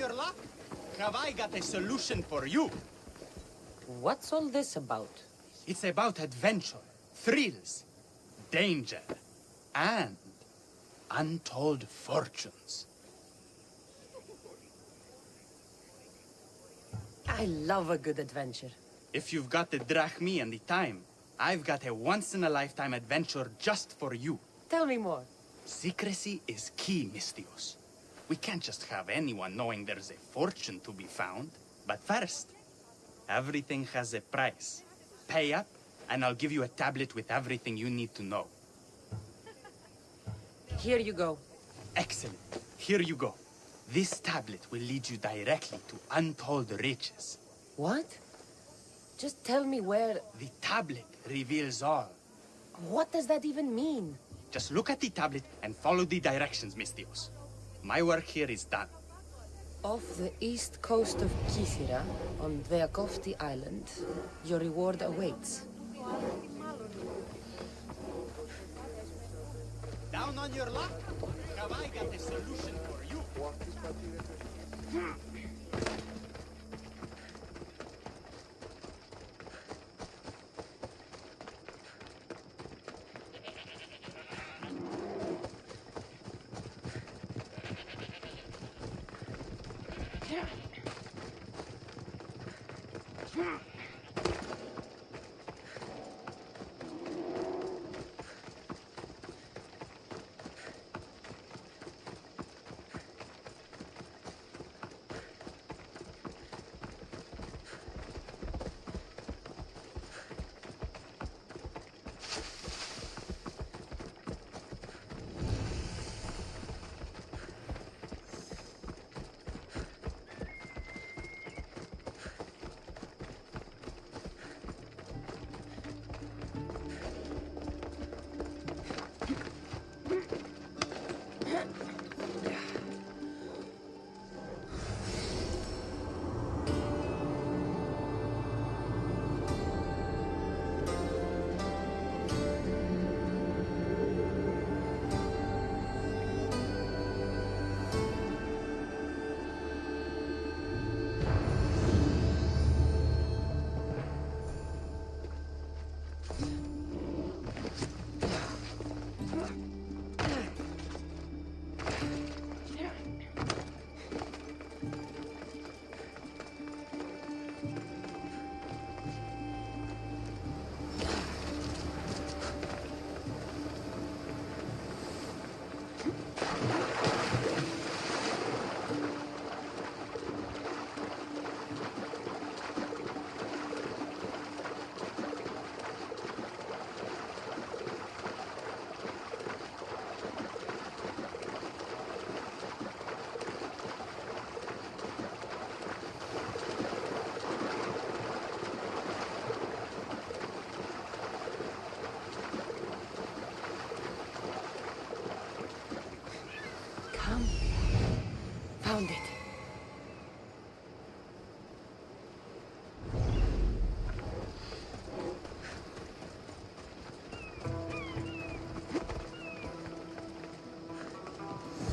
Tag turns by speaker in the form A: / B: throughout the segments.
A: your luck? Have I got a solution for you?
B: What's all this about?
A: It's about adventure, thrills, danger, and untold fortunes.
B: I love a good adventure.
A: If you've got the drachmi and the time, I've got a once-in-a-lifetime adventure just for you.
B: Tell me more.
A: Secrecy is key, Mystios. We can't just have anyone knowing there's a fortune to be found. But first, everything has a price. Pay up, and I'll give you a tablet with everything you need to know.
B: Here you go.
A: Excellent. Here you go. This tablet will lead you directly to untold riches.
B: What? Just tell me where...
A: The tablet reveals all.
B: What does that even mean?
A: Just look at the tablet and follow the directions, Mystios. My work here is done.
B: Off the east coast of Kythera, on Veakofti Island, your reward awaits.
A: Down on your luck? Have I got a solution for you?
B: Found it.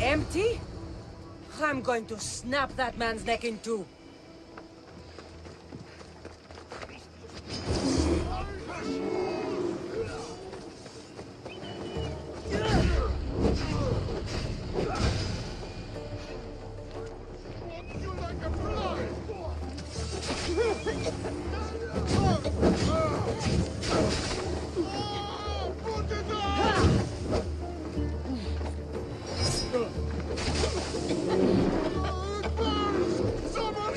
B: Empty? I'm going to snap that man's neck in two.
C: Someone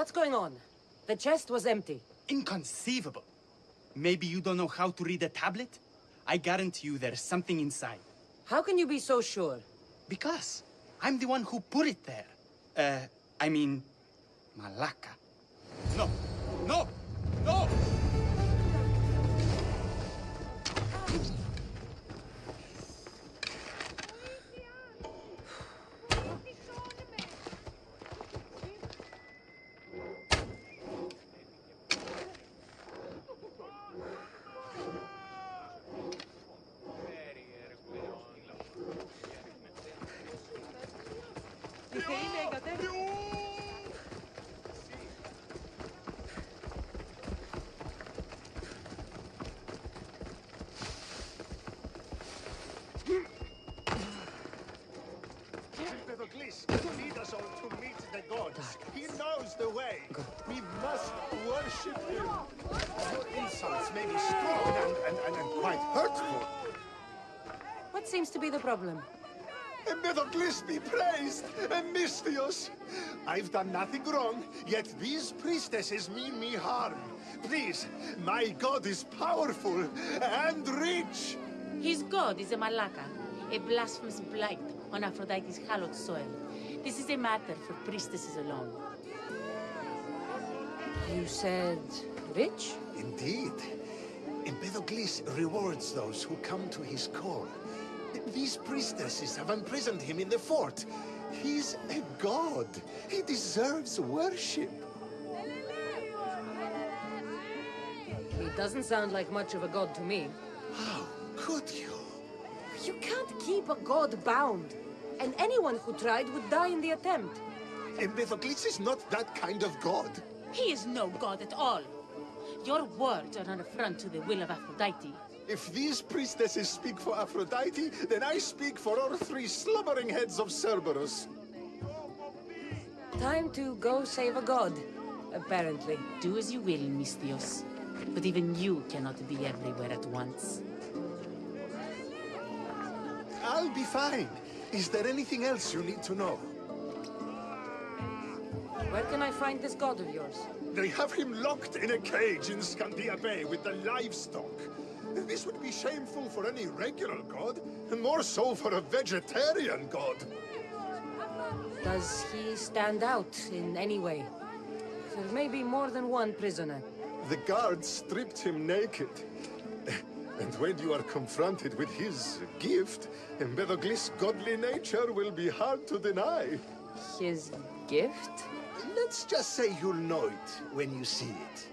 B: What's going on? The chest was empty.
A: Inconceivable. Maybe you don't know how to read a tablet? I guarantee you there's something inside.
B: How can you be so sure?
A: Because I'm the one who put it there. I mean, Malaka. No! No! No!
C: Lead us all to meet the gods. He knows the way. We must worship him. Your insults may be strong and quite hurtful.
B: What seems to be the problem?
C: Empedocles be praised, Misthios. I've done nothing wrong, yet these priestesses mean me harm. Please, my god is powerful and rich.
D: His god is a Malaka, a blasphemous blight on Aphrodite's hallowed soil. This is a matter for priestesses alone.
B: You said rich?
C: Indeed. Empedocles rewards those who come to his call. These priestesses have imprisoned him in the fort. He's a god. He deserves worship.
B: He doesn't sound like much of a god to me.
C: How could you?
B: You can't keep a god bound. And anyone who tried would die in the attempt.
C: Empedocles is not that kind of god.
D: He is no god at all. Your words are an affront to the will of Aphrodite.
C: If these priestesses speak for Aphrodite, then I speak for all three slumbering heads of Cerberus.
B: Time to go save a god, apparently.
D: Do as you will, Misthios. But even you cannot be everywhere at once.
C: I'll be fine. Is there anything else you need to know?
B: Where can I find this god of yours?
C: They have him locked in a cage in Scandia Bay with the livestock. This would be shameful for any regular god, and more so for a vegetarian god.
B: Does he stand out in any way? There may be more than one prisoner.
C: The guards stripped him naked. And when you are confronted with his gift, Empedocles' godly nature will be hard to deny.
B: His gift?
C: Let's just say you'll know it when you see it.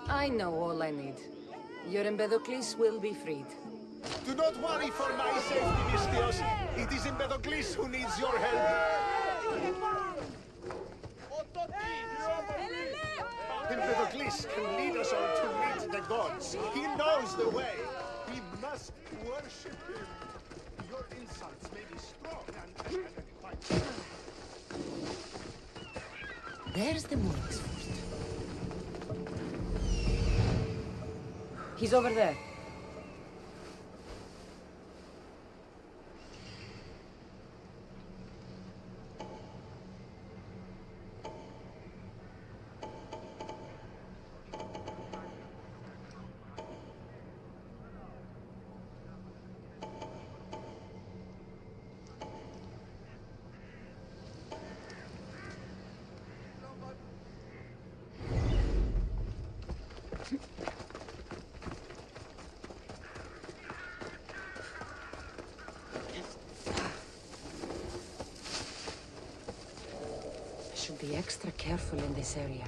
B: I know all I need. Your Empedocles will be freed.
C: Do not worry for my safety, Misthios. It is Empedocles who needs your help. Empedocles can lead us all to meet the gods. He knows the way. We must worship him. Your insults may be strong and quite...
B: There's the Murex fort. He's over there. Should be extra careful in this area.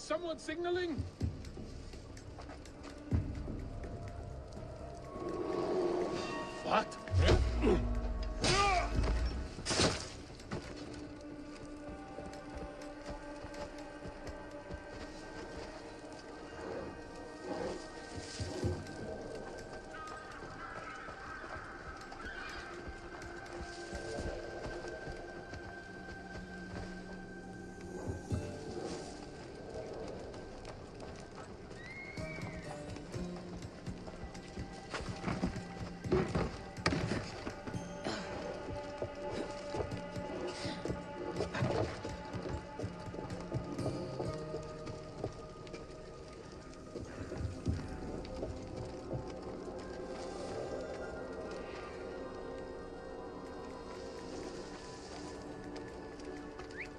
E: someone signaling? What?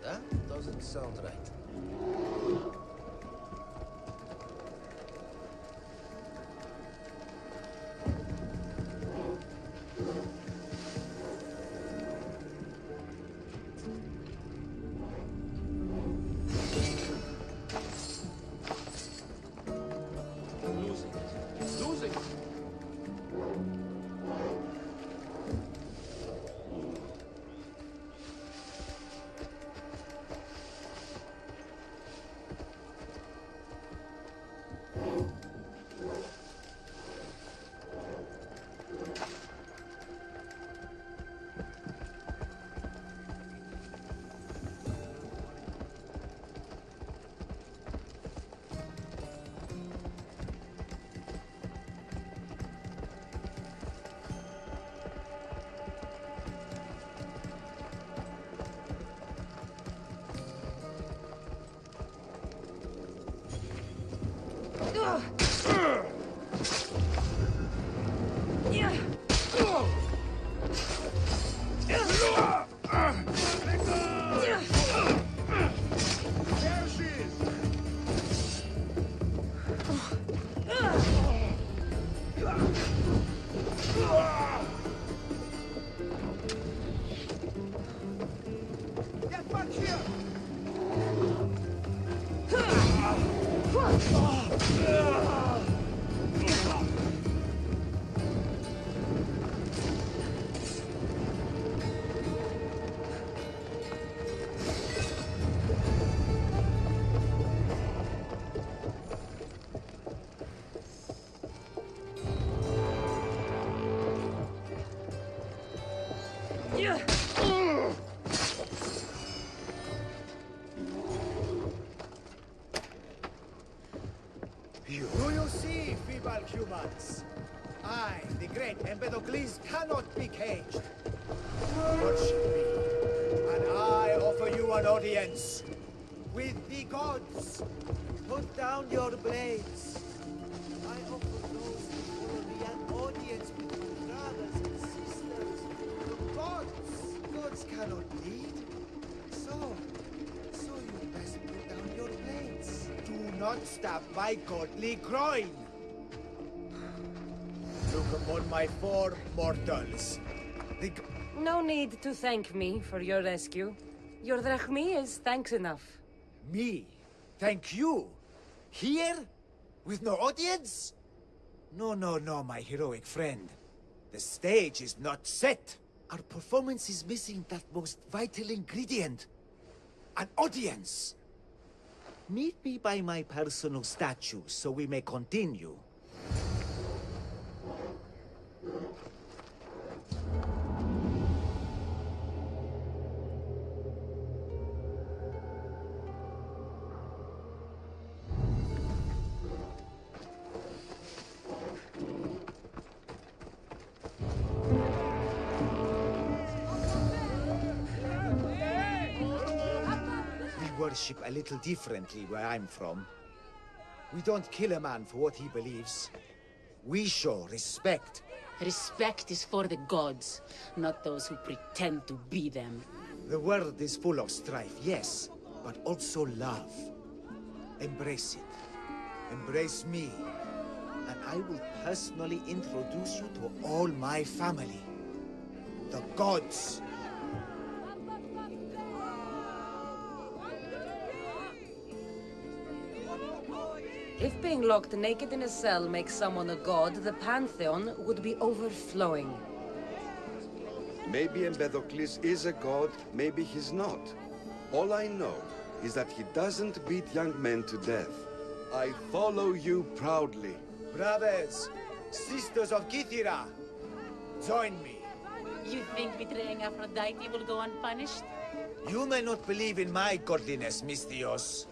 F: That doesn't sound right.
E: Losing it. Losing it.
C: There she is! Get back here!
G: Do you see, feeble humans? I, the great Empedocles, cannot be caged. Worship me, and I offer you an audience with the gods. Put down your blades. I offer those who follow me an audience with your brothers and sisters. The gods cannot lead. So you best put down your blades. Do not stab my godly groin. Look upon my four mortals.
B: No need to thank me for your rescue. Your drachmi is thanks enough.
G: Me? Thank you? Here? With no audience? No, my heroic friend. The stage is not set. Our performance is missing that most vital ingredient. An audience. Meet me by my personal statue so we may continue. Worship a little differently where I'm from. We don't kill a man for what he believes. We show respect.
D: Respect is for the gods, not those who pretend to be them.
G: The world is full of strife, yes, but also love. Embrace it. Embrace me. And I will personally introduce you to all my family. The gods.
B: If being locked naked in a cell makes someone a god, the Pantheon would be overflowing.
H: Maybe Empedocles is a god, maybe he's not. All I know is that he doesn't beat young men to death. I follow you proudly.
G: Brothers, sisters of Kythera, join me.
D: You think betraying Aphrodite will go unpunished?
G: You may not believe in my godliness, Misthios,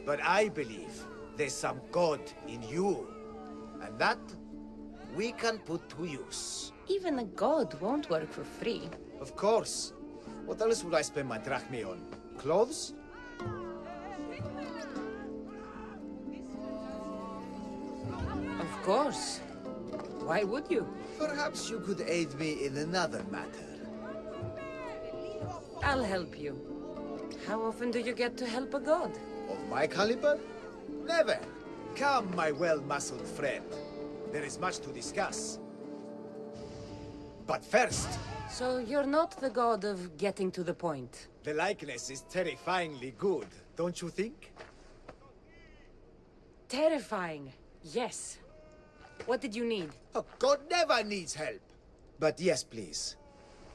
G: but I believe there's some god in you. And that we can put to use.
B: Even a god won't work for free.
G: Of course. What else would I spend my drachmae on? Clothes?
B: Of course. Why would you?
G: Perhaps you could aid me in another matter.
B: I'll help you. How often do you get to help a god?
G: Of my caliber? Never. Come, my well-muscled friend. There is much to discuss. But first,
B: So you're not the god of getting to the point.
G: the likeness is terrifyingly good, don't you think?
B: Terrifying. Yes. What did you need?
G: Oh, God never needs help. But yes, please.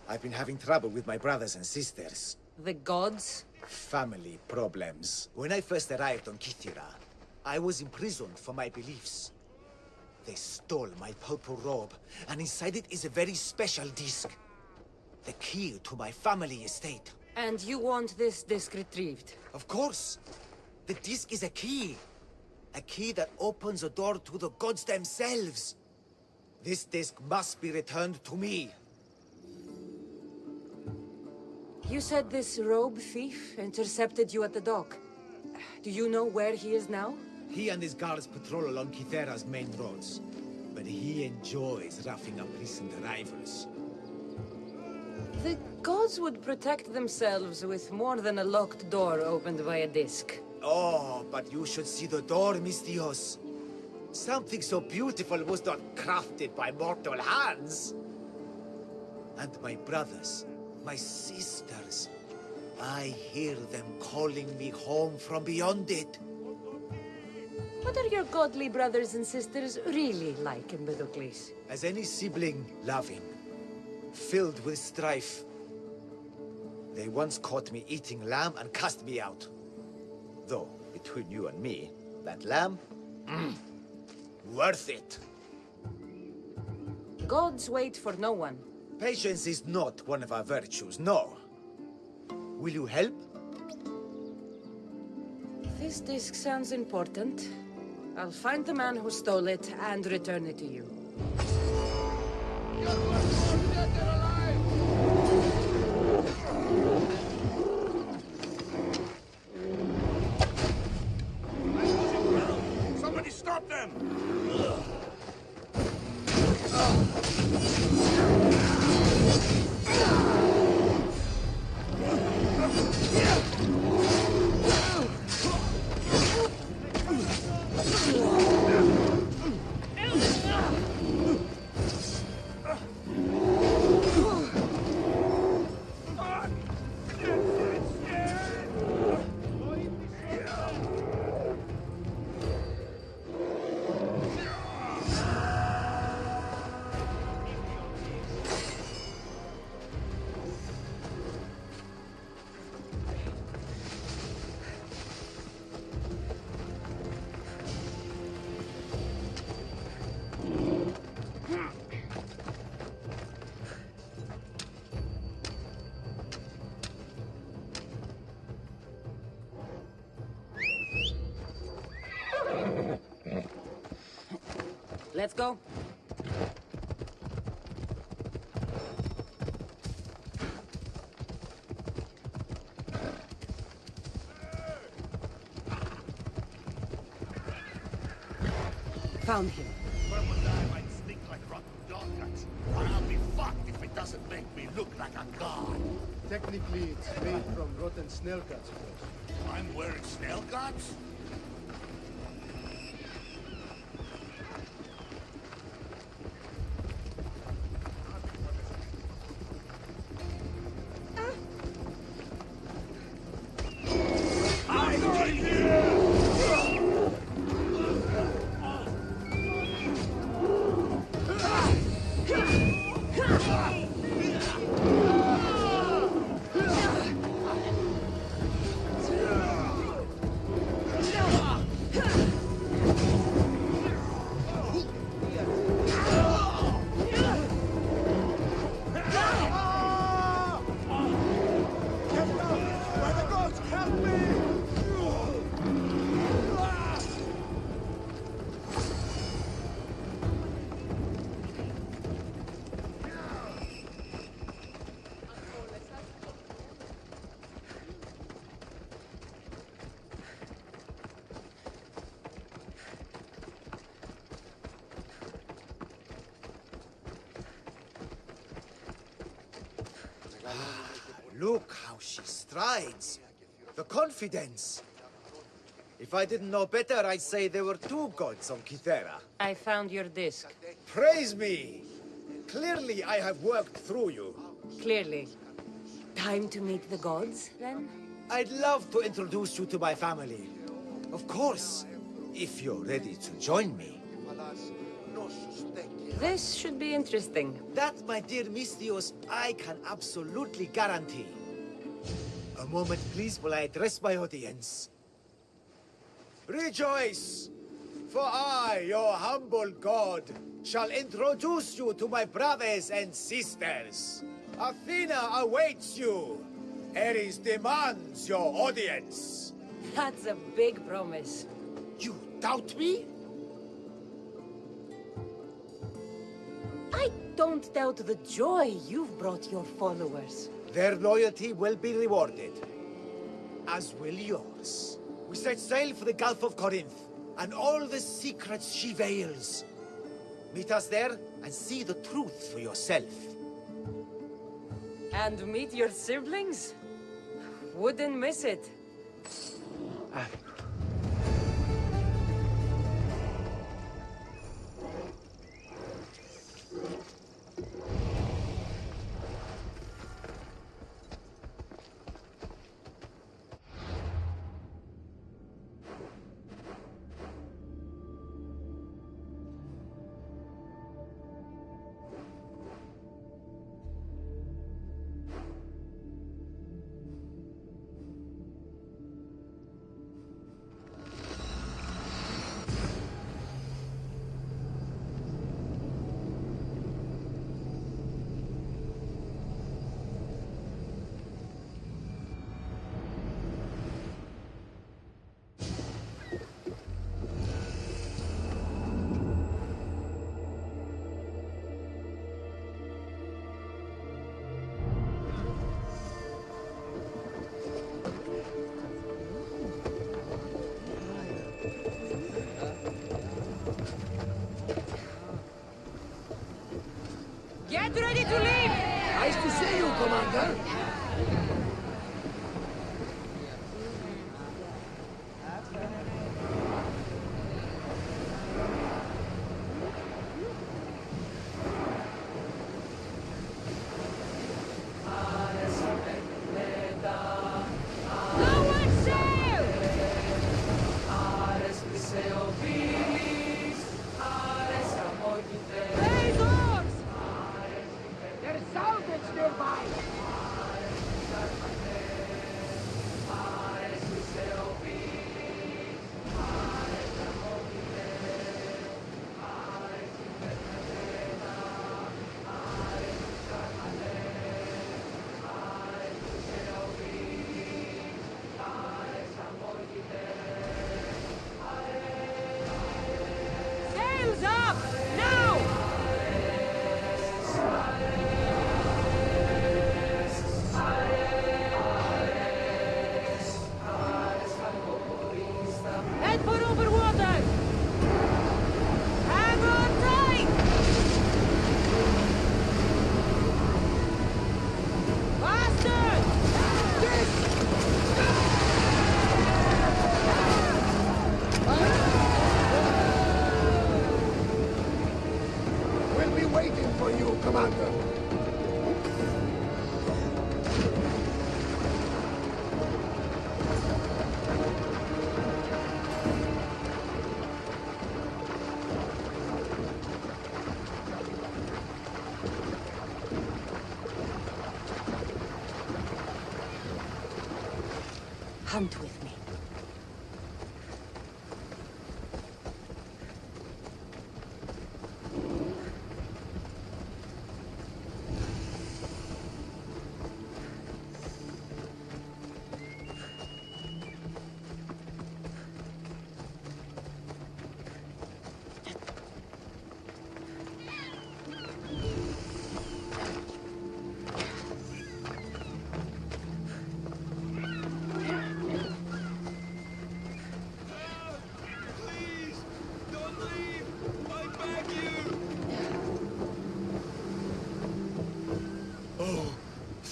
G: I've been having trouble with my brothers and sisters.
B: The gods?
G: Family problems. When I first arrived on Kythera, I was imprisoned for my beliefs. They stole my purple robe, and inside it is a very special disc. The key to my family estate.
B: And you want this disc retrieved?
G: Of course. The disc is a key. A key that opens a door to the gods themselves. This disc must be returned to me.
B: You said this robe thief intercepted you at the dock. Do you know where he is now?
G: He and his guards patrol along Kythera's main roads. But he enjoys roughing up recent arrivals.
B: The gods would protect themselves with more than a locked door opened by a disc.
G: Oh, but you should see the door, Misthios. Something so beautiful was not crafted by mortal hands. And my brothers, my sisters, I hear them calling me home from beyond it.
B: What are your godly brothers and sisters really like, Empedocles?
G: As any sibling, loving, filled with strife. They once caught me eating lamb and cast me out. Though, between you and me, that lamb, worth it.
B: Gods wait for no one.
G: Patience is not one of our virtues, no. Will you help?
B: This disc sounds important. I'll find the man who stole it and return it to you.
E: Somebody stop them!
B: Let's go. Found him.
C: Purple dye might stink like rotten dog guts, but I'll be fucked if it doesn't make me look like a god.
I: Technically, it's made from rotten snail guts, boss.
C: I'm wearing snail guts?
G: Look how she strides. The confidence. If I didn't know better, I'd say there were two gods on Kythera.
B: I found your disc.
G: Praise me! Clearly I have worked through you.
B: Clearly. Time to meet the gods, then?
G: I'd love to introduce you to my family. Of course, if you're ready to join me.
B: This should be interesting.
G: That, my dear Mistios, I can absolutely guarantee. A moment, please, while I address my audience. Rejoice! For I, your humble god, shall introduce you to my brothers and sisters. Athena awaits you. Ares demands your audience.
B: That's a big promise.
G: You doubt me?
B: I don't doubt the joy you've brought your followers.
G: Their loyalty will be rewarded, as will yours. We set sail for the Gulf of Corinth, and all the secrets she veils. Meet us there, and see the truth for yourself.
B: And meet your siblings? Wouldn't miss it. Get ready to leave!
F: Nice to see you, Commander.
B: Sails up! Now! Head for over water! Hang on tight! Faster!
F: We'll be waiting for you, Commander.
B: Hunt with me.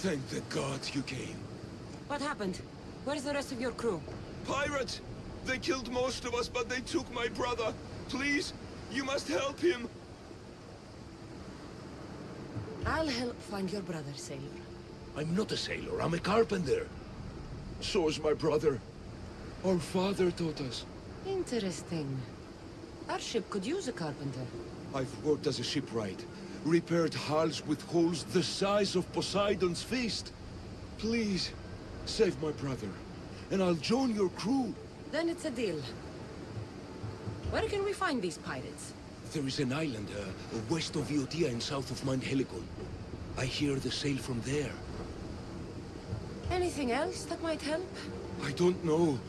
H: Thank the gods you came.
B: What happened? Where's the rest of your crew?
H: Pirates! They killed most of us, but they took my brother. Please, you must help him.
B: I'll help find your brother, sailor.
F: I'm not a sailor, I'm a carpenter.
H: So is my brother. Our father taught us.
B: Interesting. Our ship could use a carpenter.
H: I've worked as a shipwright. Repaired hulls with holes the size of Poseidon's fist. Please, save my brother, and I'll join your crew.
B: Then it's a deal. Where can we find these pirates?
F: There is an island west of Iotia and south of Mount Helicon. I hear they sail from there.
B: Anything else that might help?
H: I don't know.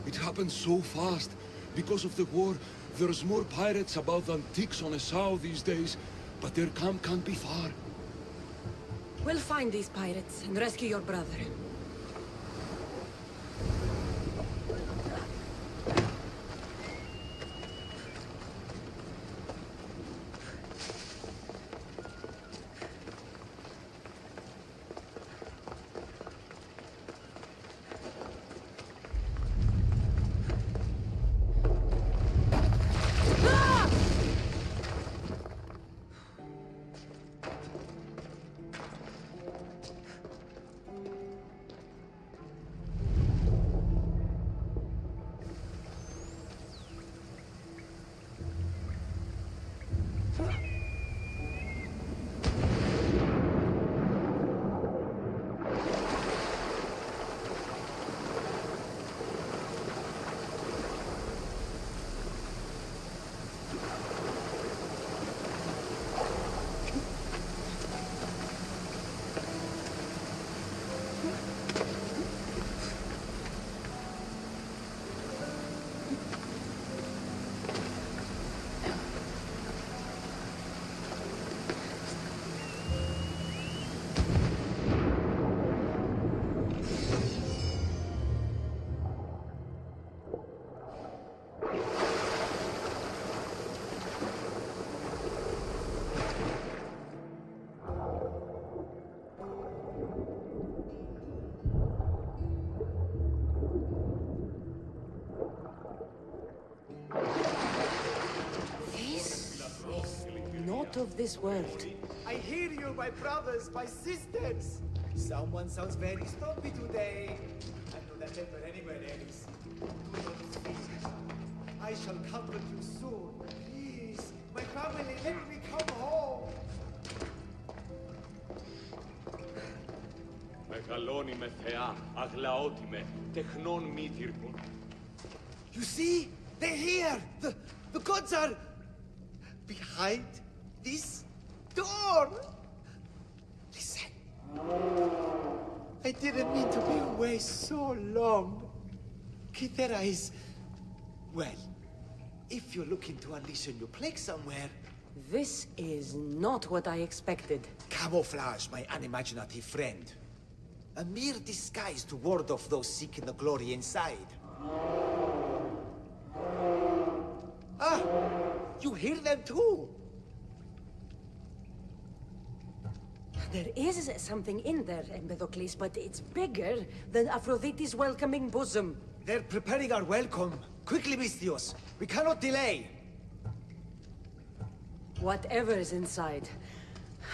H: It happened so fast. Because of the war, there's more pirates about than ticks on a sow these days, but their camp can't be far.
B: We'll find these pirates and rescue your brother. Of this world.
G: I hear you, my brothers, my sisters. Someone sounds very stumpy today. I know that never anywhere else. Do not fear. I shall comfort you soon. Please, my family, let me come home.
E: Μεγαλώνει με θεά, αγλαώτη με, τεχνών μη τυρκούν.
G: You see? They're here! The gods are... behind this door! Listen. I didn't mean to be away so long. Kythera is... well, if you're looking to unleash a new plague somewhere...
B: This is not what I expected.
G: Camouflage, my unimaginative friend. A mere disguise to ward off those seeking the glory inside. Ah! You hear them too!
B: There is something in there, Empedocles, but it's bigger than Aphrodite's welcoming bosom.
G: They're preparing our welcome. Quickly, Misthios. We cannot delay.
B: Whatever is inside,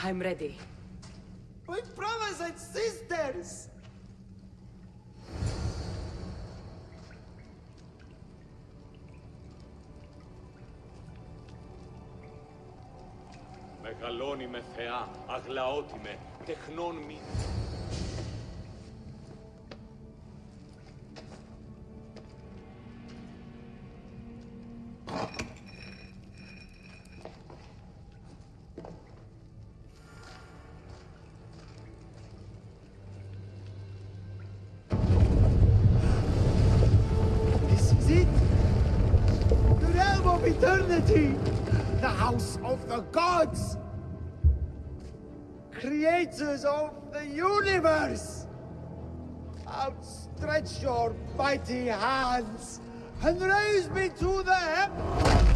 B: I'm ready.
G: My brothers and sisters!
E: Μεγαλώνει με θεά, αγλαώτη με, τεχνών μη.
G: This is it! The realm of eternity! The house of the gods! Creators of the universe! Outstretch your mighty hands and raise me to the heavens!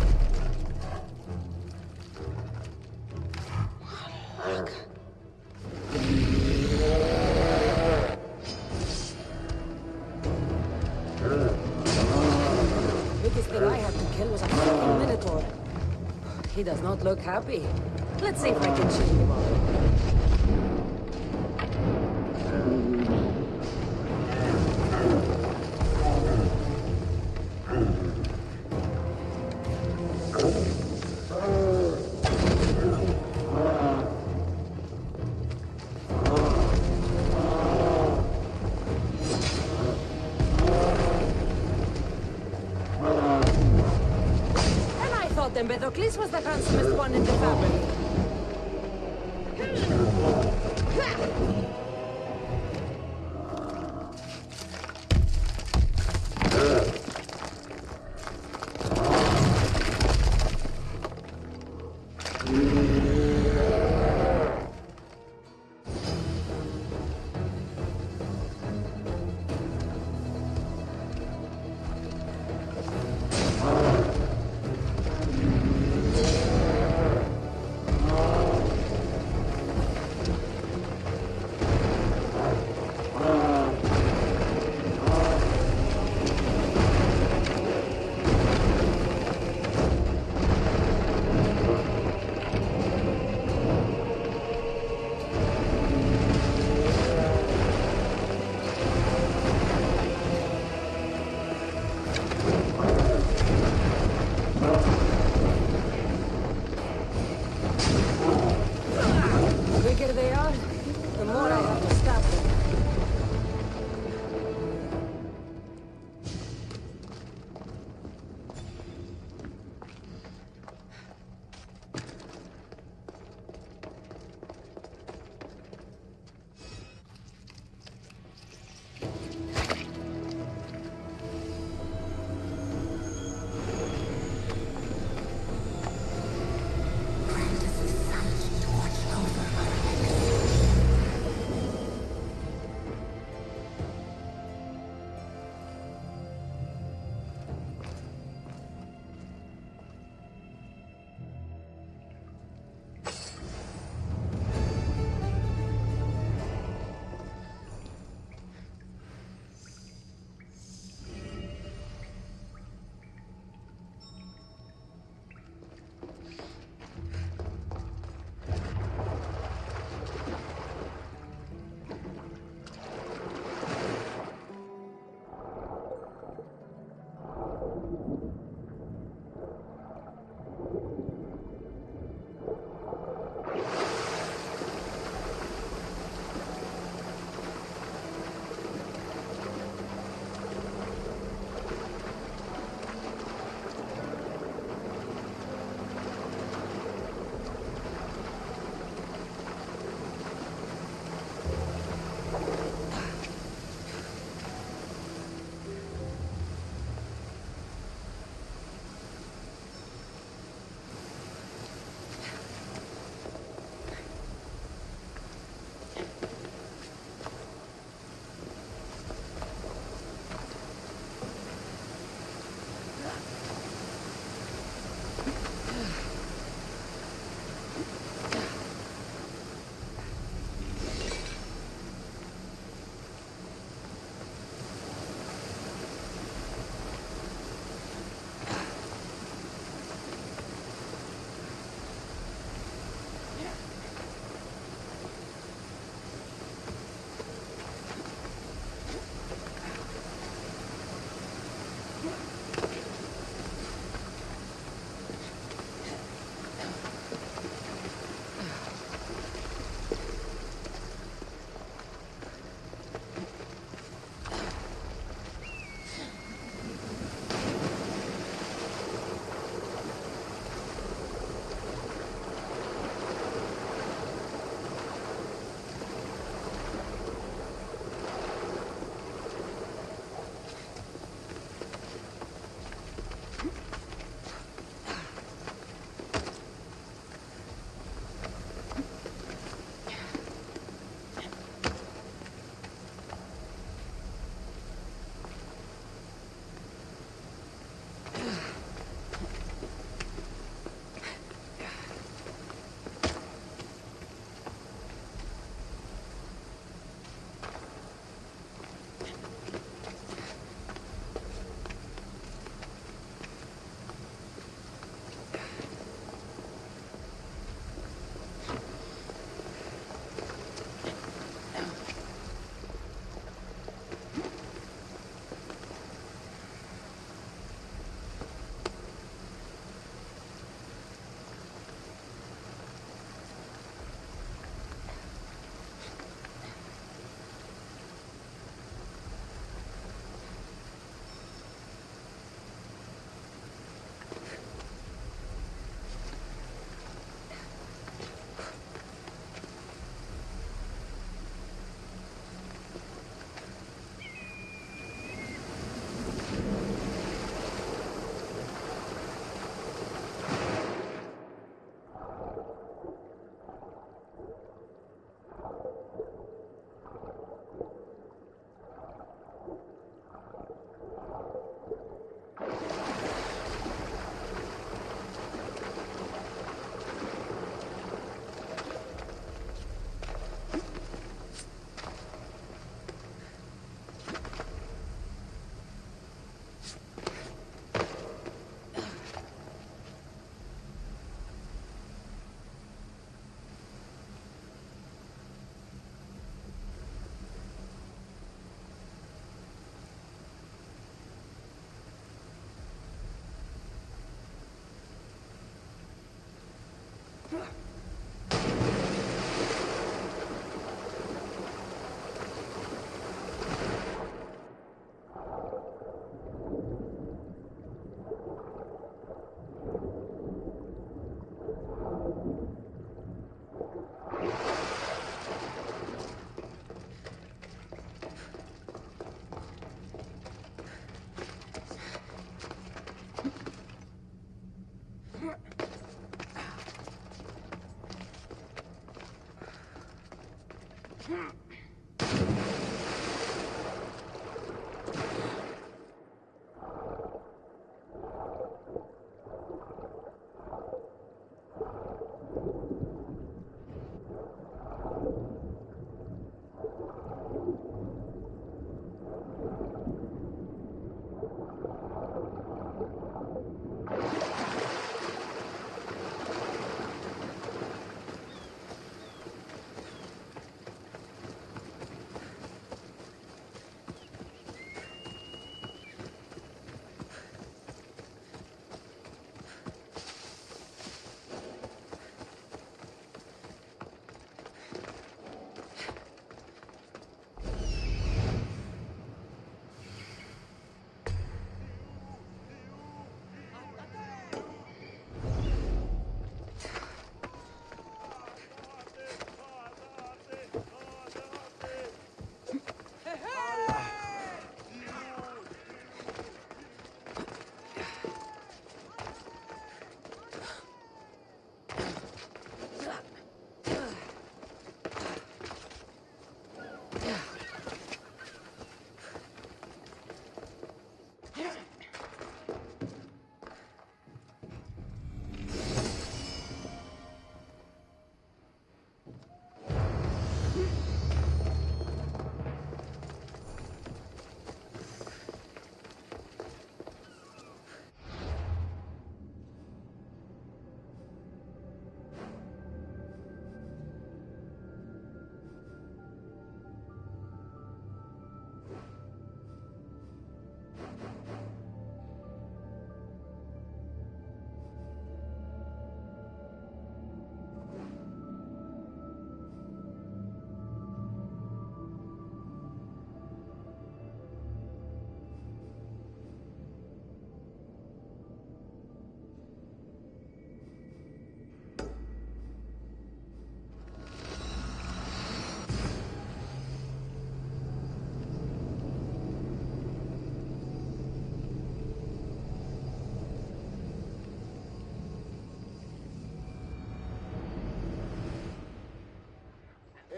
B: biggest thing I had to kill was a fucking minotaur. He does not look happy. Let's see if I can cheer him up. Empedocles was the handsomest one in the family.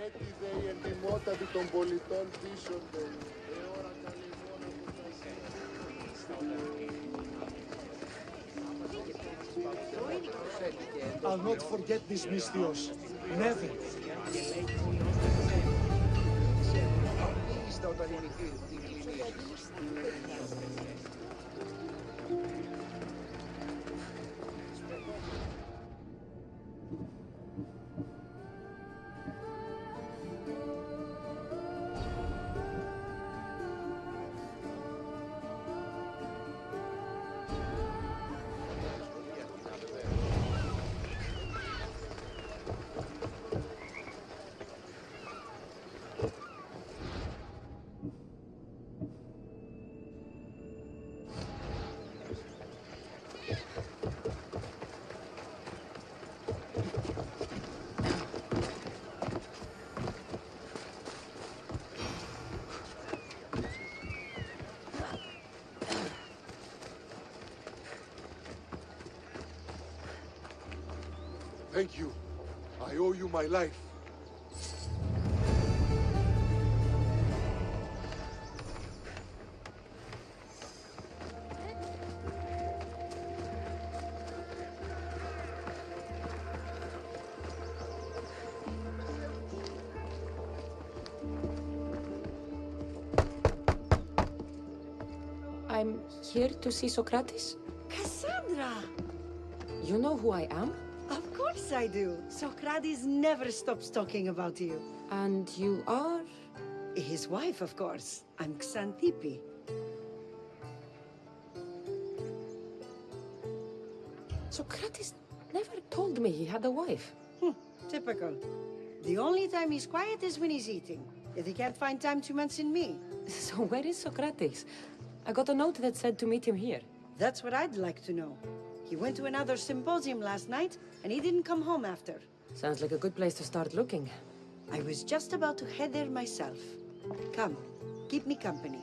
I: Έτσι δε η εντιμότατη των πολιτών πίσονται. Εώρα καλυμμόνα που θα
G: I'll not forget this, Misthios. Never.
H: Thank you. I owe you my life.
B: I'm here to see Socrates.
J: Cassandra!
B: You know who I am?
J: Of course I do. Socrates never stops talking about you.
B: And you are?
J: His wife, of course. I'm Xanthippe.
B: Socrates never never told me he had a wife.
J: Typical. The only time he's quiet is when he's eating. Yet he can't find time to mention me.
B: So where is Socrates? I got a note that said to meet him here.
J: That's what I'd like to know. He went to another symposium last night, and he didn't come home after.
B: Sounds like a good place to start looking.
J: I was just about to head there myself. Come, keep me company.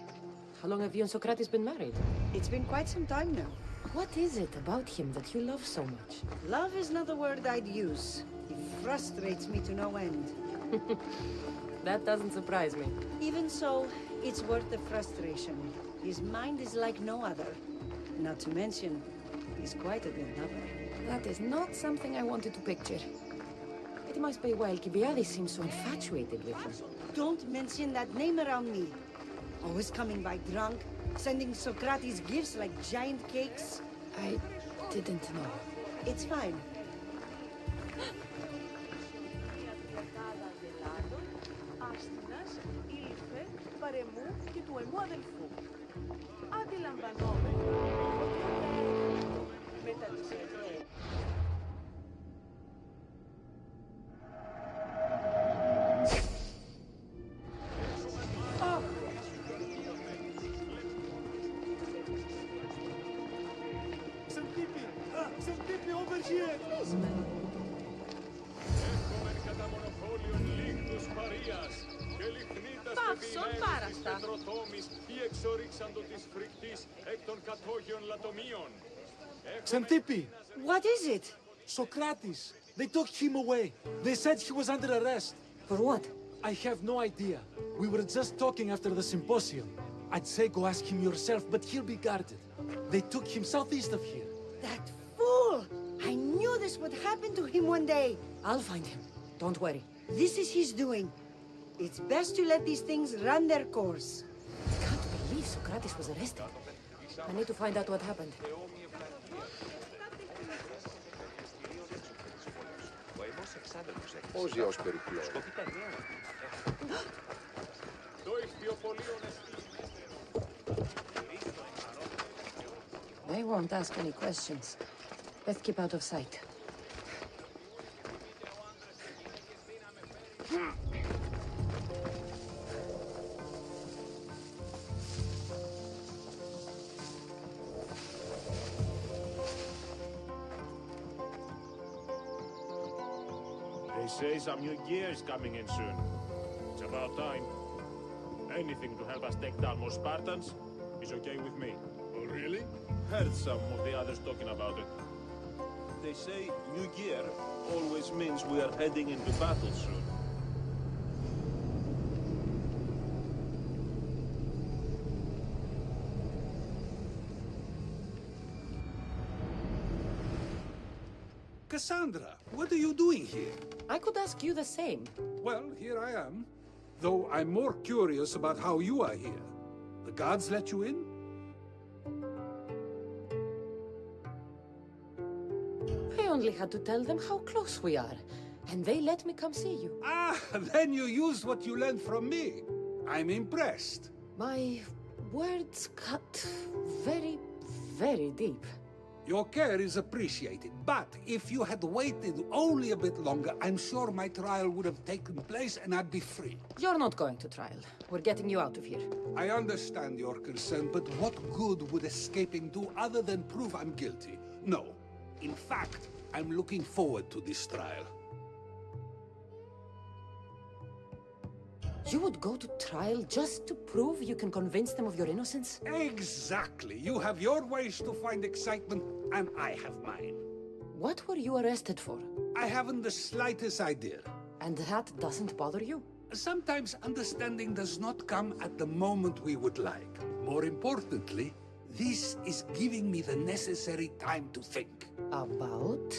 B: How long have you and Socrates been married?
J: It's been quite some time now.
B: What is it about him that you love so much?
J: Love is not the word I'd use. He frustrates me to no end.
B: That doesn't surprise me.
J: Even so, it's worth the frustration. His mind is like no other. Not to mention, he's quite a good lover.
B: That is not something I wanted to picture. It must be why Alcibiades seems so infatuated with him.
J: Don't mention that name around me. Always coming by drunk, sending Socrates gifts like giant cakes.
B: I didn't know.
J: It's fine.
K: Xantippe!
J: What is it?
K: Socrates! They took him away. They said he was under arrest.
B: For what?
K: I have no idea. We were just talking after the symposium. I'd say go ask him yourself, but he'll be guarded. They took him southeast of here.
J: That fool! I knew this would happen to him one day.
B: I'll find him. Don't worry.
J: This is his doing. It's best to let these things run their course.
B: I can't believe Socrates was arrested. I need to find out what happened.
I: Όζιος περιπλέον.
B: They won't ask any questions. Let's keep out of sight.
L: They say some new gear is coming in soon. It's about time. Anything to help us take down more Spartans is okay with me.
C: Oh, really?
L: Heard some of the others talking about it.
M: They say new gear always means we are heading into battle soon.
F: Cassandra, what are you doing here?
B: I could ask you the same.
F: Well, here I am. Though I'm more curious about how you are here. The guards let you in?
B: I only had to tell them how close we are, and they let me come see you.
F: Ah, then you used what you learned from me. I'm impressed.
B: My words cut very, very deep.
F: Your care is appreciated, but if you had waited only a bit longer, I'm sure my trial would have taken place and I'd be free.
B: You're not going to trial. We're getting you out of here.
F: I understand your concern, but what good would escaping do other than prove I'm guilty? No. In fact, I'm looking forward to this trial.
B: You would go to trial just to prove you can convince them of your innocence?
F: Exactly. You have your ways to find excitement, and I have mine.
B: What were you arrested for?
F: I haven't the slightest idea.
B: And that doesn't bother you?
F: Sometimes understanding does not come at the moment we would like. More importantly, this is giving me the necessary time to think.
B: About?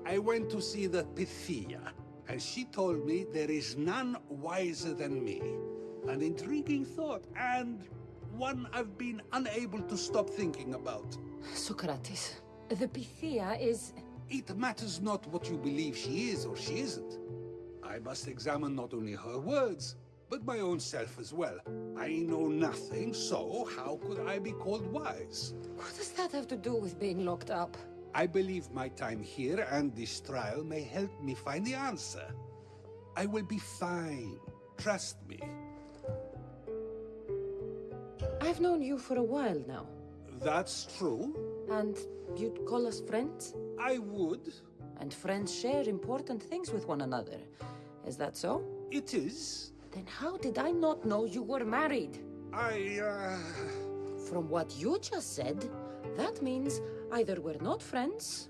F: I went to see the Pythia, and she told me there is none wiser than me. An intriguing thought, and one I've been unable to stop thinking about.
B: Socrates, the Pythia is...
F: It matters not what you believe she is or she isn't. I must examine not only her words, but my own self as well. I know nothing, so how could I be called wise?
B: What does that have to do with being locked up?
F: I believe my time here and this trial may help me find the answer. I will be fine. Trust me.
B: I've known you for a while now.
F: That's true.
B: And you'd call us friends?
F: I would.
B: And friends share important things with one another. Is that so?
F: It is.
B: Then how did I not know you were married? From what you just said, that means either we're not friends,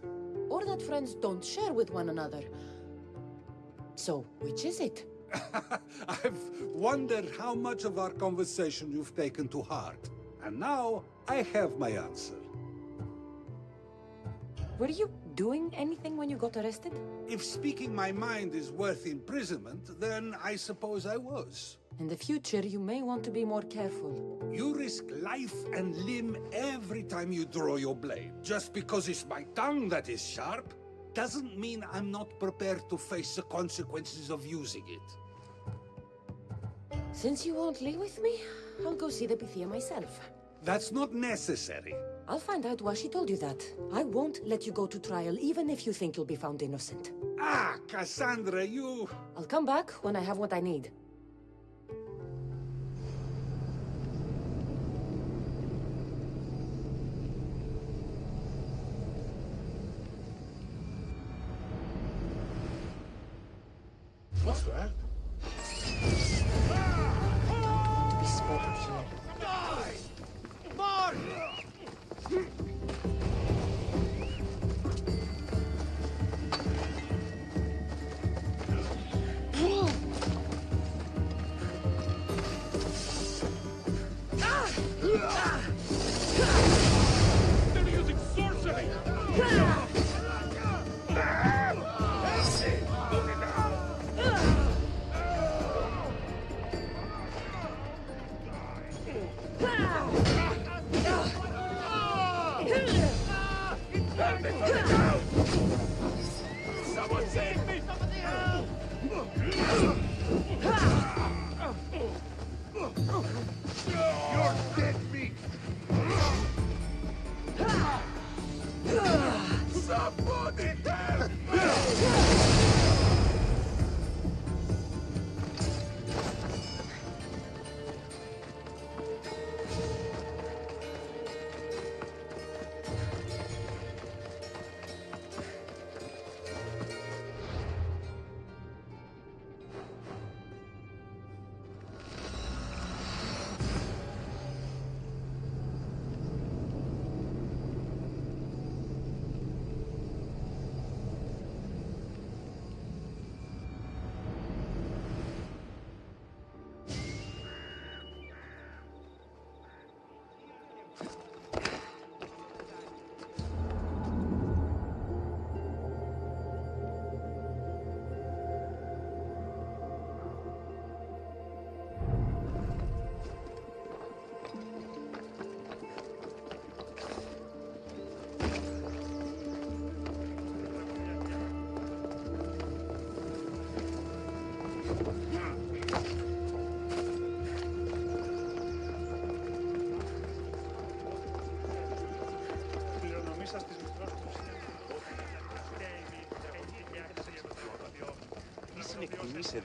B: or that friends don't share with one another. So, which is it?
F: I've wondered how much of our conversation you've taken to heart. And now, I have my answer.
B: Were you doing anything when you got arrested?
F: If speaking my mind is worth imprisonment, then I suppose I was.
B: In the future, you may want to be more careful.
F: You risk life and limb every time you draw your blade. Just because it's my tongue that is sharp, doesn't mean I'm not prepared to face the consequences of using it.
B: Since you won't leave with me, I'll go see the Pythia myself.
F: That's not necessary.
B: I'll find out why she told you that. I won't let you go to trial, even if you think you'll be found innocent.
F: Ah, Cassandra, you...
B: I'll come back when I have what I need.
C: What's that?
B: To be spotted here.
G: Mark!
E: They're using sorcery! Someone save me!
C: You're dead meat!
E: Somebody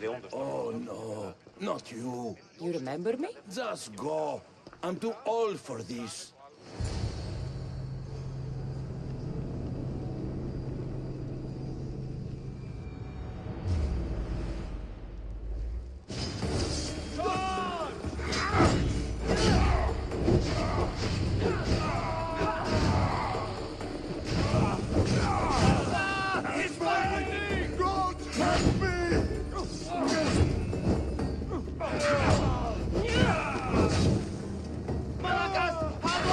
E: help!
H: Oh no, not you.
B: You remember me?
H: Just go. I'm too old for this.
G: Malakas! How do I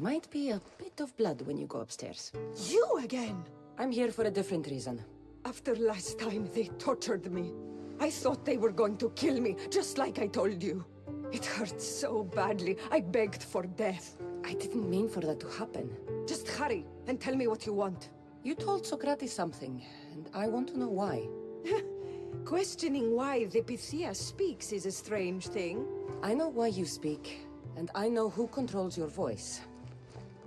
B: might be a bit of blood when you go upstairs.
N: You again?
B: I'm here for a different reason.
N: After last time, they tortured me. I thought they were going to kill me, just like I told you. It hurt so badly, I begged for death.
B: I didn't mean for that to happen.
N: Just hurry, and tell me what you want.
B: You told Socrates something, and I want to know why.
N: Questioning why the Pythia speaks is a strange thing.
B: I know why you speak, and I know who controls your voice.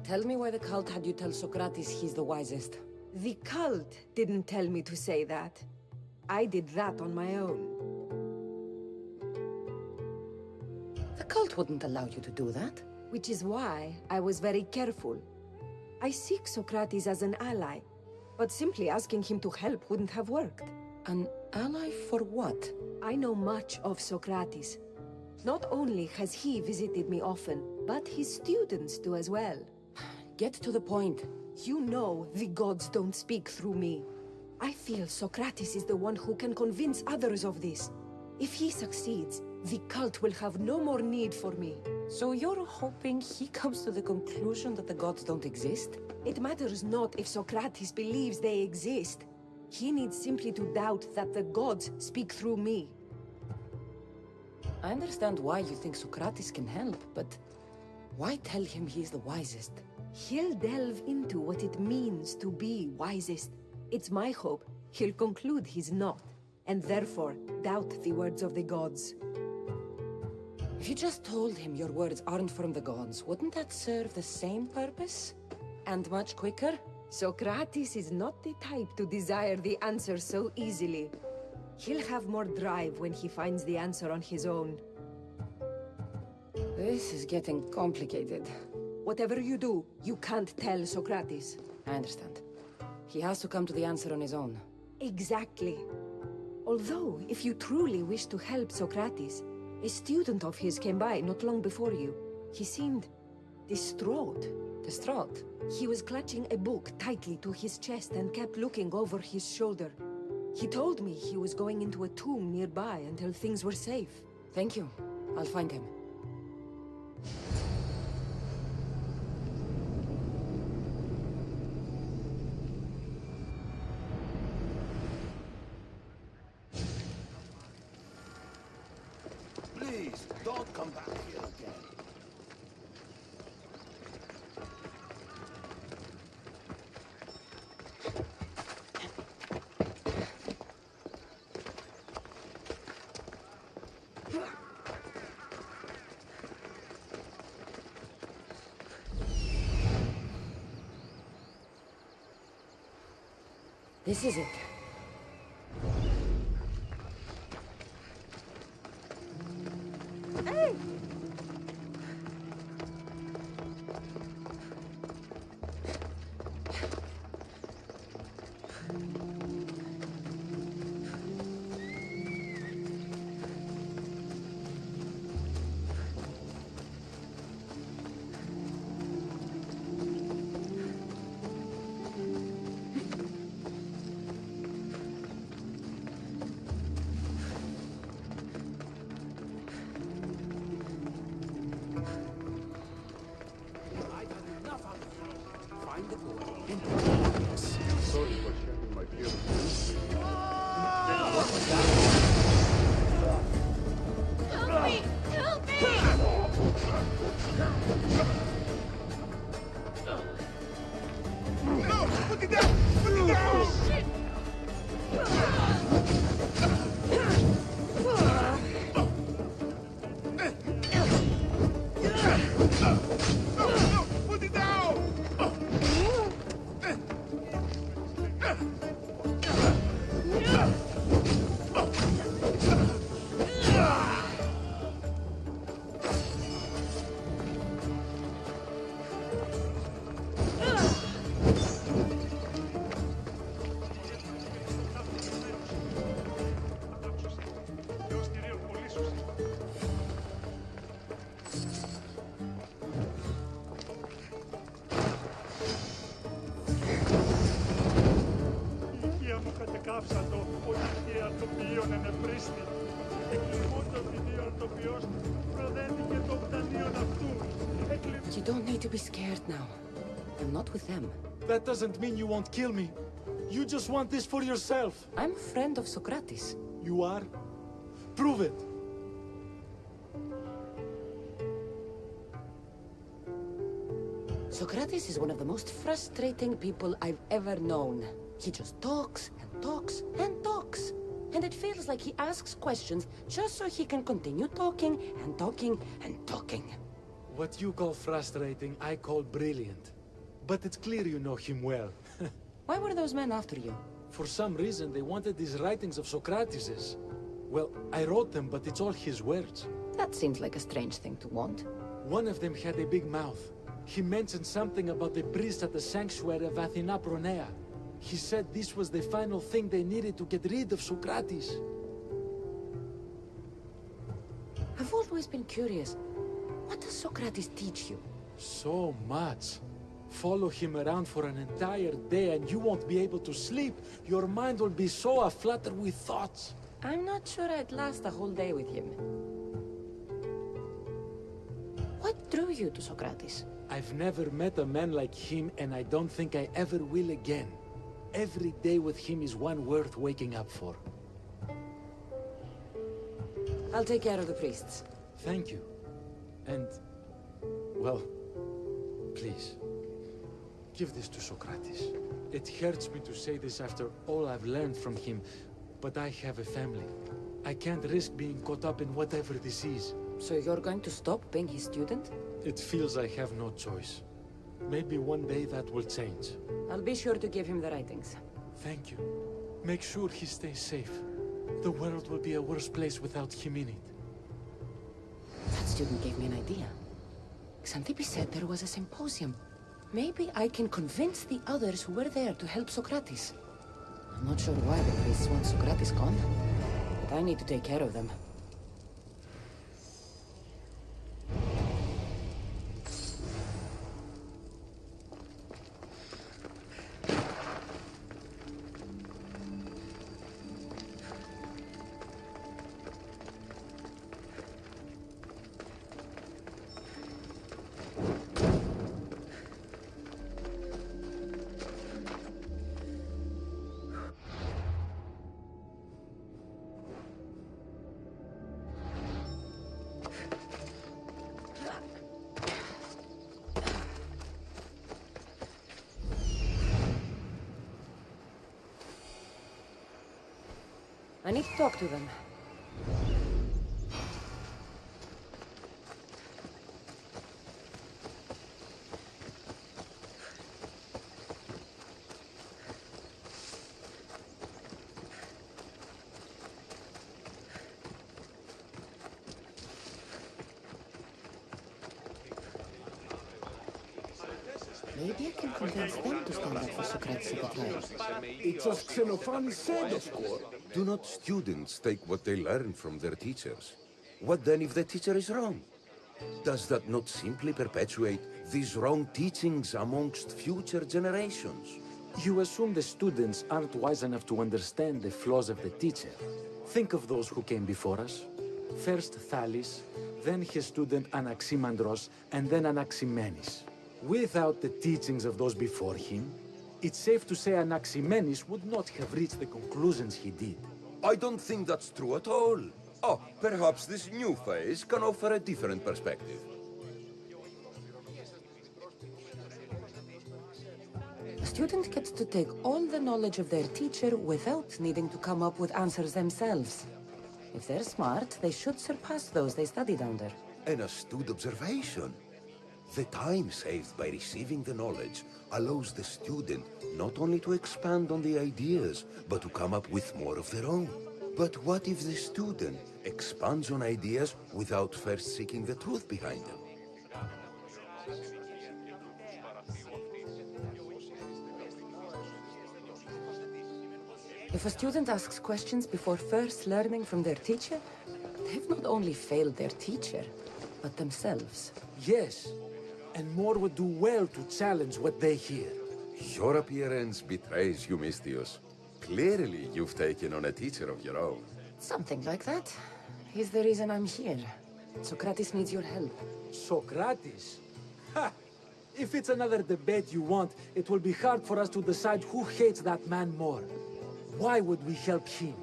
B: Tell me why the cult had you tell Socrates he's the wisest.
N: The cult didn't tell me to say that. I did that on my own.
B: The cult wouldn't allow you to do that.
N: Which is why I was very careful. I seek Socrates as an ally, but simply asking him to help wouldn't have worked.
B: An ally for what?
N: I know much of Socrates. Not only has he visited me often, but his students do as well.
B: Get to the point.
N: You know the gods don't speak through me. I feel Socrates is the one who can convince others of this. If he succeeds, the cult will have no more need for me.
B: So you're hoping he comes to the conclusion that the gods don't exist?
N: It matters not if Socrates believes they exist. He needs simply to doubt that the gods speak through me.
B: I understand why you think Socrates can help, but why tell him he's the wisest?
N: He'll delve into what it means to be wisest. It's my hope he'll conclude he's not, and therefore doubt the words of the gods.
B: If you just told him your words aren't from the gods, wouldn't that serve the same purpose? And much quicker?
N: Socrates is not the type to desire the answer so easily. He'll have more drive when he finds the answer on his own.
B: This is getting complicated.
N: Whatever you do, you can't tell Socrates.
B: I understand. He has to come to the answer on his own.
N: Exactly. Although, if you truly wish to help Socrates, a student of his came by not long before you. He seemed distraught.
B: Distraught?
N: He was clutching a book tightly to his chest and kept looking over his shoulder. He told me he was going into a tomb nearby until things were safe.
B: Thank you. I'll find him.
H: Please, don't come back here again.
B: This is it.
N: Hey!
I: Sorry for sharing my feelings.
N: What was that?
D: Help me! Help me!
C: No! Put it down! Put it down!
D: Shit!
C: No! Put it down!
O: κατεκάψαν το ότι και αρτοποιείον ενεπρίστη. Εκλεγούν το ποινίο αρτοποιός του, προδέθηκε το πτανίον αυτού.
B: But you don't need to be scared now. I'm not with them.
K: That doesn't mean you won't kill me. You just want this for yourself.
B: I'm a friend of Socrates.
K: You are? Prove it.
B: Socrates is one of the most frustrating people I've ever known. He just talks and talks and talks. And it feels like he asks questions just so he can continue talking and talking and talking.
K: What you call frustrating, I call brilliant. But it's clear you know him well.
B: Why were those men after you?
K: For some reason, they wanted these writings of Socrates's. Well, I wrote them, but it's all his words.
B: That seems like a strange thing to want.
K: One of them had a big mouth. He mentioned something about the priest at the sanctuary of Athena Pronea. He said this was the final thing they needed to get rid of Socrates.
B: I've always been curious. What does Socrates teach you?
K: So much. Follow him around for an entire day and you won't be able to sleep. Your mind will be so aflutter with thoughts.
B: I'm not sure I'd last a whole day with him. What drew you to Socrates?
K: I've never met a man like him, and I don't think I ever will again. Every day with him is one worth waking up for.
B: I'll take care of the priests.
K: Thank you. And, well, please, give this to Socrates. It hurts me to say this after all I've learned from him, but I have a family. I can't risk being caught up in whatever this is.
B: So you're going to stop being his student?
K: It feels I have no choice. Maybe one day that will change.
B: I'll be sure to give him the writings.
K: Thank you. Make sure he stays safe. The world will be a worse place without him in it.
B: That student gave me an idea. Xantippe said there was a symposium. Maybe I can convince the others who were there to help Socrates. I'm not sure why the priests want Socrates gone, but I need to take care of them. I need to talk to them. Maybe I can convince them to stand up for Socrates at the time.
H: It's as Xenophanes said, of course. Do not students take what they learn from their teachers? What then if the teacher is wrong? Does that not simply perpetuate these wrong teachings amongst future generations?
K: You assume the students aren't wise enough to understand the flaws of the teacher. Think of those who came before us. First Thales, then his student Anaximandros, and then Anaximenes. Without the teachings of those before him, it's safe to say Anaximenes would not have reached the conclusions he did.
H: I don't think that's true at all. Oh, perhaps this new phase can offer a different perspective.
B: A student gets to take all the knowledge of their teacher without needing to come up with answers themselves. If they're smart, they should surpass those they studied under.
H: An astute observation. The time saved by receiving the knowledge allows the student not only to expand on the ideas, but to come up with more of their own. But what if the student expands on ideas without first seeking the truth behind them?
B: If a student asks questions before first learning from their teacher, they've not only failed their teacher, but themselves.
K: Yes, and more would do well to challenge what they hear.
H: Your appearance betrays you, Misthios. Clearly, you've taken on a teacher of your own.
B: Something like that. He's the reason I'm here. Socrates needs your help.
K: Socrates? Ha! If it's another debate you want, it will be hard for us to decide who hates that man more. Why would we help him?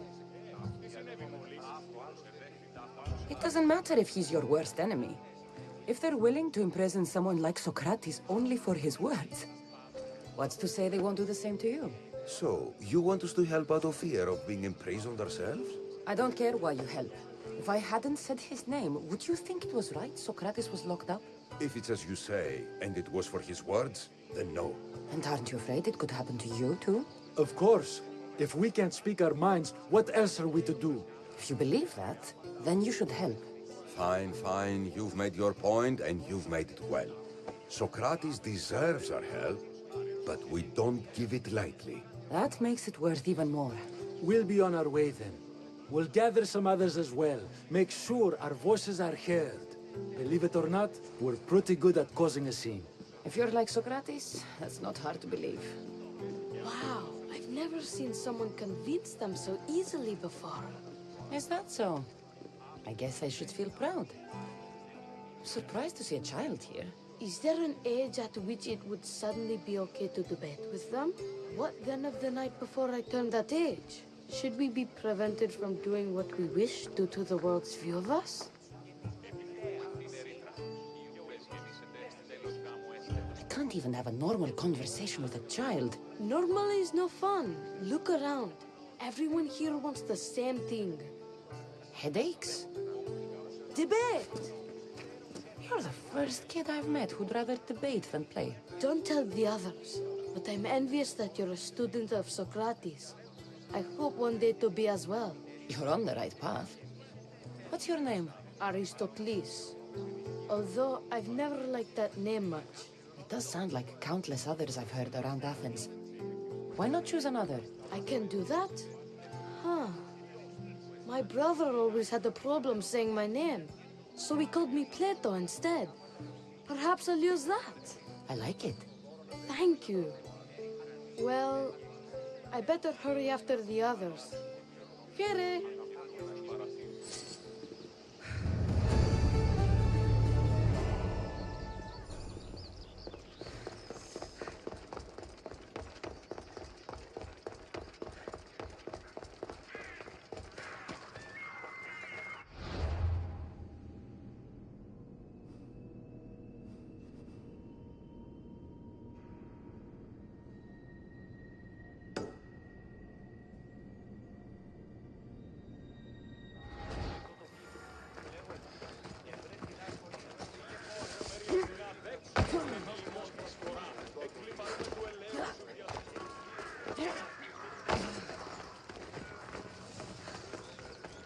B: It doesn't matter if he's your worst enemy. If they're willing to imprison someone like Socrates only for his words, what's to say they won't do the same to you?
H: So, you want us to help out of fear of being imprisoned ourselves?
B: I don't care why you help. If I hadn't said his name, would you think it was right Socrates was locked up?
H: If it's as you say, and it was for his words, then no.
B: And aren't you afraid it could happen to you, too?
K: Of course. If we can't speak our minds, what else are we to do?
B: If you believe that, then you should help.
H: Fine, fine. You've made your point, and you've made it well. Socrates deserves our help, but we don't give it lightly.
B: That makes it worth even more.
K: We'll be on our way then. We'll gather some others as well. Make sure our voices are heard. Believe it or not, we're pretty good at causing a scene.
B: If you're like Socrates, that's not hard to believe.
P: Wow, I've never seen someone convince them so easily before.
B: Is that so? I guess I should feel proud. I'm surprised to see a child here.
P: Is there an age at which it would suddenly be okay to debate with them? What then of the night before I turned that age? Should we be prevented from doing what we wish due to the world's view of us?
B: I can't even have a normal conversation with a child.
P: Normal is no fun. Look around. Everyone here wants the same thing.
B: Headaches?
P: Debate!
B: You're the first kid I've met who'd rather debate than play.
P: Don't tell the others, but I'm envious that you're a student of Socrates. I hope one day to be as well.
B: You're on the right path. What's your name?
P: Aristocles. Although I've never liked that name much.
B: It does sound like countless others I've heard around Athens. Why not choose another?
P: I can do that? Huh. My brother always had a problem saying my name, so he called me Plato instead. Perhaps I'll use that.
B: I like it.
P: Thank you. Well, I better hurry after the others. Fiere!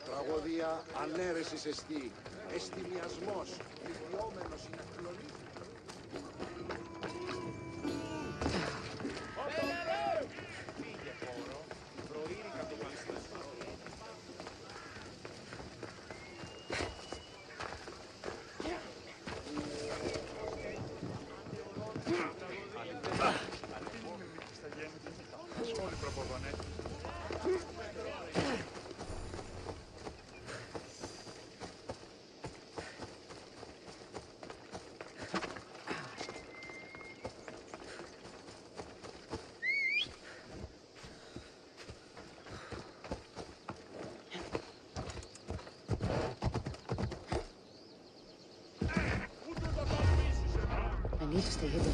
C: Τραγωδία ανέρεσης εστί, εστιμιασμός, λυπιόμενος συνακλονής.
B: I need to stay hidden.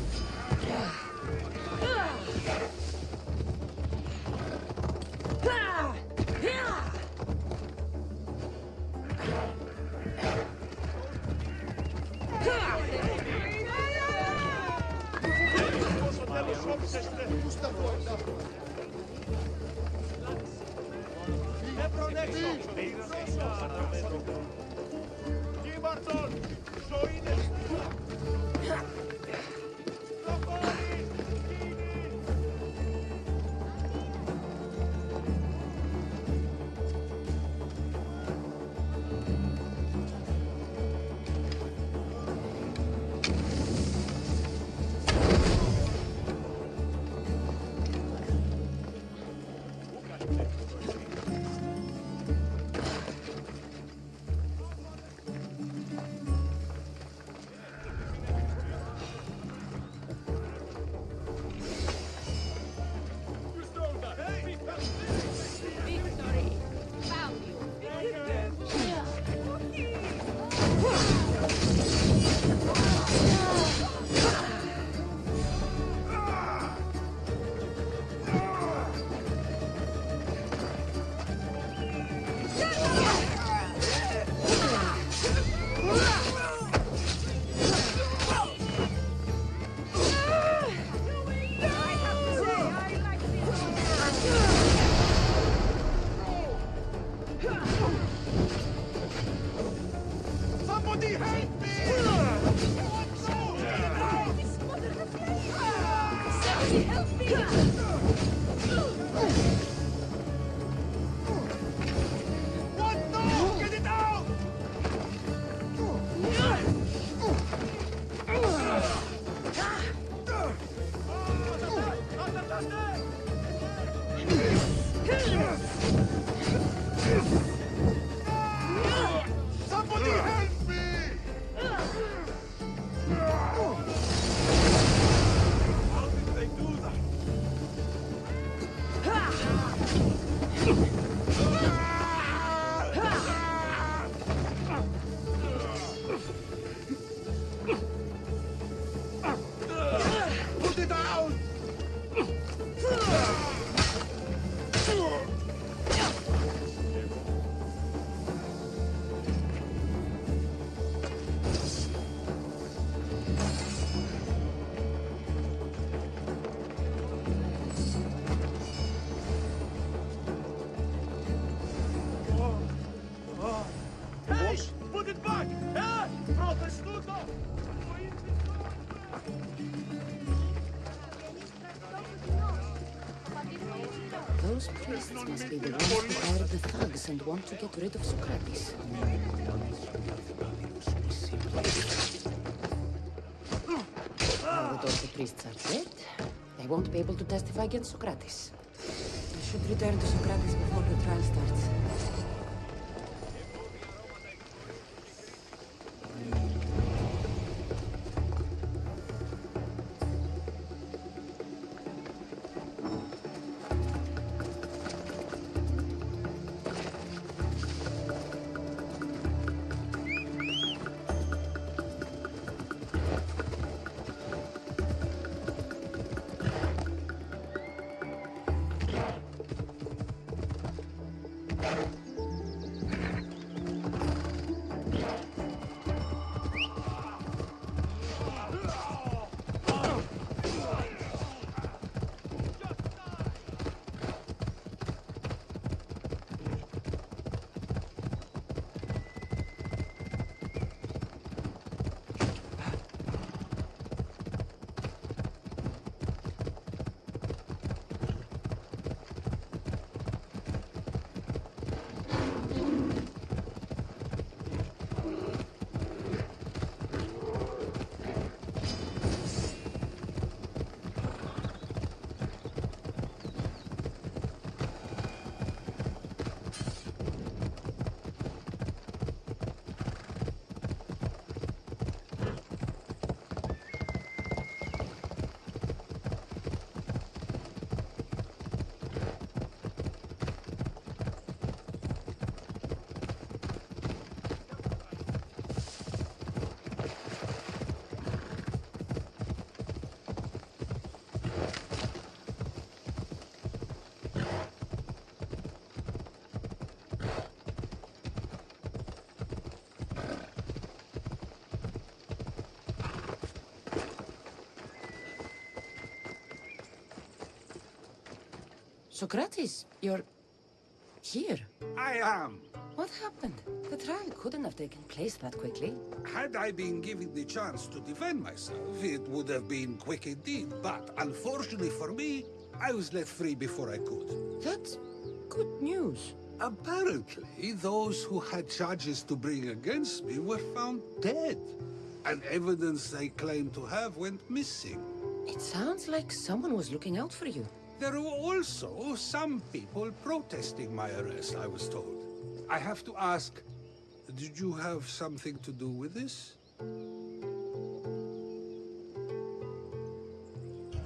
C: Somebody help me!
N: Somebody help me!
C: What? No! Get it out! Somebody help me! How did they do that? Put it out! Hey! Put it back! Hey! Protestuto!
B: Those priests must be the ones who hired the thugs and want to get rid of Socrates. Now that all the priests are dead, they won't be able to testify against Socrates. I should return to Socrates before the trial starts. Socrates, you're here.
F: I am.
B: What happened? The trial couldn't have taken place that quickly.
F: Had I been given the chance to defend myself, it would have been quick indeed. But unfortunately for me, I was let free before I could.
B: That's good news.
F: Apparently, those who had charges to bring against me were found dead. And evidence they claimed to have went missing.
B: It sounds like someone was looking out for you.
F: There were also some people protesting my arrest, I was told. I have to ask, did you have something to do with this?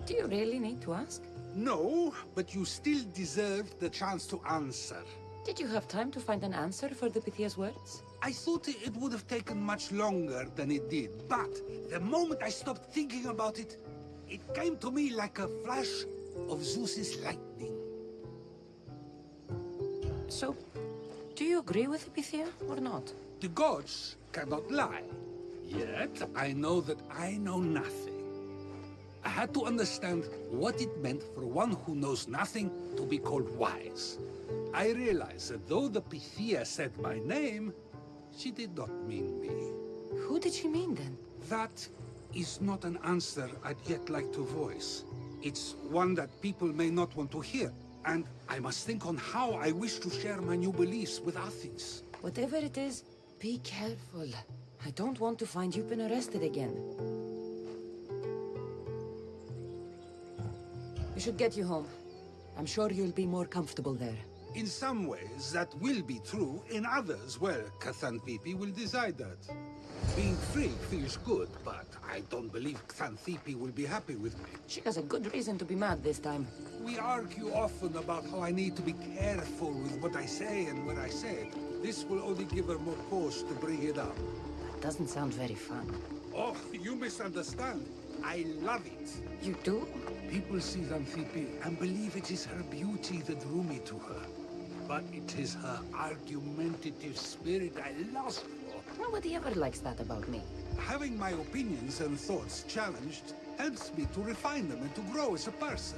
B: Do you really need to ask?
F: No, but you still deserve the chance to answer.
B: Did you have time to find an answer for the Pythia's words?
F: I thought it would have taken much longer than it did, but the moment I stopped thinking about it, it came to me like a flash of Zeus's lightning.
B: So, do you agree with Pythia or not?
F: The gods cannot lie. Yet, I know that I know nothing. I had to understand what it meant for one who knows nothing to be called wise. I realize that though the Pythia said my name, she did not mean me.
B: Who did she mean then?
F: That is not an answer I'd yet like to voice. It's one that people may not want to hear, and I must think on how I wish to share my new beliefs with Athens.
B: Whatever it is, be careful. I don't want to find you've been arrested again. We should get you home. I'm sure you'll be more comfortable there.
F: In some ways, that will be true. In others, well, Xanthippe will decide that. Being free feels good, but I don't believe Xanthippe will be happy with me.
B: She has a good reason to be mad this time.
F: We argue often about how I need to be careful with what I say and where I say it. This will only give her more cause to bring it up.
B: That doesn't sound very fun.
F: Oh, you misunderstand. I love it.
B: You do?
F: People see Xanthippe and believe it is her beauty that drew me to her. But it is her argumentative spirit I lust for.
B: Nobody ever likes that about me.
F: Having my opinions and thoughts challenged helps me to refine them and to grow as a person.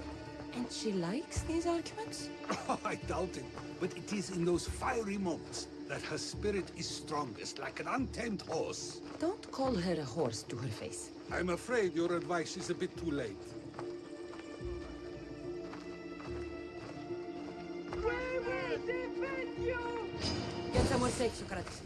B: And she likes these arguments?
F: Oh, I doubt it. But it is in those fiery moments that her spirit is strongest, like an untamed horse.
B: Don't call her a horse to her face.
F: I'm afraid your advice is a bit too late.
B: Get somewhere safe, Socrates.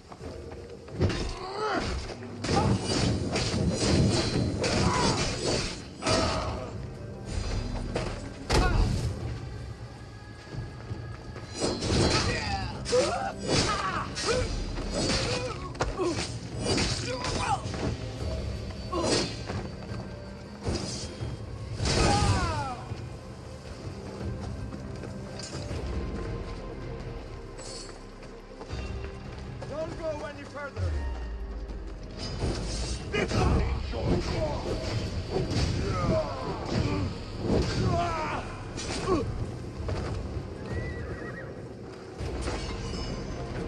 G: Don't go any further.
F: I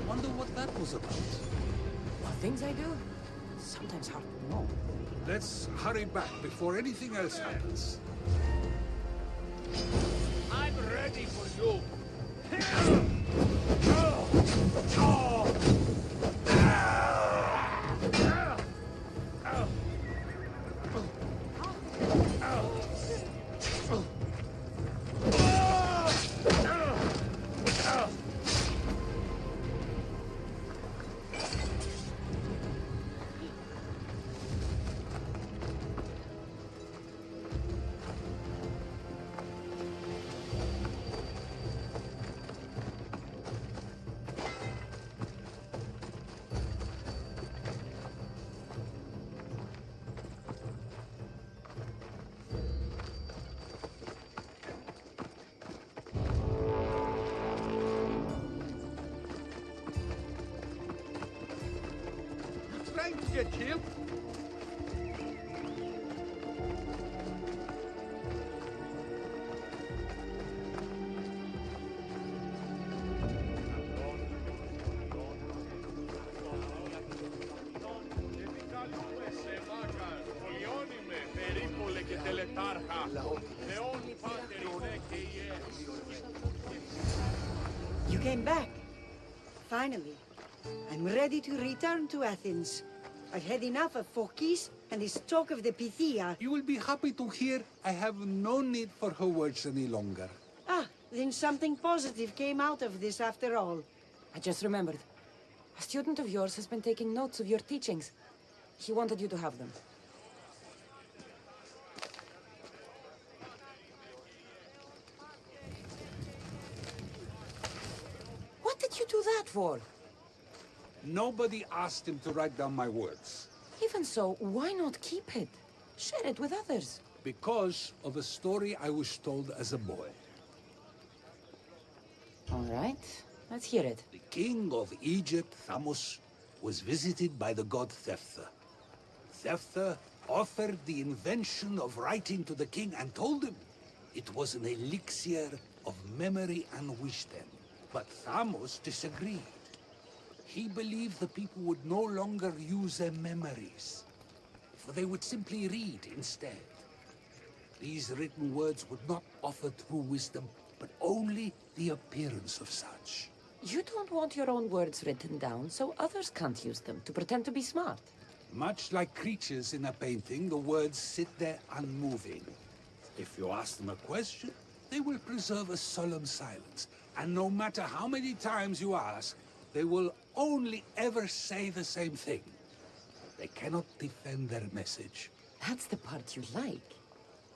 F: wonder what that was about.
B: What things I do? Sometimes hard to know.
F: Let's hurry back before anything else happens.
L: I'm ready for you.
G: Trying to get killed?
J: You came back. Finally. I'm ready to return to Athens. I've had enough of Phokis and this talk of the Pythia.
F: You will be happy to hear I have no need for her words any longer.
J: Ah, then something positive came out of this after all.
B: I just remembered. A student of yours has been taking notes of your teachings. He wanted you to have them. What did you do that for?
F: Nobody asked him to write down my words.
B: Even so, why not keep it? Share it with others.
F: Because of a story I was told as a boy.
B: All right, let's hear it.
F: The king of Egypt, Thamos, was visited by the god Thephtha. Thephtha offered the invention of writing to the king and told him it was an elixir of memory and wisdom. But Thamos disagreed. He believed the people would no longer use their memories, for they would simply read instead. These written words would not offer true wisdom, but only the appearance of such.
B: You don't want your own words written down, so others can't use them to pretend to be smart.
F: Much like creatures in a painting, the words sit there unmoving. If you ask them a question, they will preserve a solemn silence. And no matter how many times you ask, they will only ever say the same thing. They cannot defend their message.
B: That's the part you like.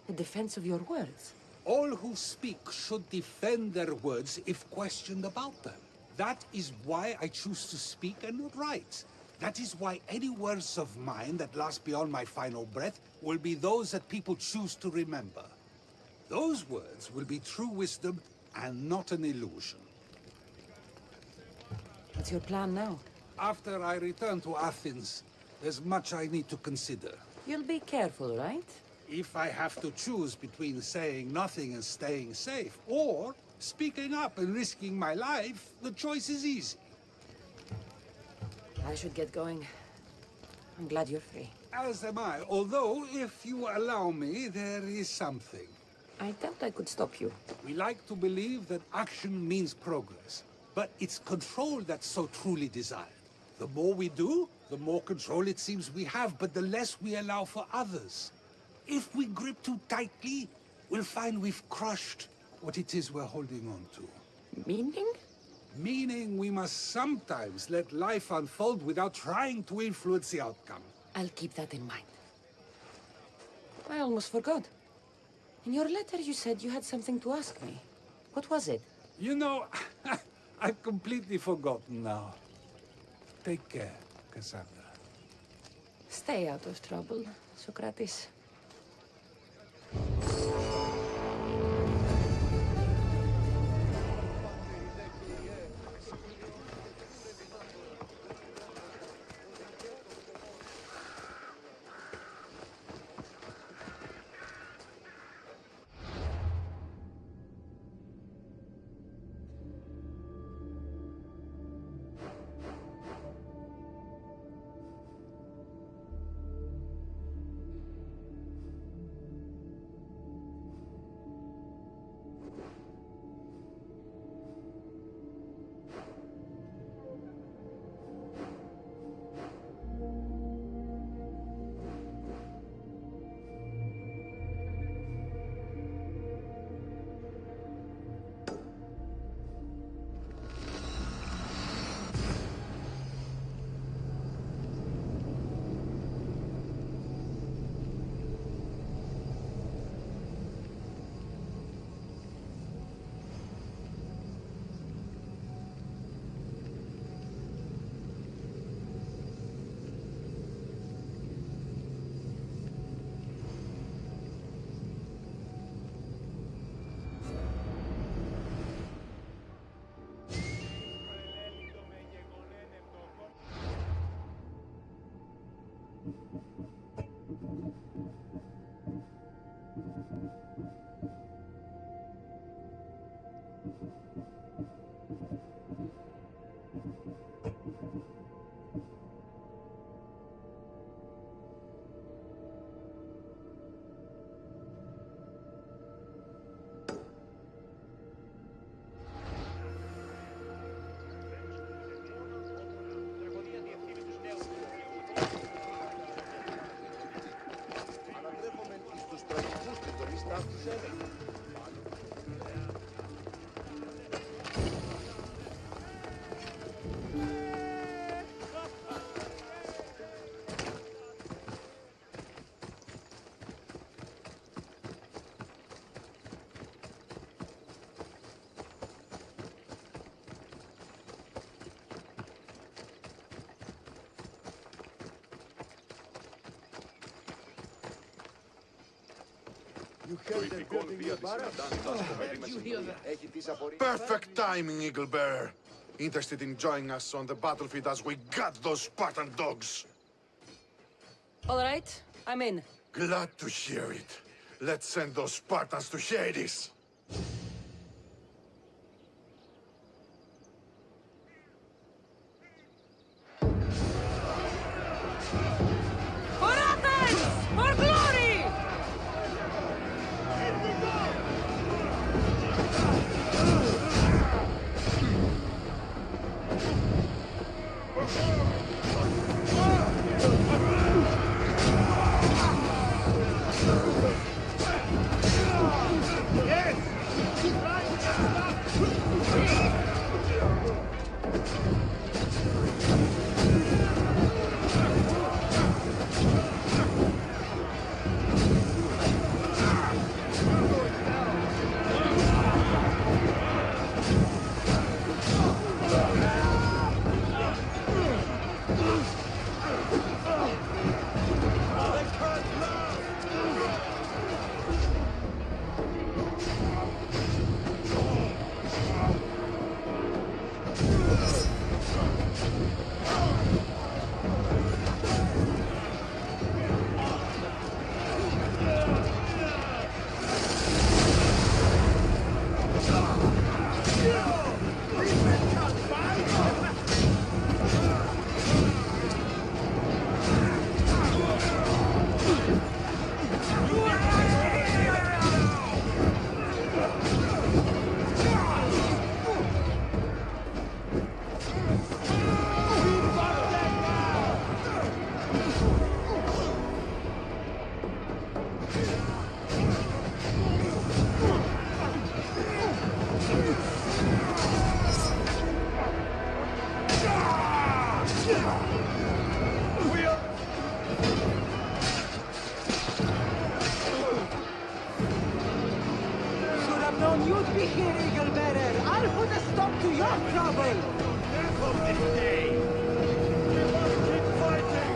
B: The defense of your words.
F: All who speak should defend their words if questioned about them. That is why I choose to speak and not write. That is why any words of mine that last beyond my final breath will be those that people choose to remember. Those words will be true wisdom and not an illusion.
B: What's your plan now?
F: After I return to Athens, there's much I need to consider.
B: You'll be careful, right?
F: If I have to choose between saying nothing and staying safe, or speaking up and risking my life, the choice is easy.
B: I should get going. I'm glad you're free.
F: As am I, although, if you allow me, there is something.
B: I doubt I could stop you.
F: We like to believe that action means progress, but it's control that's so truly desired. The more we do, the more control it seems we have, but the less we allow for others. If we grip too tightly, we'll find we've crushed what it is we're holding on to.
B: Meaning?
F: Meaning we must sometimes let life unfold without trying to influence the outcome.
B: I'll keep that in mind. I almost forgot. In your letter you said you had something to ask me. What was it?
F: You know, I've completely forgotten now. Take care, Cassandra.
B: Stay out of trouble, Socrates.
C: Perfect timing, Eagle Bearer. Interested in joining us on the battlefield as we gut those Spartan dogs?
B: All right, I'm in.
C: Glad to hear it. Let's send those Spartans to Hades.
B: For Athens! For glory!
Q: You'd be here, Eagle Bearer. I'll put a stop to your trouble.
O: From this day, we must keep fighting.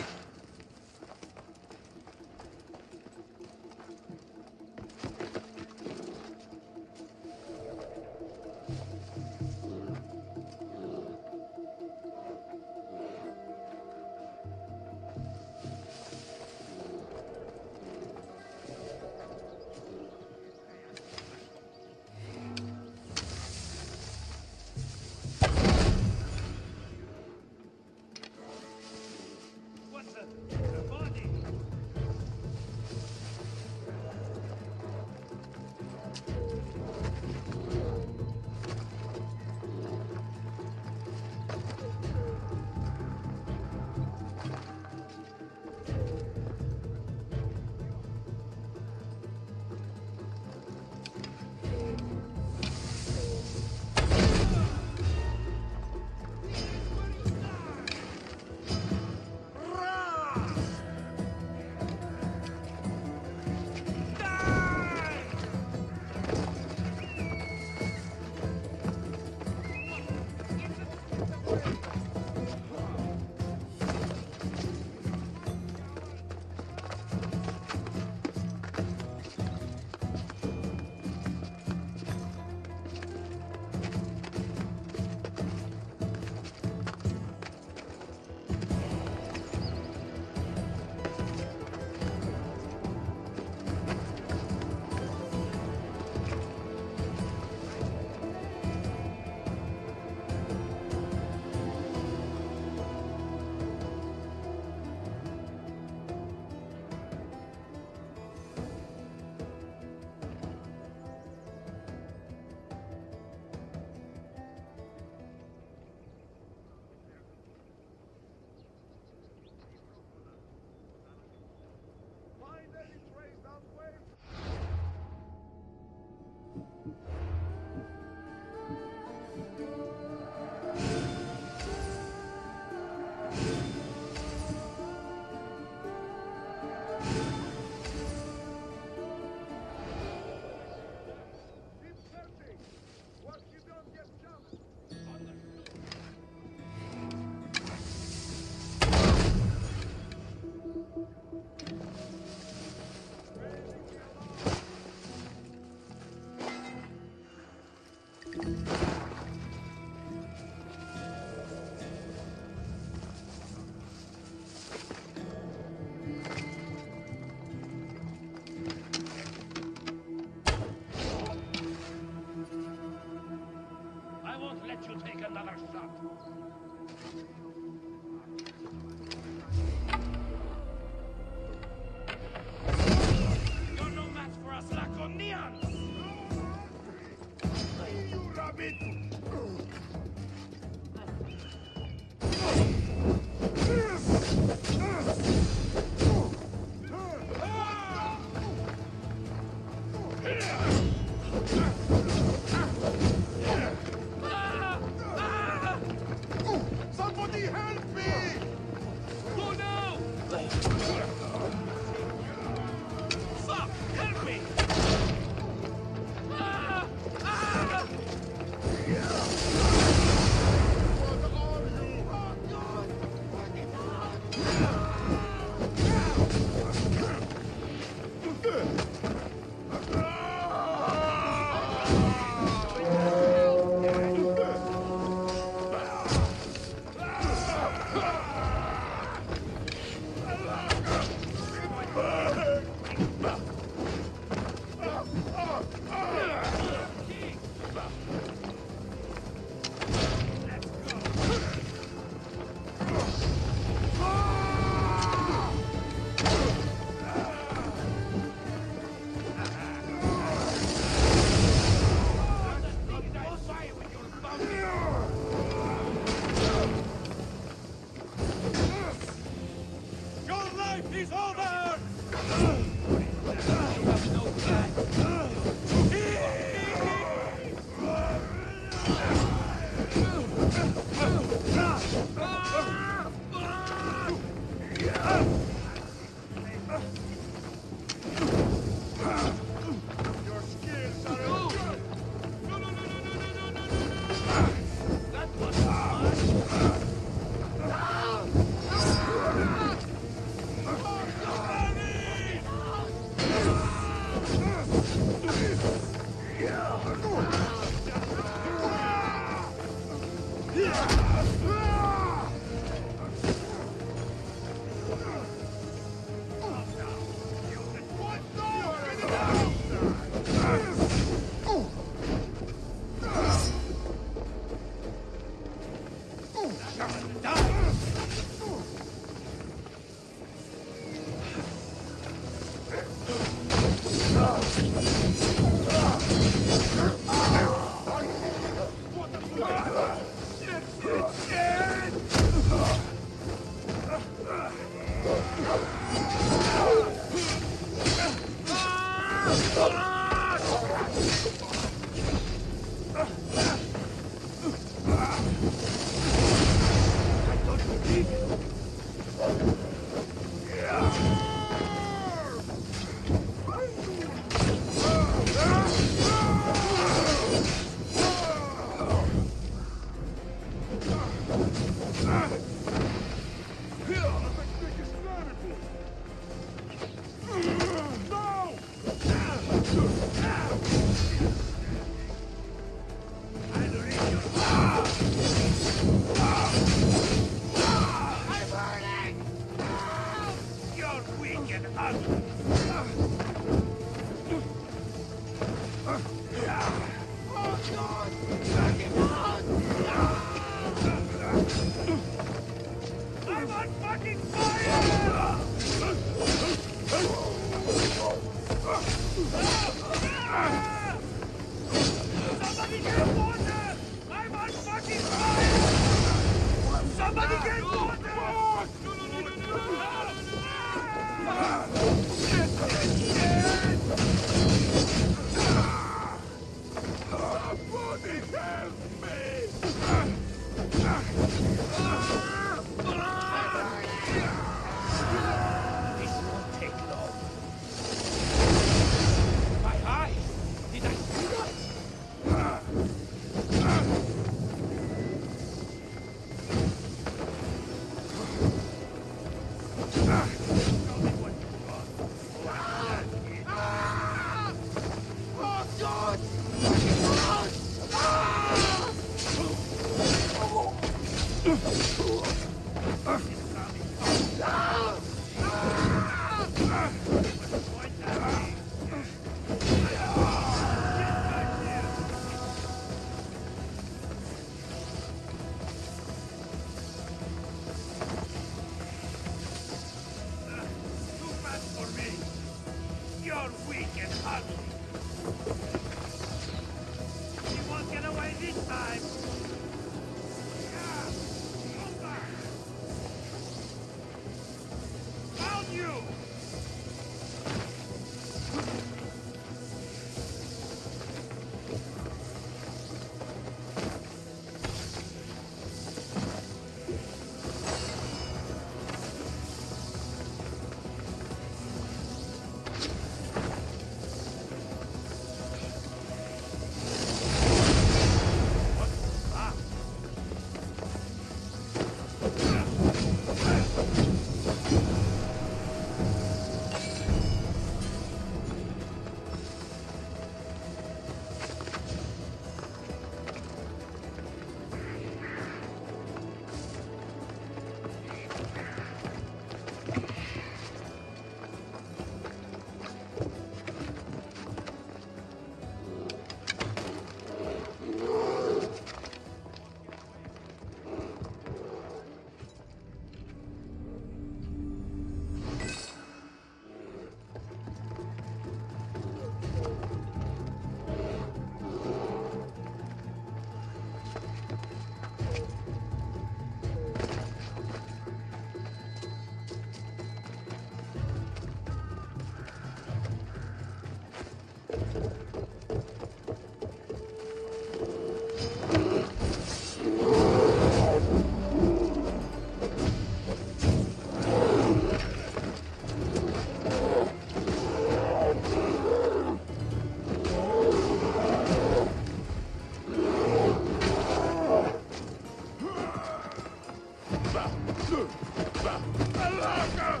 O: Malaka!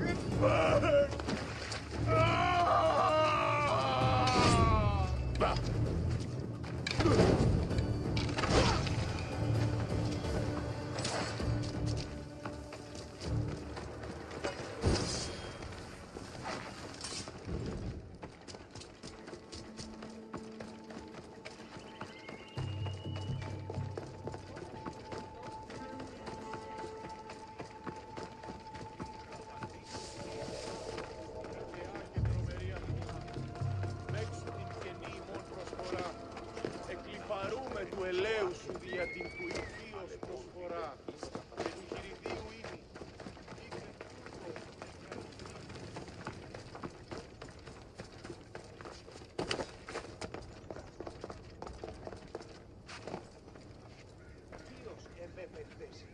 O: It burns!
L: Του ελαίου σου δια την κουηφίως προσφορά και του χειριδίου ήμι.
G: Ποιος εμέ περιπέσει.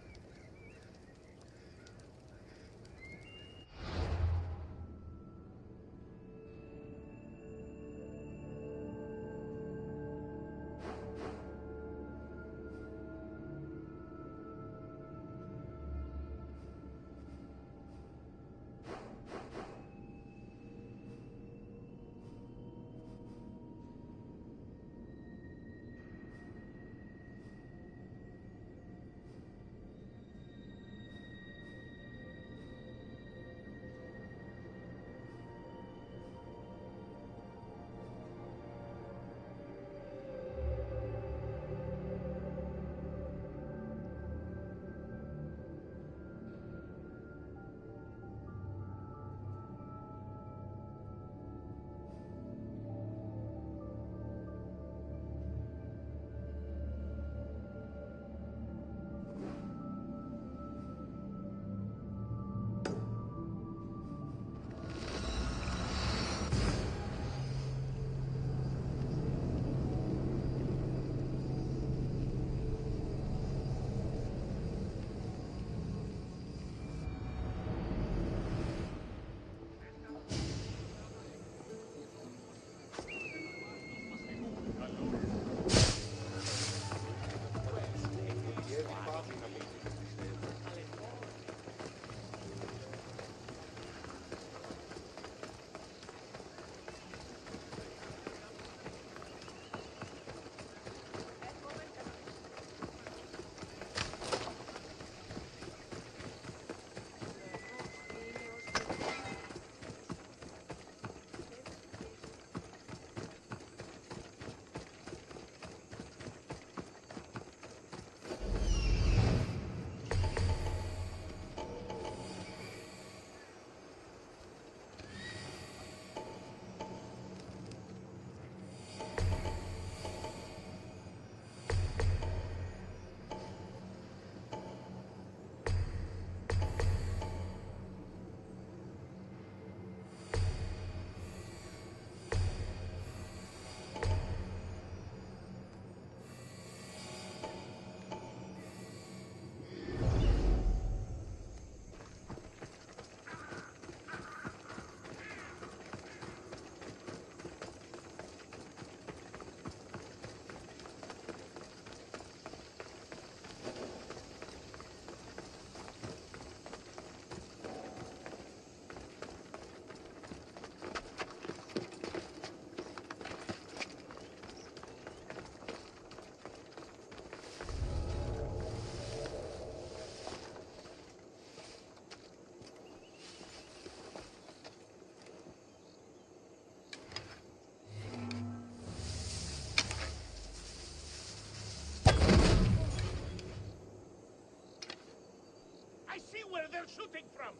O: I see where they're shooting from!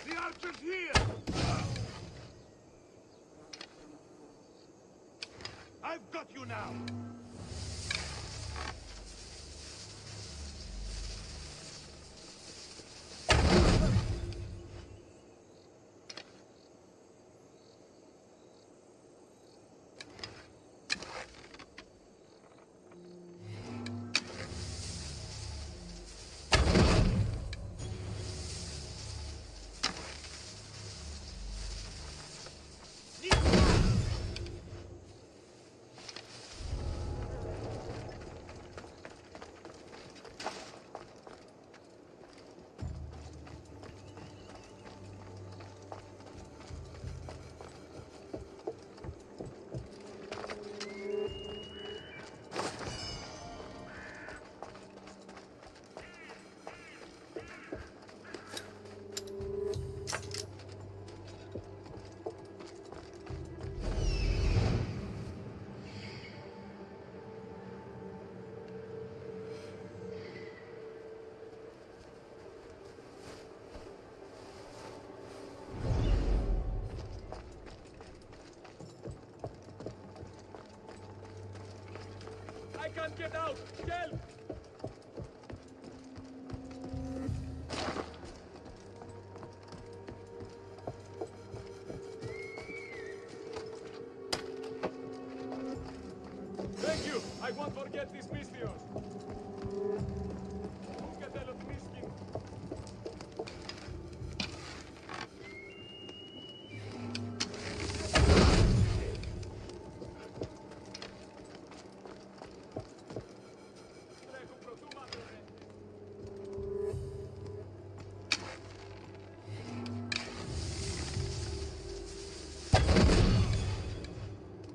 O: The archer's here! I've got you now!
E: I can't get out! Help! Thank you! I won't forget these Mystios!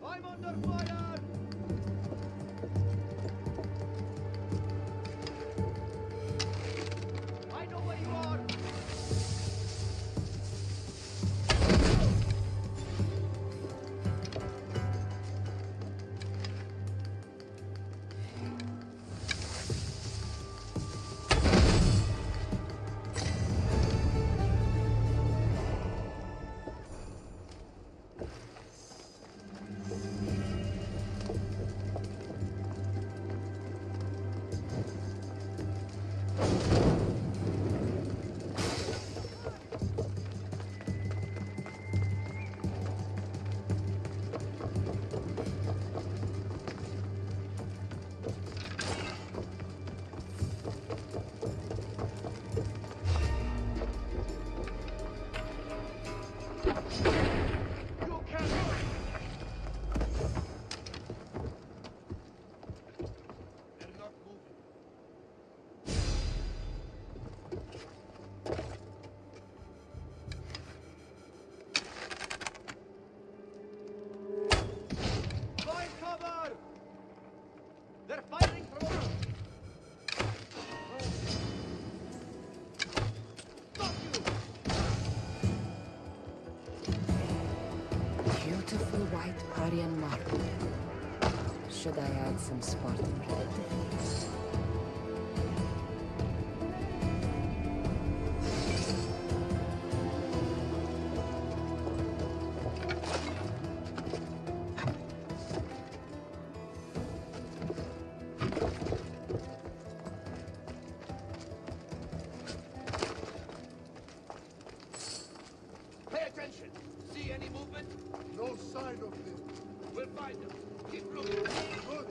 G: I'm under fire! I know where you are! Find cover! They're firing from us!
B: Beautiful white Parian marble. Should I add some Spartan red?
C: Pay attention! See any movement? No sign of them. We'll find them. Keep looking. Good.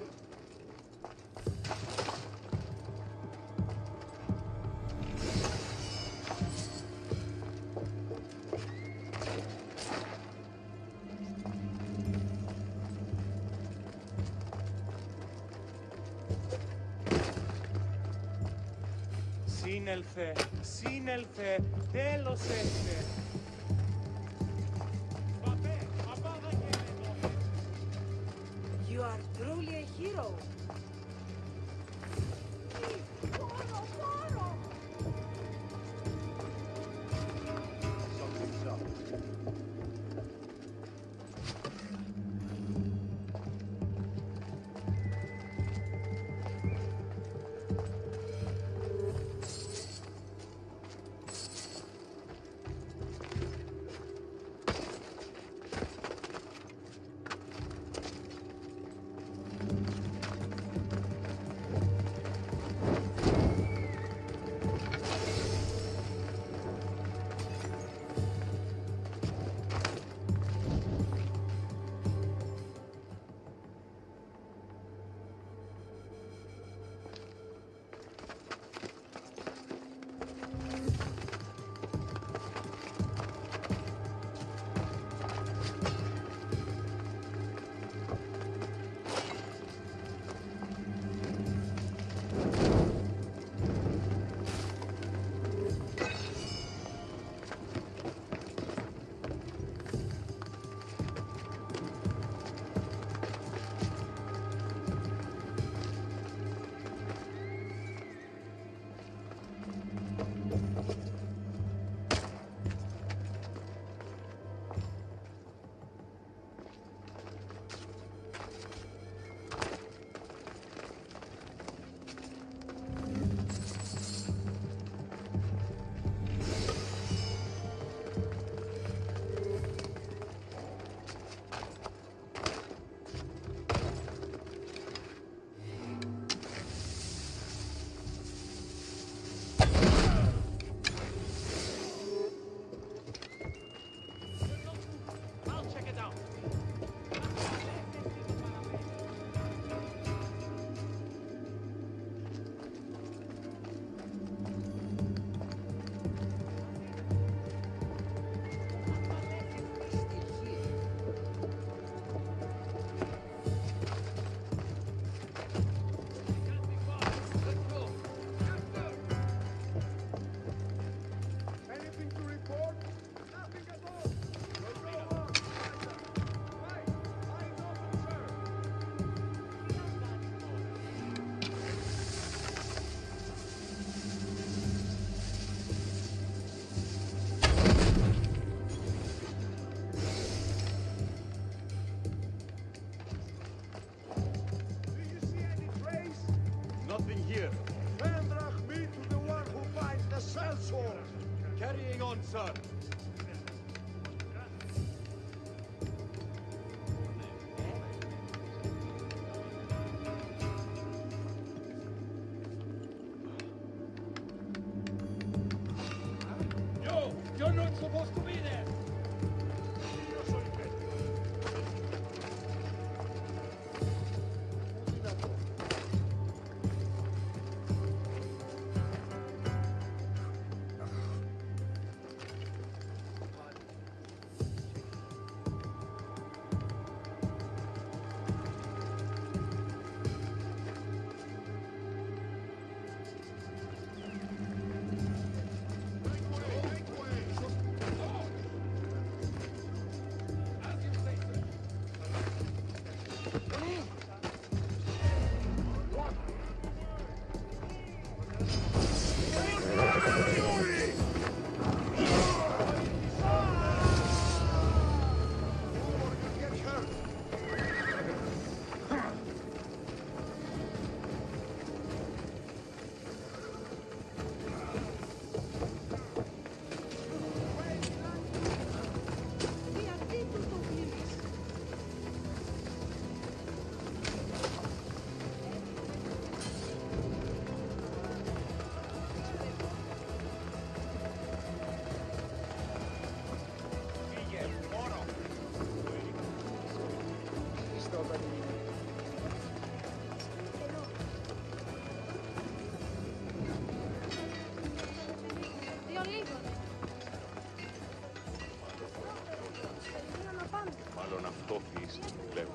E: Σύνελθε, σύνελθε, τέλος έφτε.
J: You are truly a hero.
C: Something's up.
E: Carrying on, sir.
O: You're not supposed to be there.
E: Μάλλον αυτό φύση, βλέπω.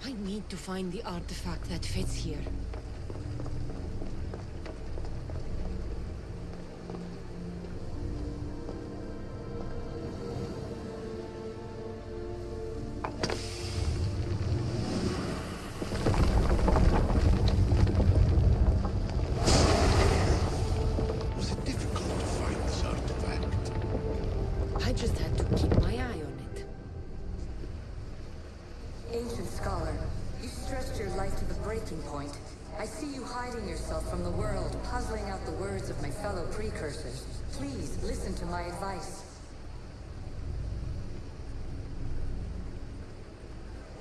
B: I need to find the artifact that fits here.
H: Was it difficult to find this artifact?
B: I just had to keep my eye on it.
R: Ancient scholar, you stretched your life to the breaking point. I see you hiding yourself from the world, puzzling out the words of my fellow precursors. Please, listen to my advice.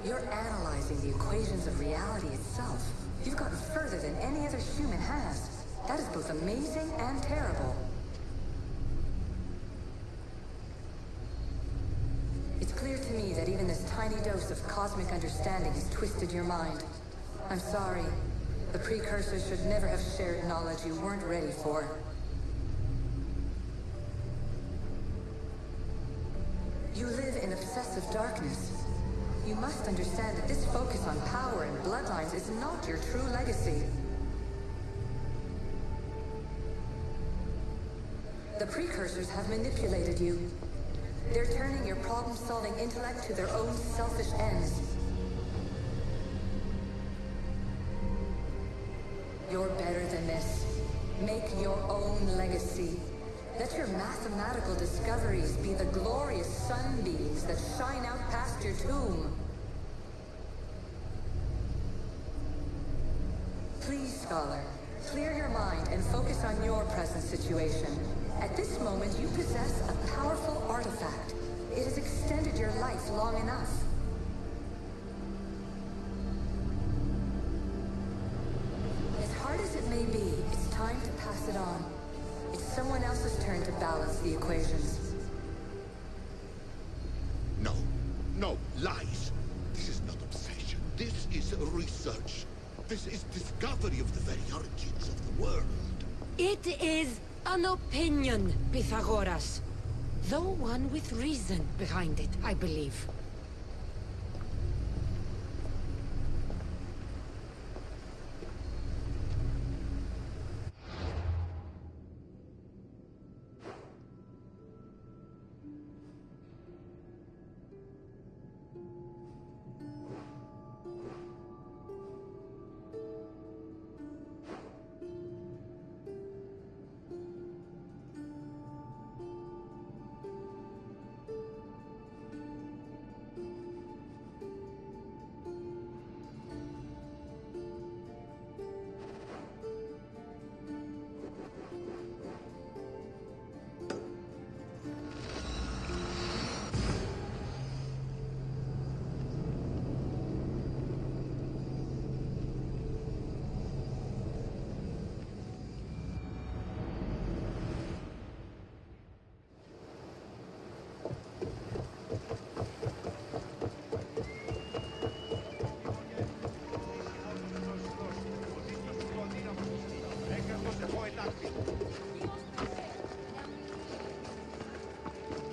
R: You're analyzing the equations of reality itself. You've gotten further than any other human has. That is both amazing and terrible. It's clear to me that even this tiny dose of cosmic understanding has twisted your mind. I'm sorry. The precursors should never have shared knowledge you weren't ready for. You live in obsessive darkness. You must understand that this focus on power and bloodlines is not your true legacy. The precursors have manipulated you. They're turning your problem-solving intellect to their own selfish ends. You're better than this. Make your own legacy. Let your mathematical discoveries be the glorious sunbeams that shine out past your tomb. Please scholar. Clear your mind and focus on your present situation. At this moment, you possess a powerful artifact. It has extended your life long enough. As hard as it may be, it's time to pass it on. It's someone else's turn to balance the equations.
C: No. No, lies. This is not obsession. This is research. This is discovery of the very origins of the world.
B: It is an opinion, Pythagoras. Though one with reason behind it, I believe.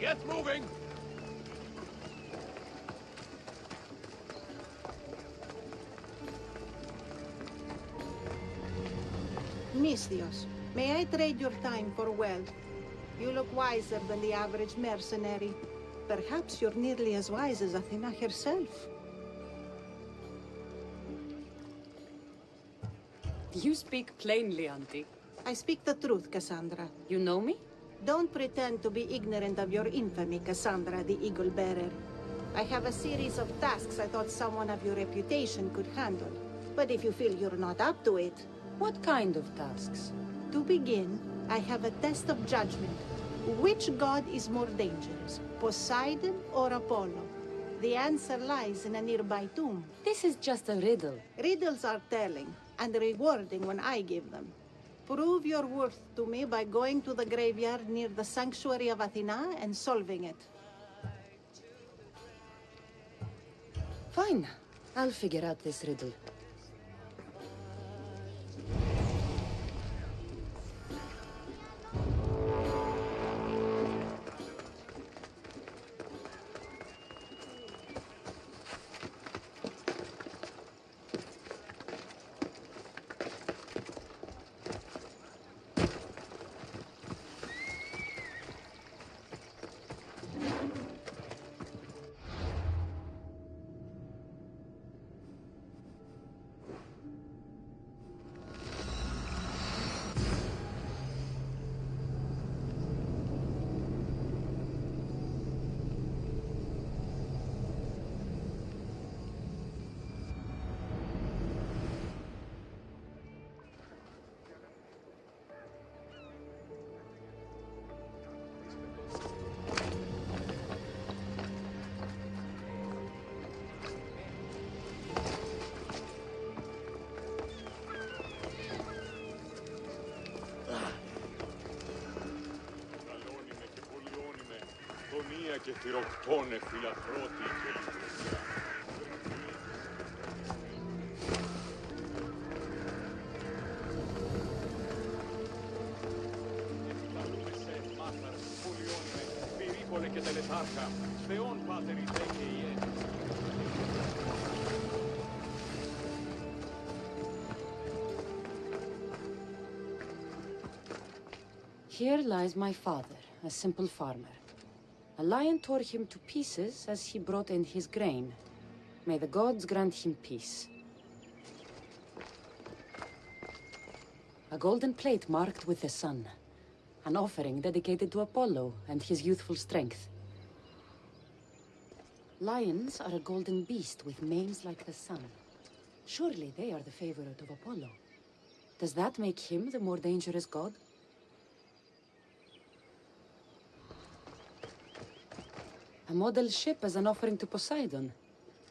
E: Get moving!
J: Misthios, may I trade your time for wealth? You look wiser than the average mercenary. Perhaps you're nearly as wise as Athena herself.
B: You speak plainly, Auntie.
J: I speak the truth, Cassandra.
B: You know me?
J: Don't pretend to be ignorant of your infamy, Cassandra the Eagle Bearer. I have a series of tasks I thought someone of your reputation could handle. But if you feel you're not up to it...
B: What kind of tasks?
J: To begin, I have a test of judgment. Which god is more dangerous, Poseidon or Apollo? The answer lies in a nearby tomb.
B: This is just a riddle.
J: Riddles are telling, and rewarding when I give them. Prove your worth to me by going to the graveyard near the sanctuary of Athena and solving it.
B: Fine. I'll figure out this riddle.
E: Και θυροκτώνε φιλαθρώτη και λειτουργία. Καλούμε σε μάθαρ, πολιώνε, πυρίκολε και τελετάρχα, θεών πάτεροι δε και ιέ.
B: Here lies my father, a simple farmer. A lion tore him to pieces as he brought in his grain. May the gods grant him peace. A golden plate marked with the sun. An offering dedicated to Apollo and his youthful strength. Lions are a golden beast with manes like the sun. Surely they are the favorite of Apollo. Does that make him the more dangerous god? A model ship as an offering to Poseidon.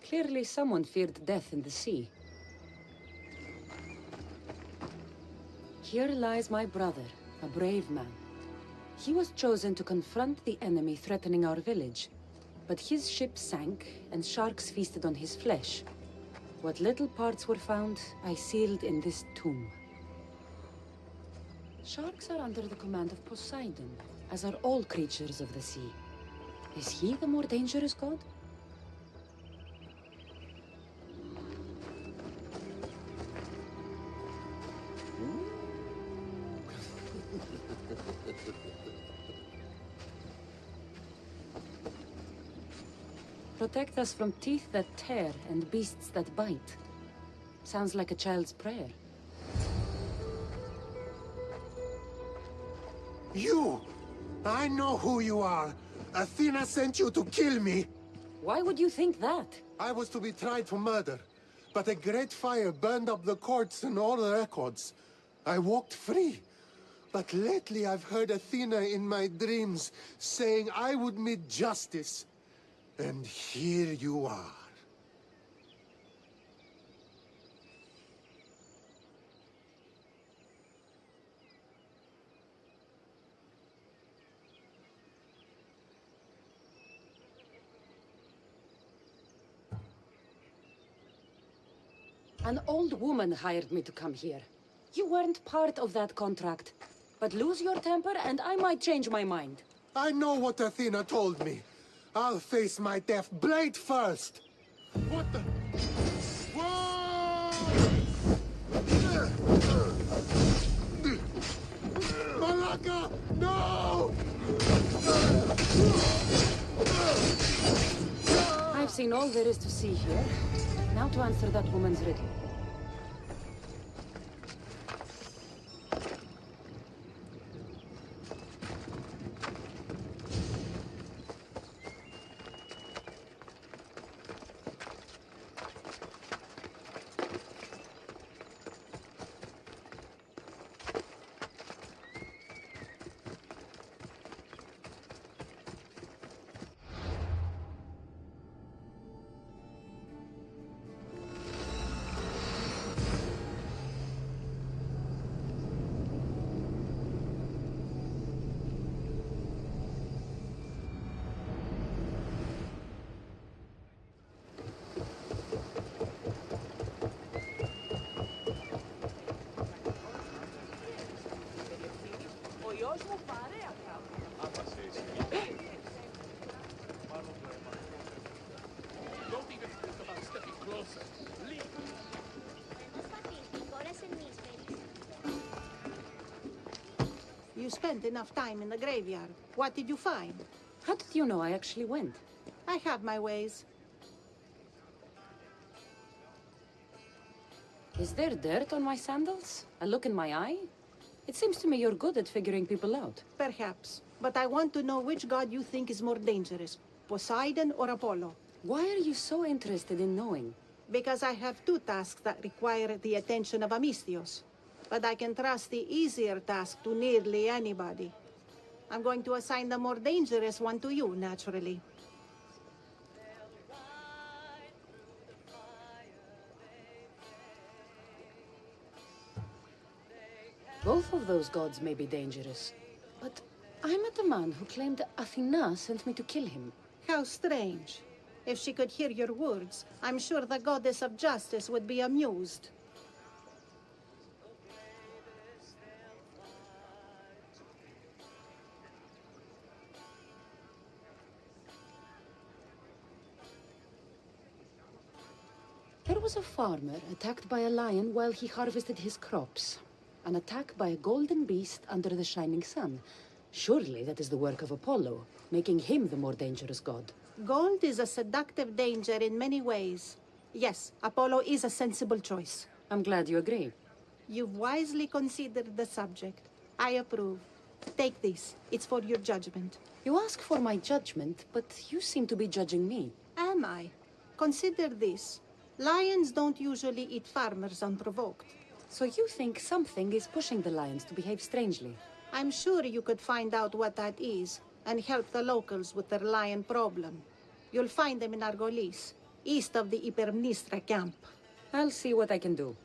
B: Clearly someone feared death in the sea. Here lies my brother, a brave man. He was chosen to confront the enemy threatening our village. But his ship sank, and sharks feasted on his flesh. What little parts were found, I sealed in this tomb. Sharks are under the command of Poseidon, as are all creatures of the sea. Is he the more dangerous god? Protect us from teeth that tear and beasts that bite. Sounds like a child's prayer.
C: You! I know who you are. Athena sent you to kill me.
B: Why would you think that?
C: I was to be tried for murder, but a great fire burned up the courts and all the records. I walked free. But lately I've heard Athena in my dreams saying I would meet justice. And here you are.
B: An old woman hired me to come here. You weren't part of that contract. But lose your temper and I might change my mind.
C: I know what Athena told me. I'll face my death blade first. What the? Whoa! Malaka! No!
B: I've seen all there is to see here. Now to answer that woman's riddle.
E: Don't even think about stepping closer. Leave.
J: You spent enough time in the graveyard. What did you find?
B: How did you know I actually went?
J: I have my ways.
B: Is there dirt on my sandals? A look in my eye? It seems to me you're good at figuring people out.
J: Perhaps. But I want to know which god you think is more dangerous, Poseidon or Apollo.
B: Why are you so interested in knowing?
J: Because I have two tasks that require the attention of Amistios. But I can trust the easier task to nearly anybody. I'm going to assign the more dangerous one to you, naturally.
B: Both of those gods may be dangerous. But I met a man who claimed Athena sent me to kill him.
J: How strange. If she could hear your words, I'm sure the goddess of justice would be amused.
B: There was a farmer attacked by a lion while he harvested his crops. An attack by a golden beast under the shining sun. Surely that is the work of Apollo, making him the more dangerous god.
J: Gold is a seductive danger in many ways. Yes, Apollo is a sensible choice.
B: I'm glad you agree.
J: You've wisely considered the subject. I approve. Take this. It's for your judgment.
B: You ask for my judgment, but you seem to be judging me.
J: Am I? Consider this. Lions don't usually eat farmers unprovoked.
B: So you think something is pushing the lions to behave strangely?
J: I'm sure you could find out what that is and help the locals with their lion problem. You'll find them in Argolis, east of the Hypermnestra camp.
B: I'll see what I can do.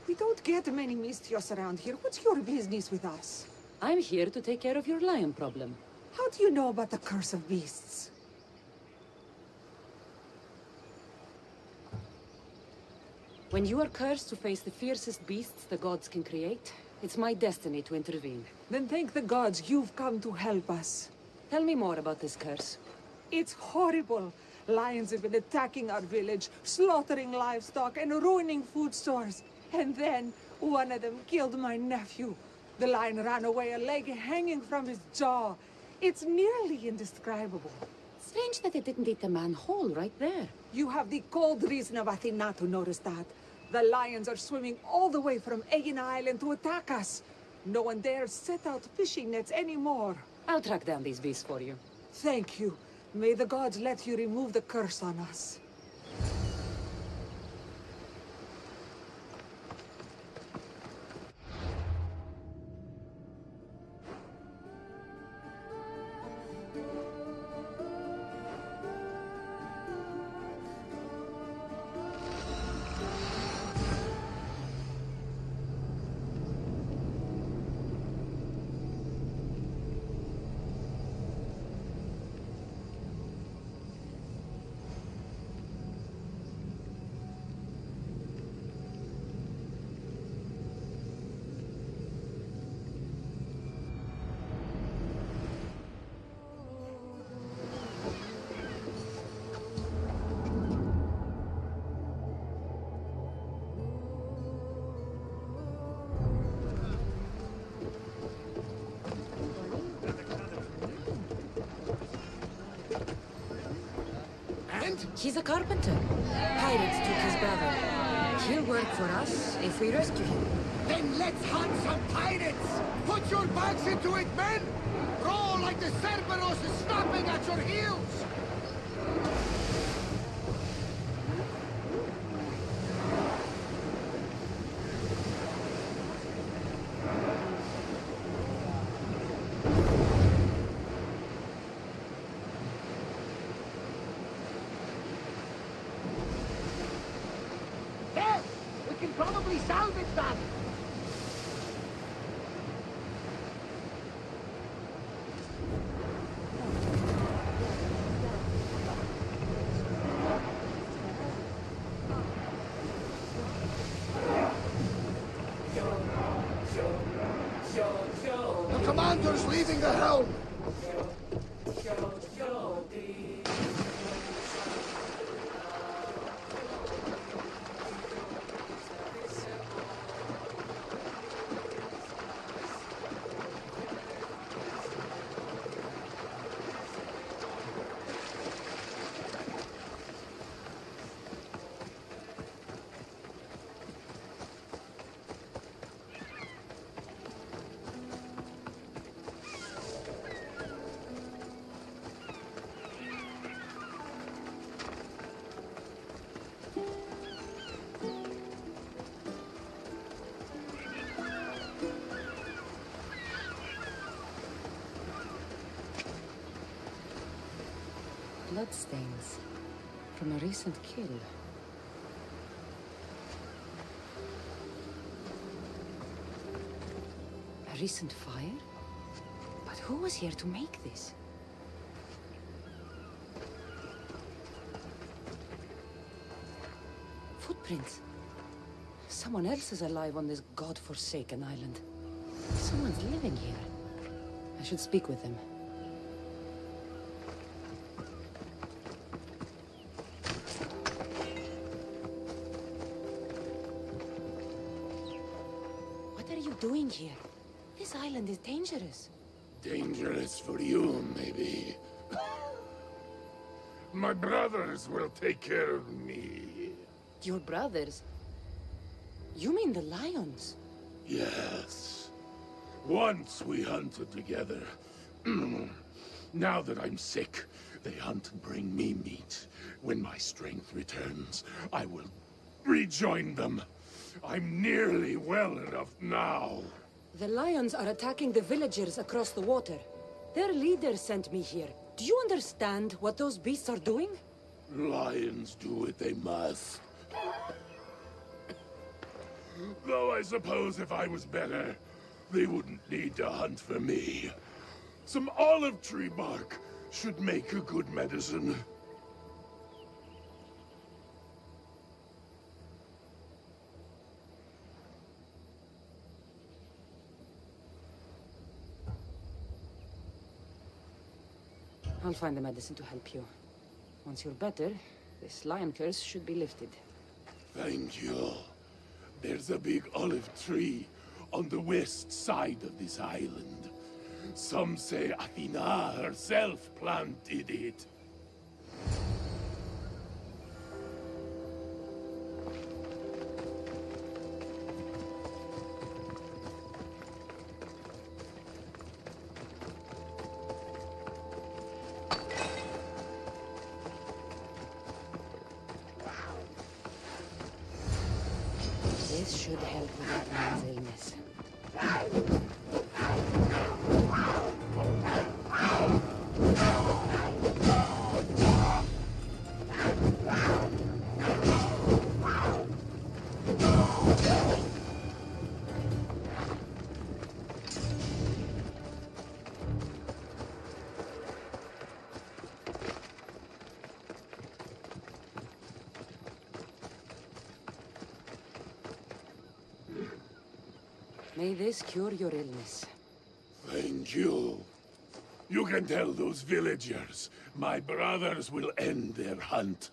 Q: We don't get many Mistios around here. What's your business with us?
B: I'm here to take care of your lion problem.
Q: How do you know about the curse of beasts?
B: When you are cursed to face the fiercest beasts the gods can create, it's my destiny to intervene.
Q: Then thank the gods you've come to help us.
B: Tell me more about this curse.
Q: It's horrible. Lions have been attacking our village, slaughtering livestock and ruining food stores. And then, one of them killed my nephew. The lion ran away, a leg hanging from his jaw. It's nearly indescribable.
B: Strange that it didn't eat the man whole right there.
Q: You have the cold reason of Athena to notice that. The lions are swimming all the way from Aegina Island to attack us. No one dares set out fishing nets anymore.
B: I'll track down these beasts for you.
Q: Thank you. May the gods let you remove the curse on us.
B: He's a carpenter. Pirates took his brother. He'll work for us if we rescue him.
O: Then let's hunt some pirates! Put your backs into it, men! Roll like the Cerberus is snapping at your heels! There! We can probably salvage that! taking the helm!
B: Bloodstains from a recent kill. A recent fire? But who was here to make this? Footprints. Someone else is alive on this god-forsaken island. Someone's living here. I should speak with them. What are you doing here? This island is dangerous.
S: Dangerous for you, maybe. My brothers will take care of me.
B: Your brothers? You mean the lions?
S: Yes. Once we hunted together. Now that I'm sick, they hunt and bring me meat. When my strength returns, I will rejoin them. I'm nearly well enough now.
B: The lions are attacking the villagers across the water. Their leader sent me here. Do you understand what those beasts are doing?
S: Lions do what they must. Though I suppose if I was better, they wouldn't need to hunt for me. Some olive tree bark should make a good medicine.
B: I'll find the medicine to help you. Once you're better, this lion curse should be lifted.
S: Thank you. There's a big olive tree on the west side of this island. Some say Athena herself planted it.
B: This should help with that man's illness. May this cure your illness.
S: Thank you. You can tell those villagers my brothers will end their hunt.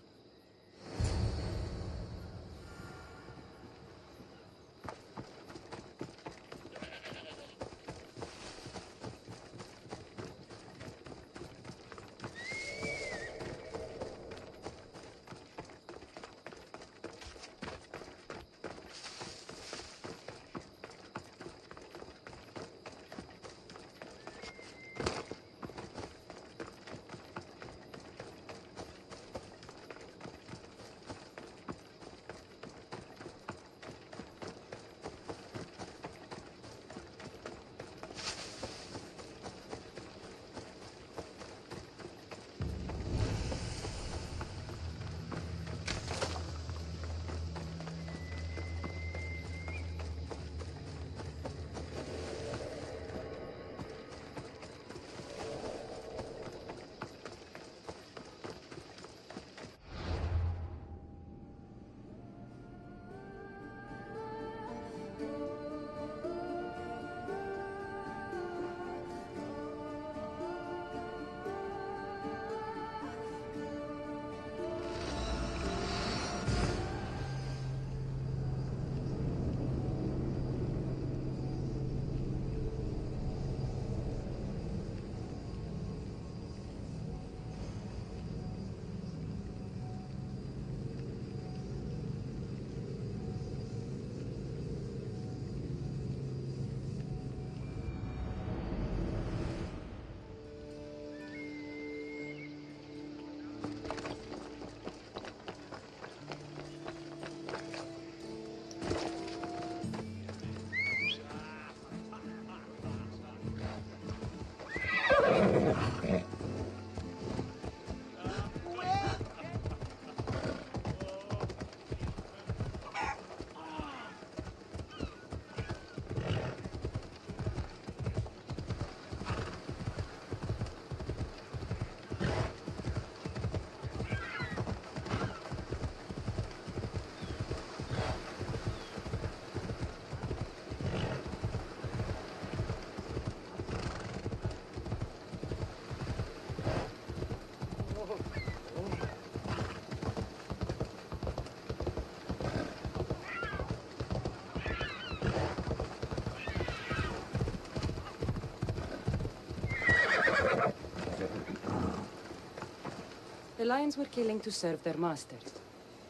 B: The lions were killing to serve their master.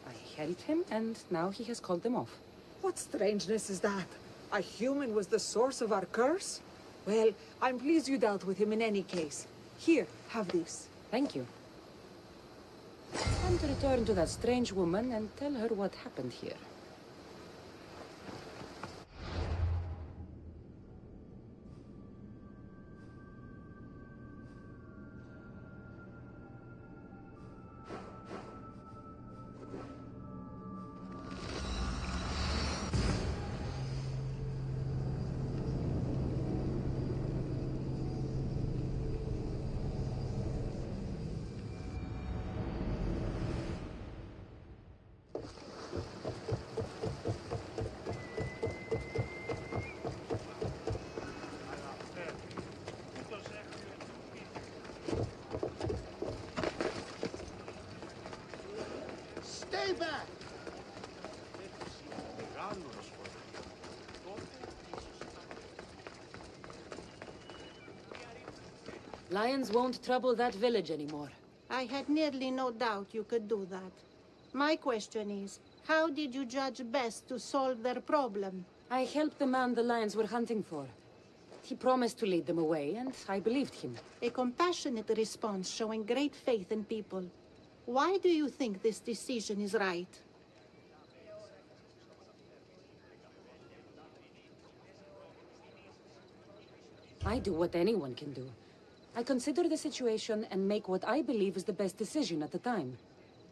B: I helped him, and now he has called them off.
Q: What strangeness is that? A human was the source of our curse? Well, I'm pleased you dealt with him in any case. Here, have this.
B: Thank you. Time to return to that strange woman and tell her what happened here.
O: Stay back!
B: Lions won't trouble that village anymore.
J: I had nearly no doubt you could do that. My question is, how did you judge best to solve their problem?
B: I helped the man the lions were hunting for. He promised to lead them away, and I believed him.
J: A compassionate response showing great faith in people. Why do you think this decision is right?
B: I do what anyone can do. I consider the situation and make what I believe is the best decision at the time.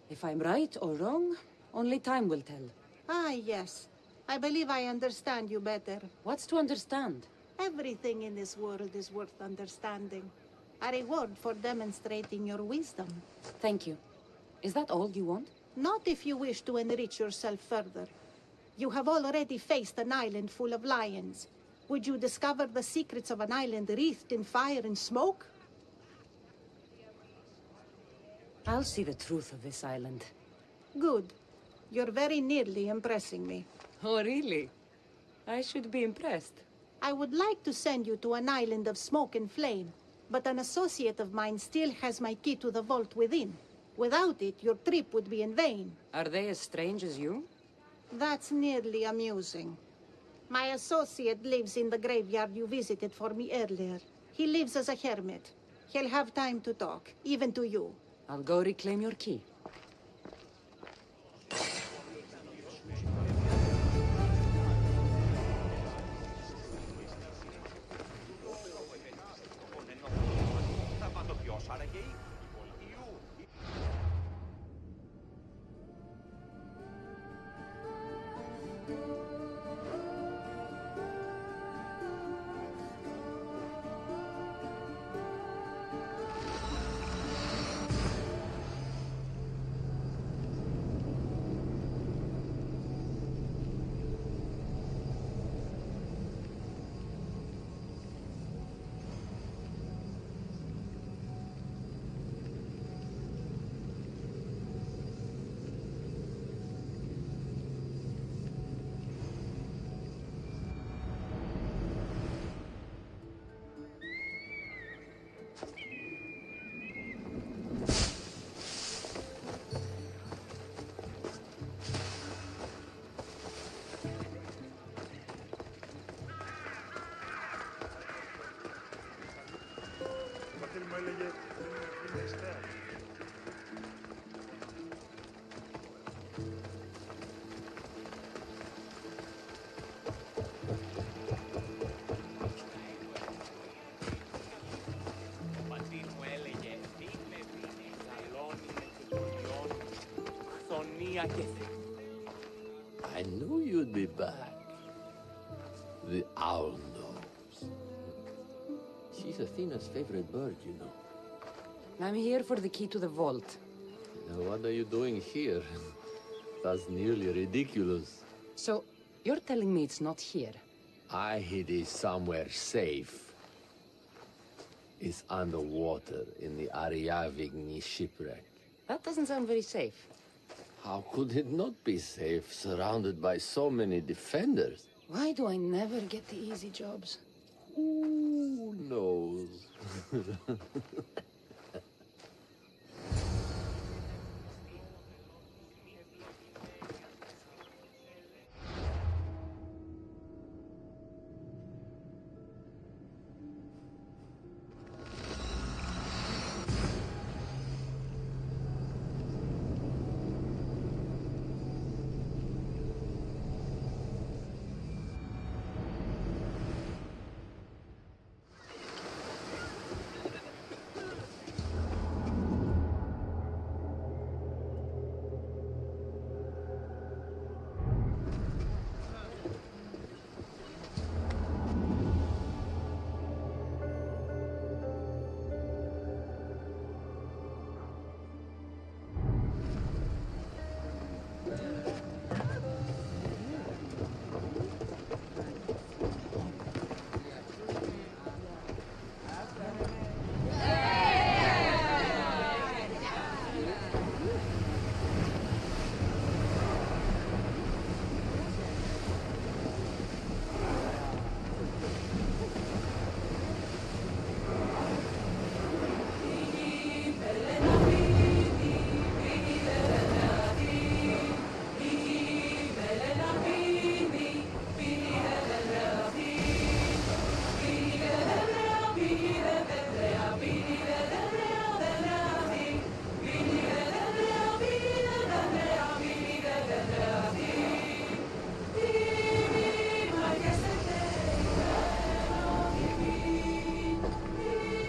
B: If I'm right or wrong, only time will tell.
J: Ah, yes. I believe I understand you better.
B: What's to understand?
J: Everything in this world is worth understanding. A reward for demonstrating your wisdom.
B: Thank you. Is that all you want?
J: Not if you wish to enrich yourself further. You have already faced an island full of lions. Would you discover the secrets of an island wreathed in fire and smoke?
B: I'll see the truth of this island.
J: Good. You're very nearly impressing me.
B: Oh, really? I should be impressed.
J: I would like to send you to an island of smoke and flame, but an associate of mine still has my key to the vault within. Without it, your trip would be in vain.
B: Are they as strange as you?
J: That's nearly amusing. My associate lives in the graveyard you visited for me earlier. He lives as a hermit. He'll have time to talk, even to you.
B: I'll go reclaim your key.
T: I knew you'd be back. The owl knows. She's Athena's favorite bird, you know.
B: I'm here for the key to the vault.
T: Now, what are you doing here? That's nearly ridiculous.
B: So, you're telling me it's not here?
T: I hid it somewhere safe. It's underwater in the Ariavigny shipwreck.
B: That doesn't sound very safe.
T: How could it not be safe, surrounded by so many defenders?
B: Why do I never get the easy jobs?
T: Who knows?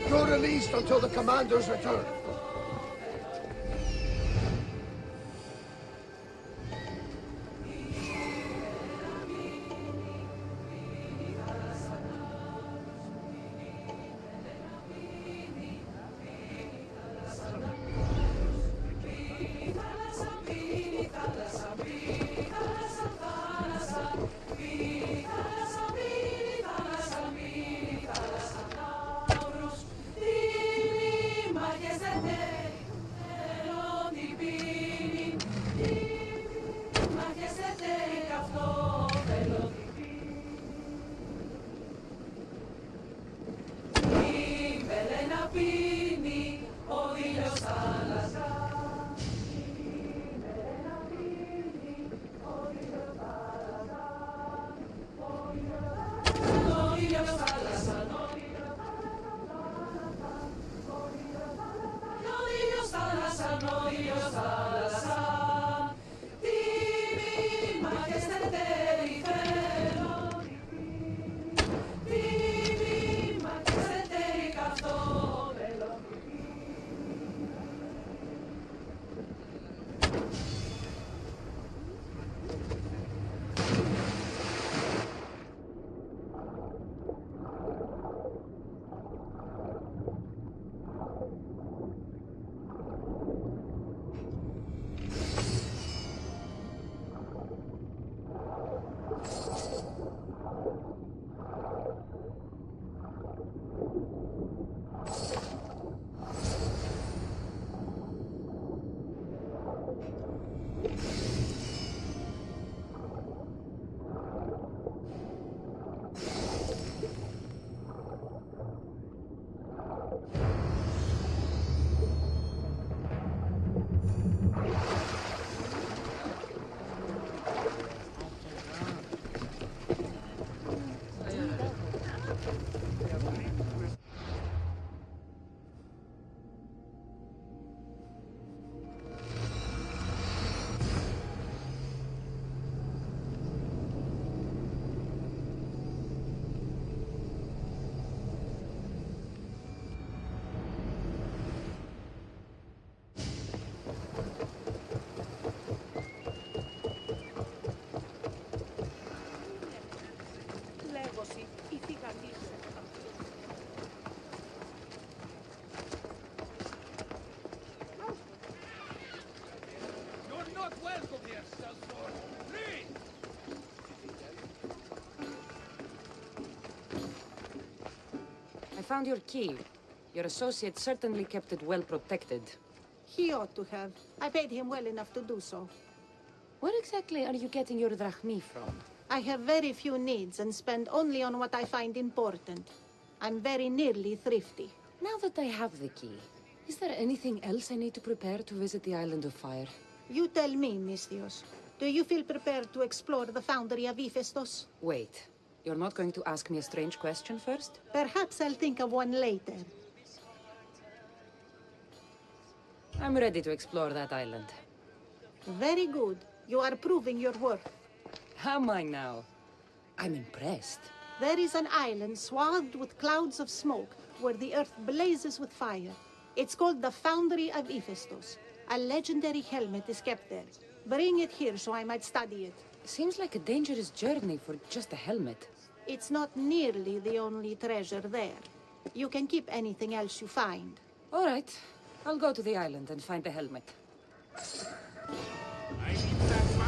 O: You're released until the commander's return.
B: I found your key. Your associate certainly kept it well protected.
J: He ought to have. I paid him well enough to do so.
B: Where exactly are you getting your drachmi from?
J: I have very few needs and spend only on what I find important. I'm very nearly thrifty.
B: Now that I have the key, is there anything else I need to prepare to visit the Island of Fire?
J: You tell me, Misthios. Do you feel prepared to explore the foundry of Hephaestus?
B: Wait, you're not going to ask me a strange question first?
J: Perhaps I'll think of one later.
B: I'm ready to explore that island.
J: Very good. You are proving your worth.
B: Am I now? I'm impressed.
J: There is an island swathed with clouds of smoke, where the earth blazes with fire. It's called the Foundry of Hephaestus. A legendary helmet is kept there. Bring it here so I might study it.
B: Seems like a dangerous journey for just a helmet.
J: It's not nearly the only treasure there. You can keep anything else you find.
B: All right. I'll go to the island and find the helmet.
E: I need that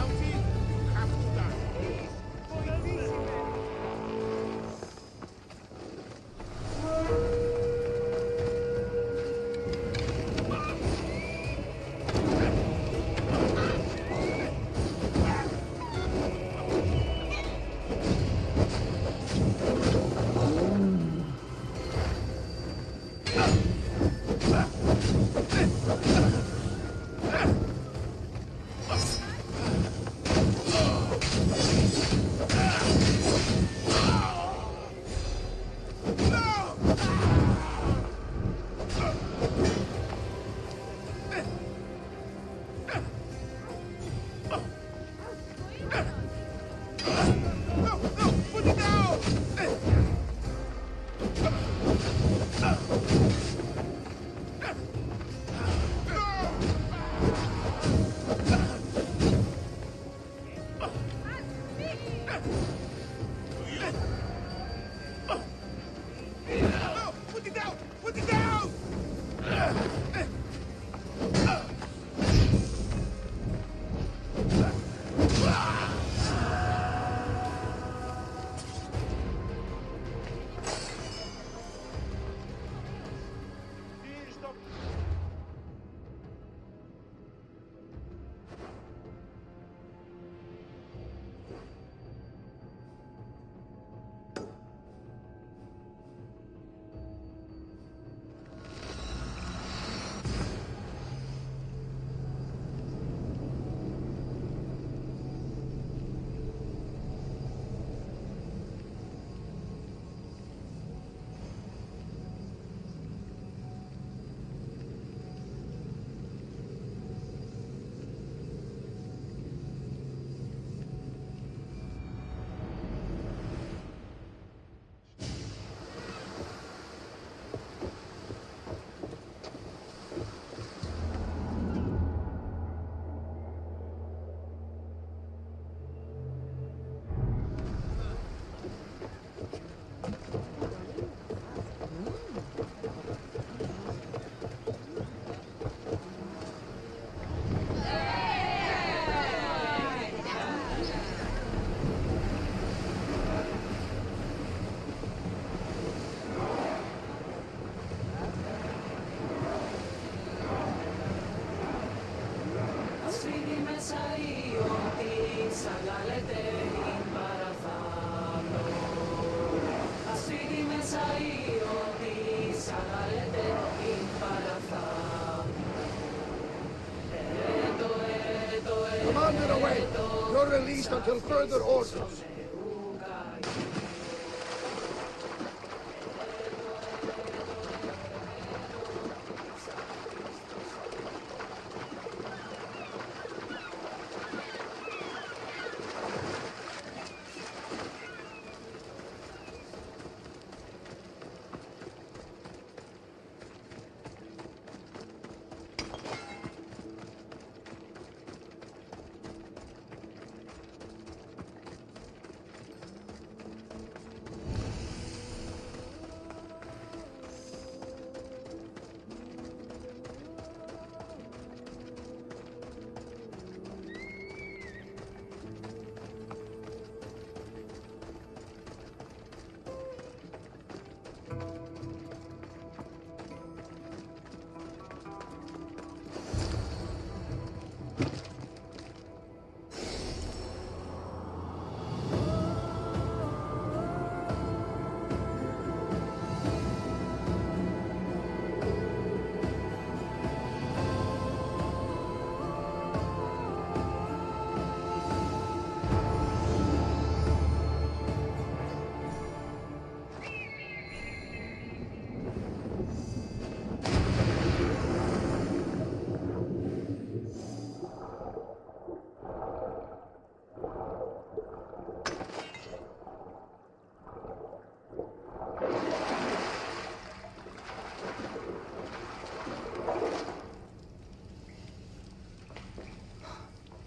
O: Commander away! You're released until further orders.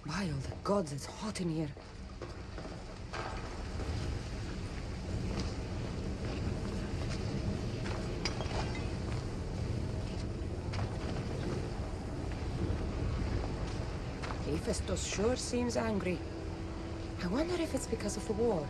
B: By all the gods, it's hot in here. Hephaestus sure seems angry. I wonder if it's because of the war.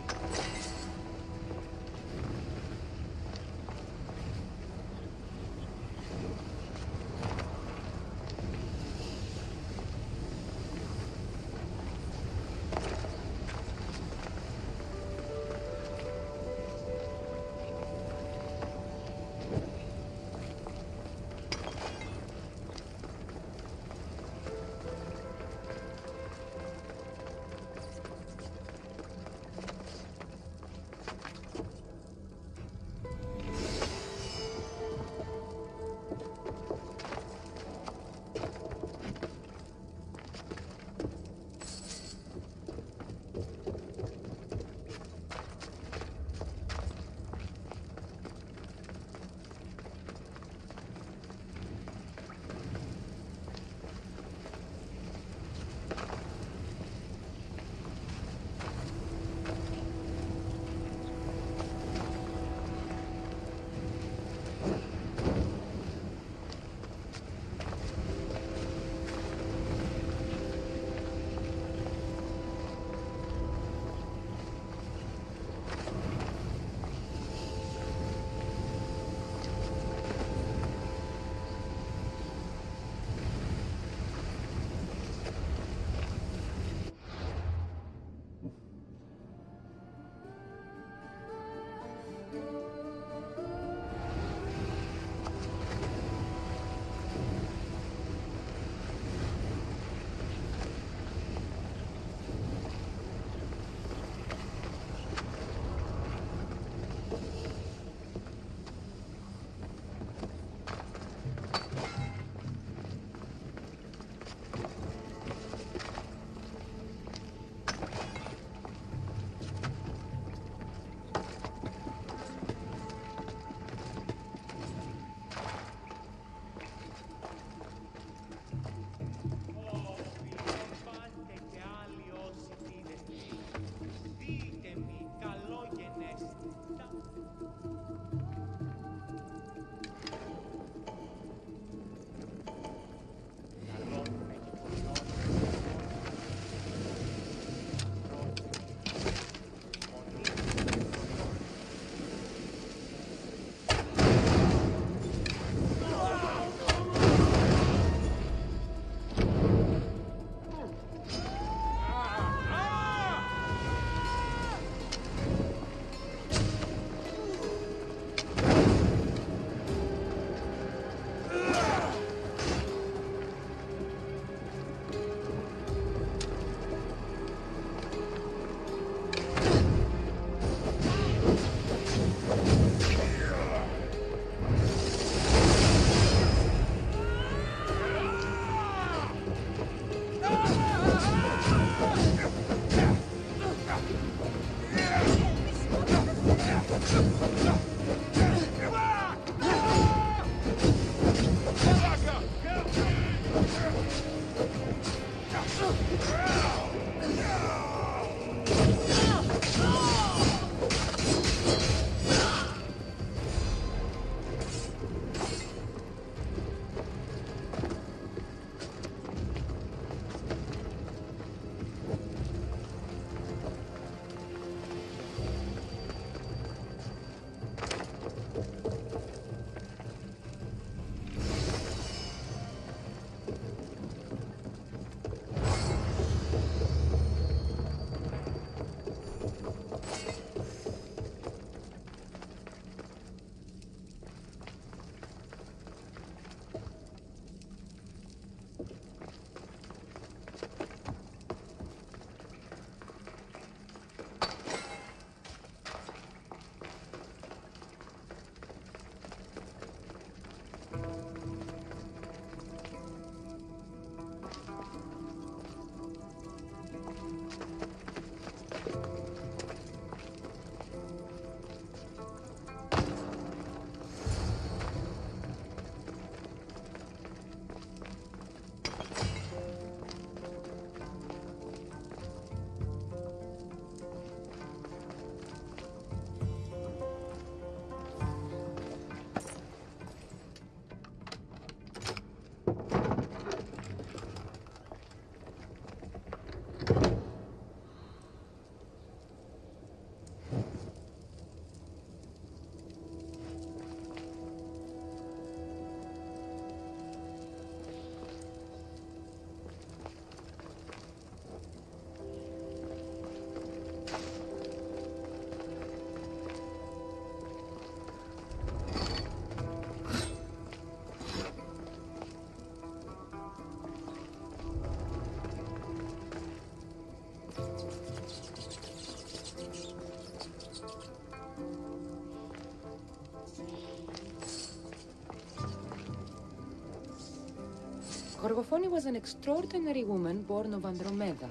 B: Gorgophone was an extraordinary woman born of Andromeda,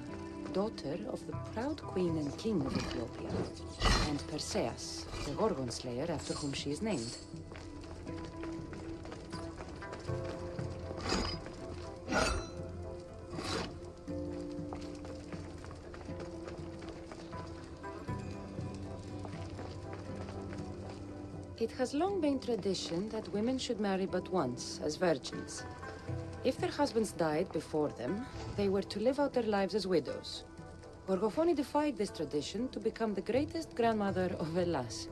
B: daughter of the proud queen and king of Ethiopia, and Perseus, the Gorgon slayer after whom she is named. It has long been tradition that women should marry but once, as virgins. If their husbands died before them, they were to live out their lives as widows. Gorgophone defied this tradition to become the greatest grandmother of Hellas.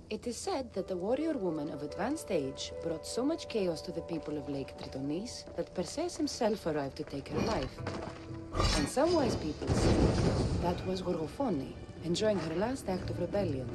B: It is said that the warrior woman of advanced age brought so much chaos to the people of Lake Tritonis that Perseus himself arrived to take her life. And some wise people say that was Gorgophone, enjoying her last act of rebellion.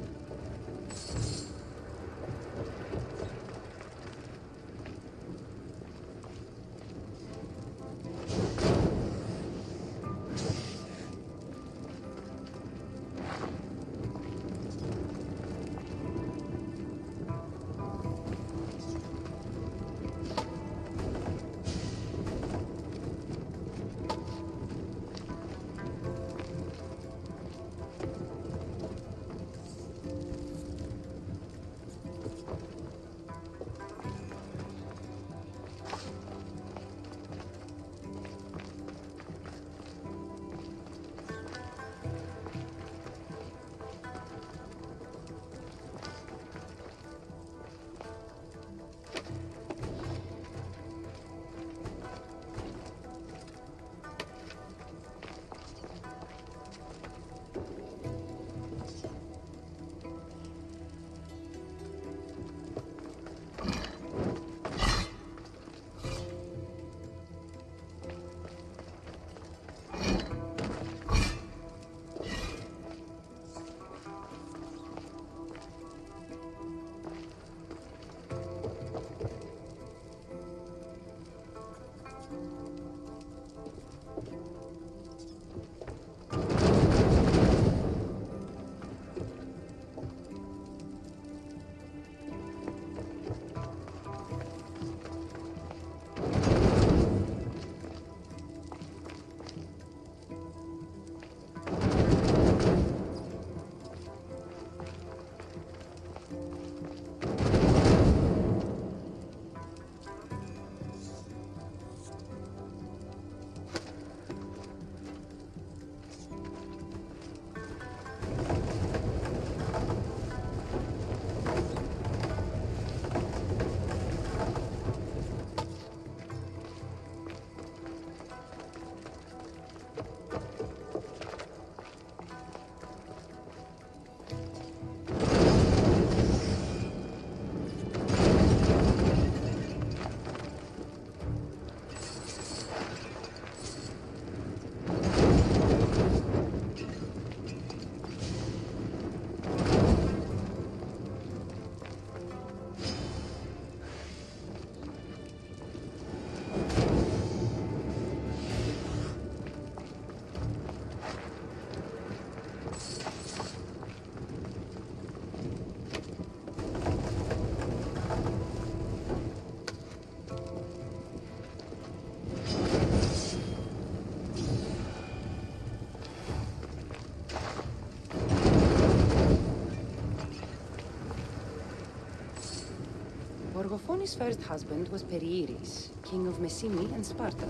B: Gorgophone's first husband was Perieres, king of Messini and Sparta.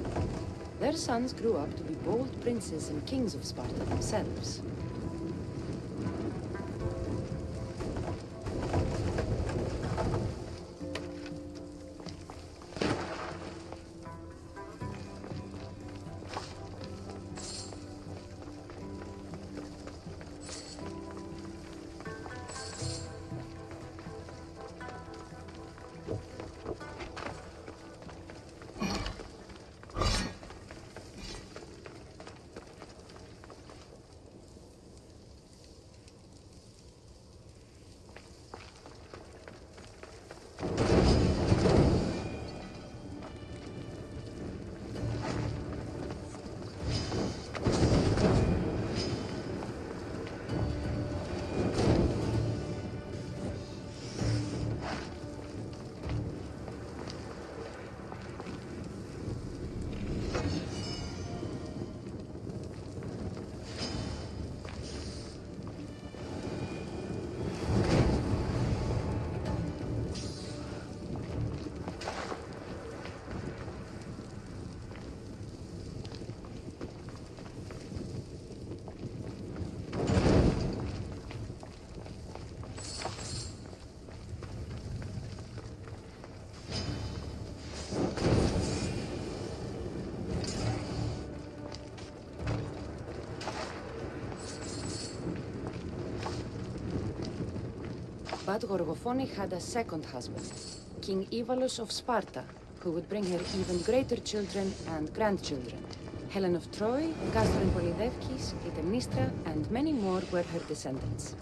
B: Their sons grew up to be bold princes and kings of Sparta themselves. But Gorgophone had a second husband, King Ivalus of Sparta, who would bring her even greater children and grandchildren. Helen of Troy, Castor and Polydevkis, Clytemnestra, and many more were her descendants.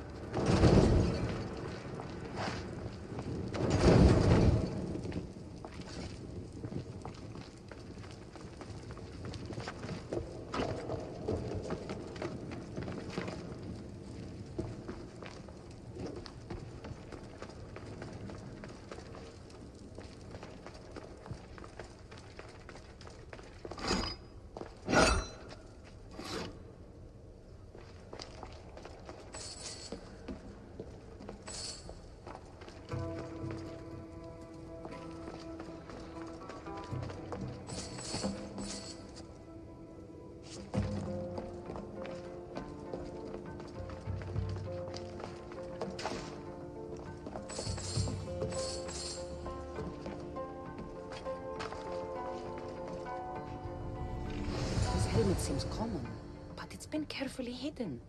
B: It seems common, but it's been carefully hidden.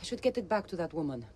B: I should get it back to that woman.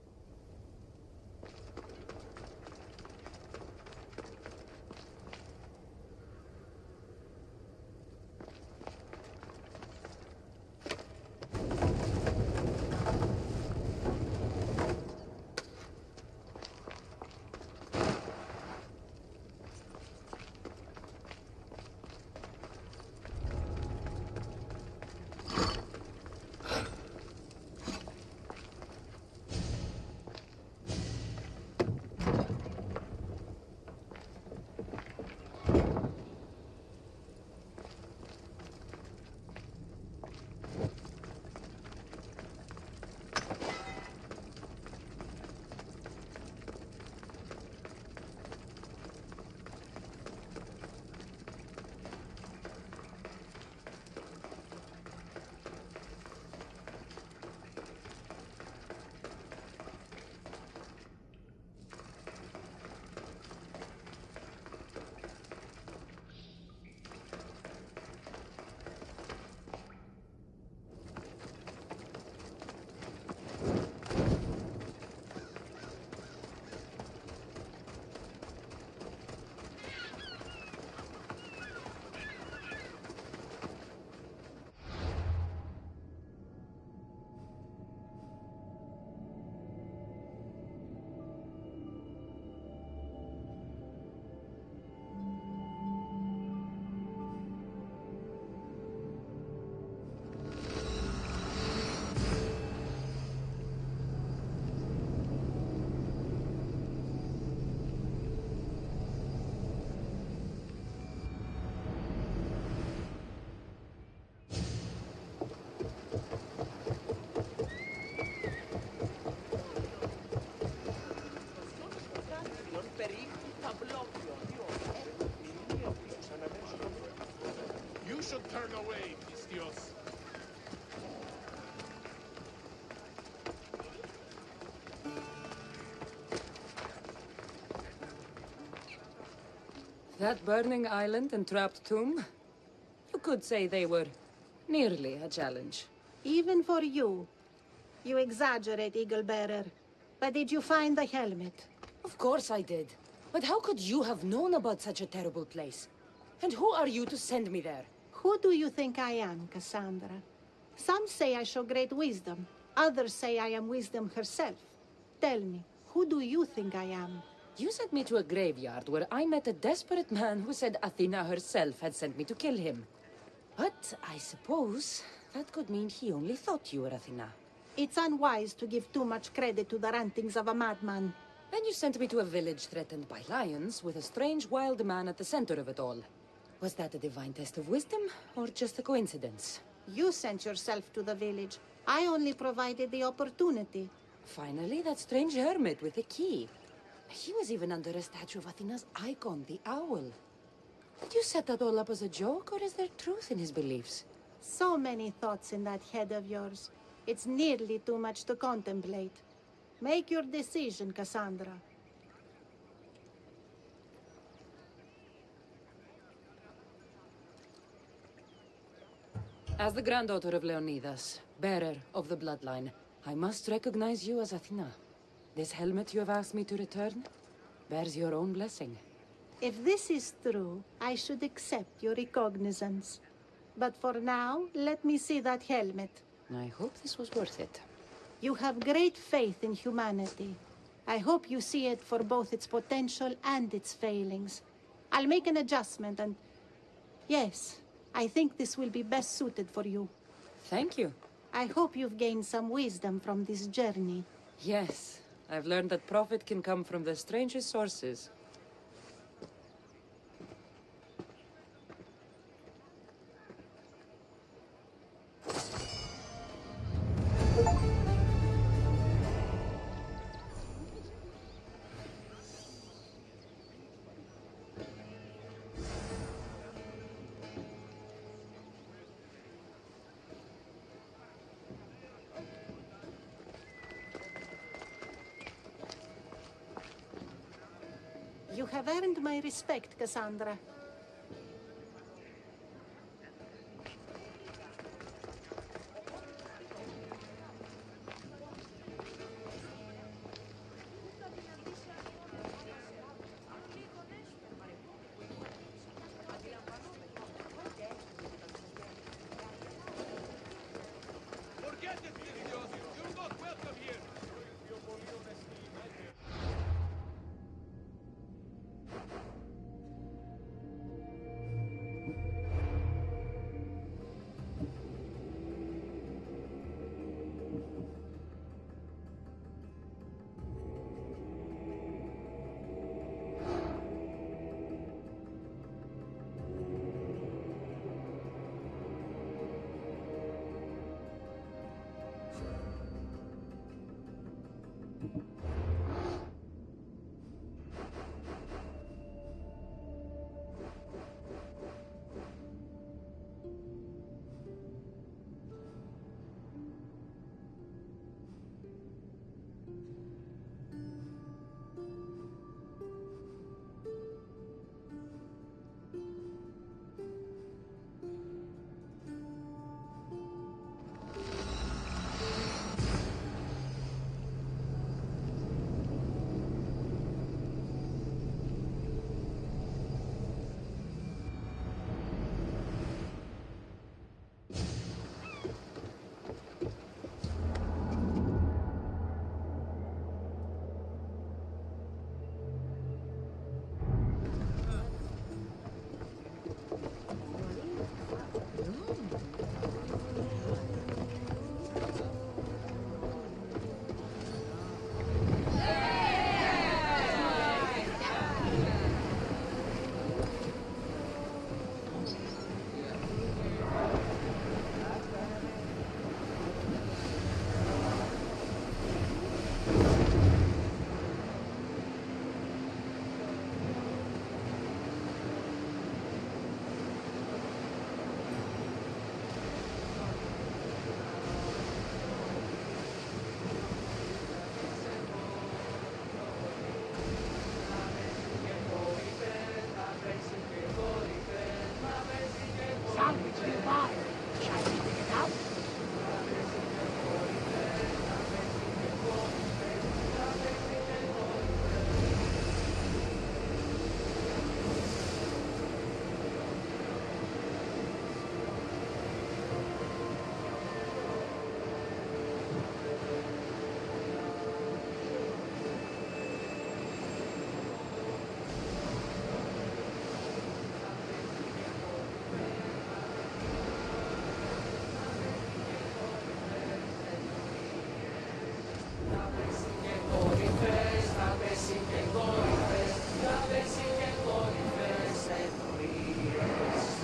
S: You should turn away, Mistios.
B: That burning island and trapped tomb? You could say they were nearly a challenge.
J: Even for you. You exaggerate, Eagle Bearer. But did you find the helmet?
B: Of course I did. But how could you have known about such a terrible place? And who are you to send me there?
J: Who do you think I am, Cassandra? Some say I show great wisdom. Others say I am wisdom herself. Tell me, who do you think I am?
B: You sent me to a graveyard where I met a desperate man who said Athena herself had sent me to kill him. But I suppose that could mean he only thought you were Athena.
J: It's unwise to give too much credit to the rantings of a madman.
B: Then you sent me to a village threatened by lions with a strange wild man at the center of it all. Was that a divine test of wisdom, or just a coincidence?
J: You sent yourself to the village. I only provided the opportunity.
B: Finally, that strange hermit with the key. He was even under a statue of Athena's icon, the owl. Did you set that all up as a joke, or is there truth in his beliefs?
J: So many thoughts in that head of yours. It's nearly too much to contemplate. Make your decision, Cassandra.
B: As the granddaughter of Leonidas, bearer of the bloodline, I must recognize you as Athena. This helmet you have asked me to return bears your own blessing.
J: If this is true, I should accept your recognizance. But for now, let me see that helmet.
B: I hope this was worth it.
J: You have great faith in humanity. I hope you see it for both its potential and its failings. I'll make an adjustment and... Yes, I think this will be best suited for you.
B: Thank you.
J: I hope you've gained some wisdom from this journey.
B: Yes, I've learned that profit can come from the strangest sources.
J: You have earned my respect, Cassandra.
E: Forget it, Lydios! You're not welcome here!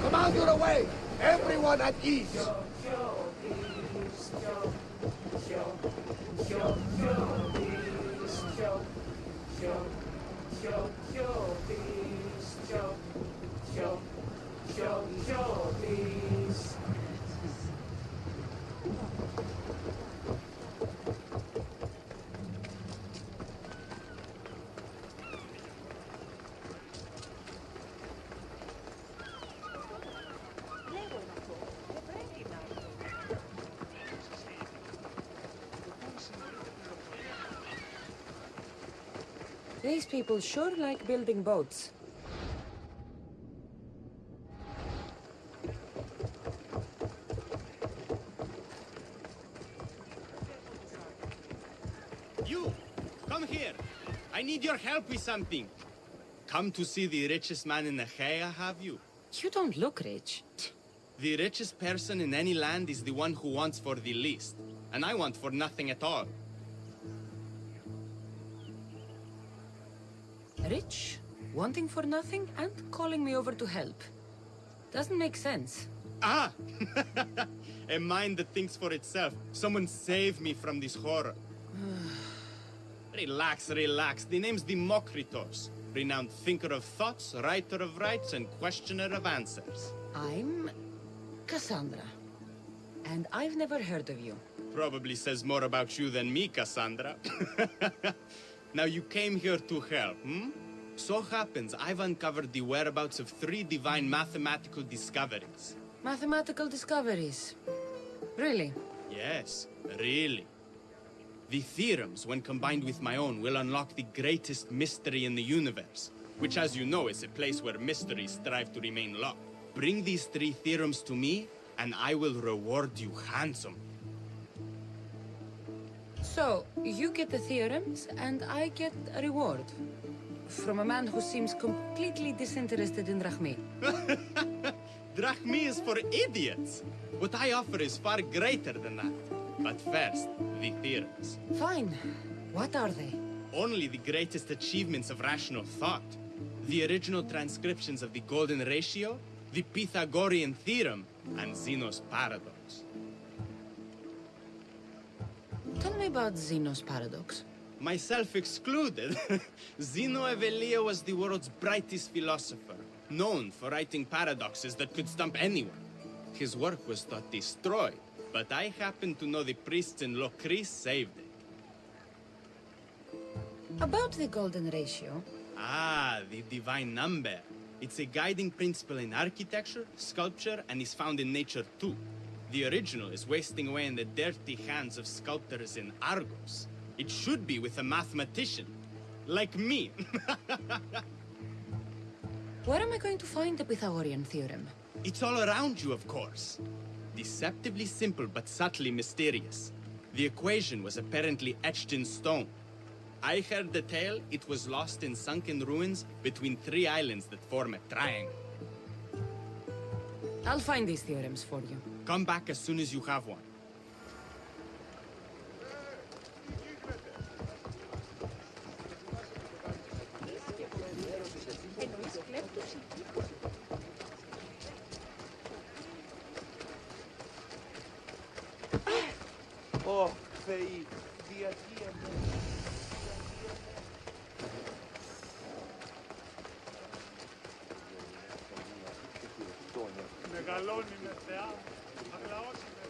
O: Command your way! Everyone at ease!
B: These people sure like building boats.
A: You! Come here! I need your help with something. Come to see the richest man in Achaea, have you?
B: You don't look rich.
A: The richest person in any land is the one who wants for the least. And I want for nothing at all.
B: Rich, wanting for nothing, and calling me over to help. Doesn't make sense.
A: Ah! A mind that thinks for itself. Someone save me from this horror. Relax, relax. The name's Democritos. Renowned thinker of thoughts, writer of rights, and questioner of answers.
B: I'm Cassandra. And I've never heard of you.
A: Probably says more about you than me, Cassandra. Now you came here to help, hmm? So happens I've uncovered the whereabouts of 3 divine mathematical discoveries.
B: Mathematical discoveries. Really?
A: Yes, really. The theorems, when combined with my own, will unlock the greatest mystery in the universe, which, as you know, is a place where mysteries strive to remain locked. Bring these 3 theorems to me, and I will reward you handsomely.
B: So, you get the theorems, and I get a reward. From a man who seems completely disinterested in Drachmi.
A: Drachmi is for idiots! What I offer is far greater than that. But first, the theorems.
B: Fine. What are they?
A: Only the greatest achievements of rational thought. The original transcriptions of the Golden Ratio, the Pythagorean Theorem, and Zeno's Paradox.
B: Tell me about Zeno's Paradox.
A: Myself excluded. Zeno of Elea was the world's brightest philosopher, known for writing paradoxes that could stump anyone. His work was thought destroyed, but I happen to know the priests in Locris saved it.
B: About the Golden Ratio.
A: Ah, the divine number. It's a guiding principle in architecture, sculpture, and is found in nature too. The original is wasting away in the dirty hands of sculptors in Argos. It should be with a mathematician. Like me.
B: Where am I going to find the Pythagorean Theorem?
A: It's all around you, of course. Deceptively simple, but subtly mysterious. The equation was apparently etched in stone. I heard the tale it was lost in sunken ruins between 3 islands that form a triangle.
B: I'll find these theorems for you.
A: Come back as soon as you have one.
M: Ω, Θεοί, διατία μου.
E: Μεγαλώνει με Θεά, αγλαώσει με.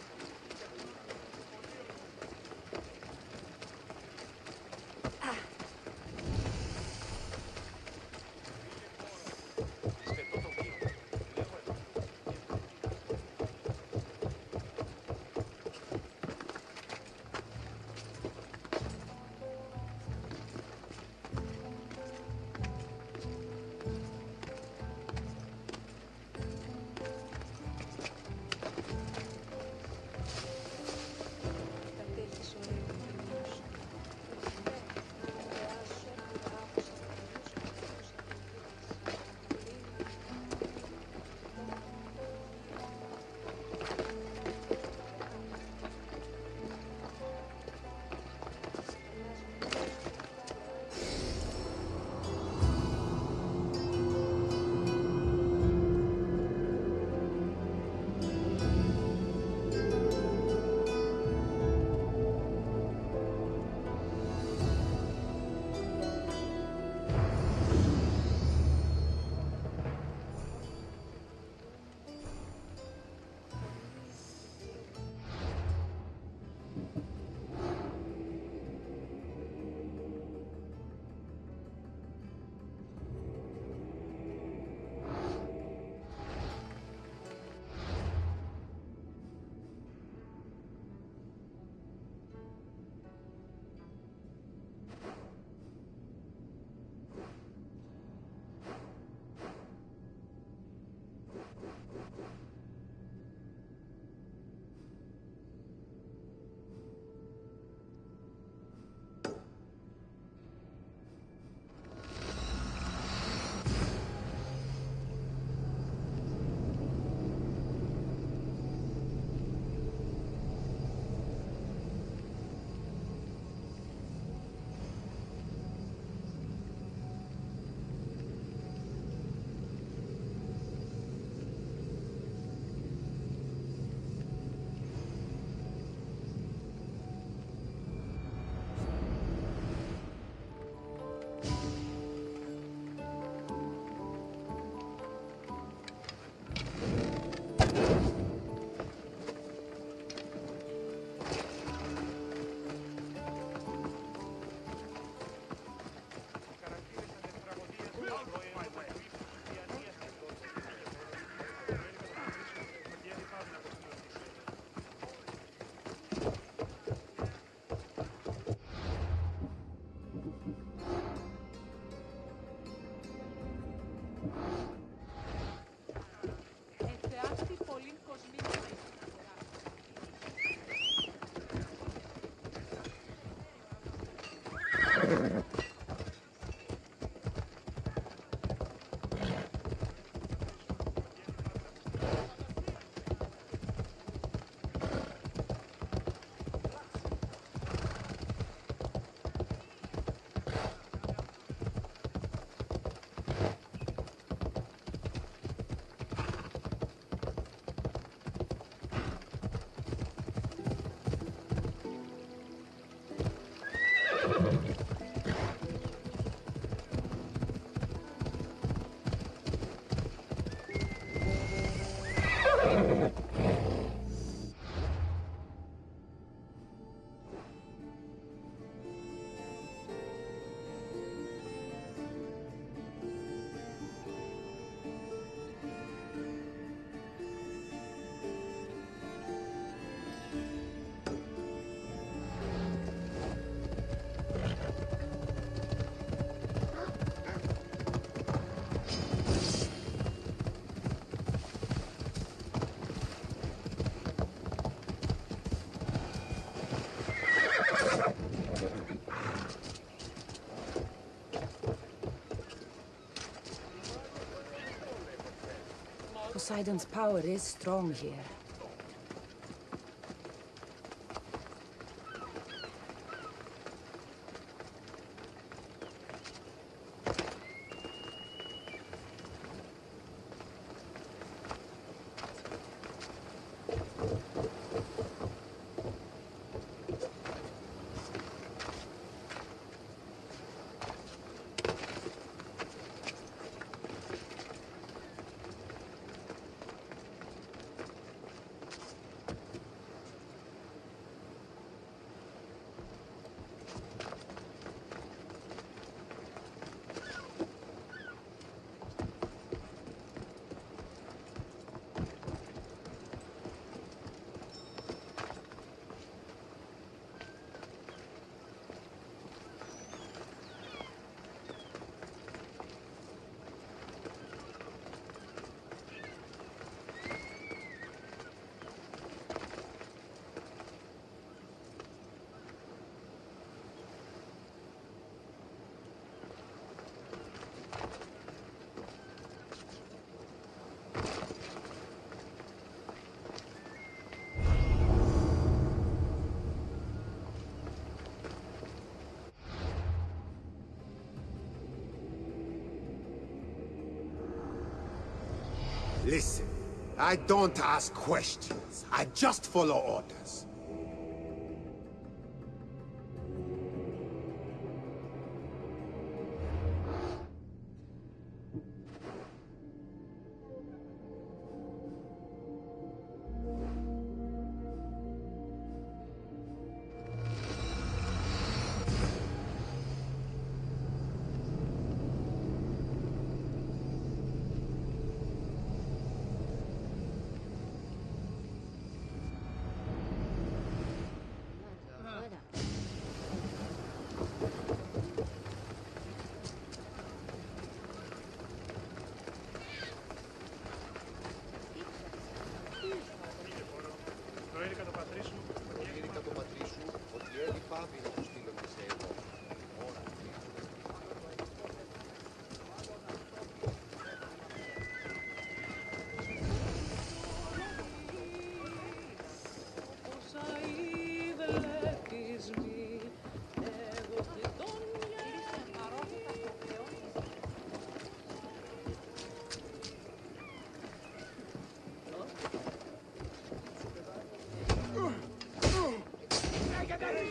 B: Poseidon's power is strong here.
O: Listen, I don't ask questions. I just follow orders.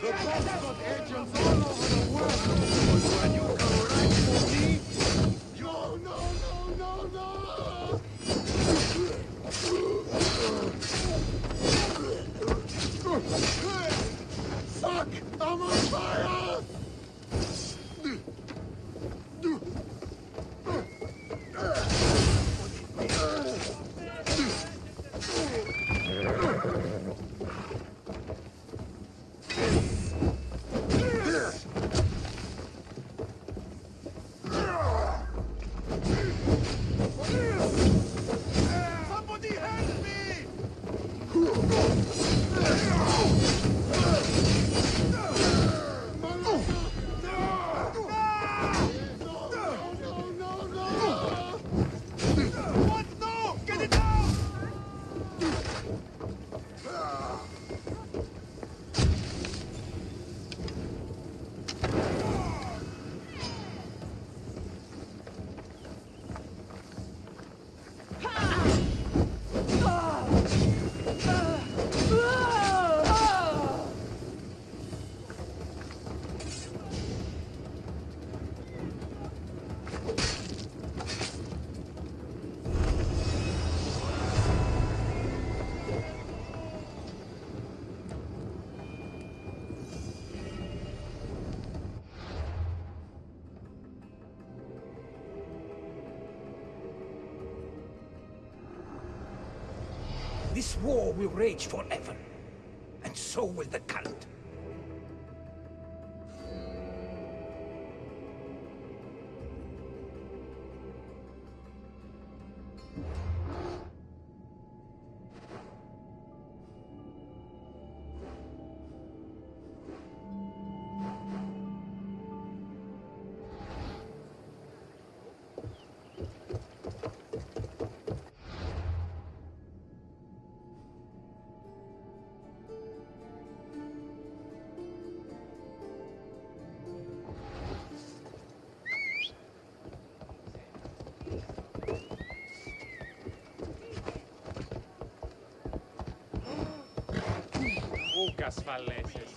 C: The boss got agents all over the world. When you come right for me, Fuck! I'm on fire! Somebody help me! What? No! Get it out!
F: This war will rage forever, and so will the cult.
E: ασφαλέσες.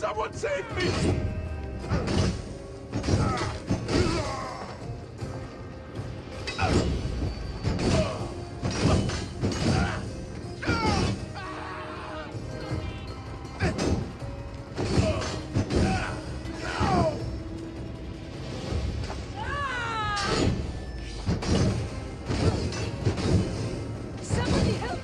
S: Someone save me!
N: Somebody help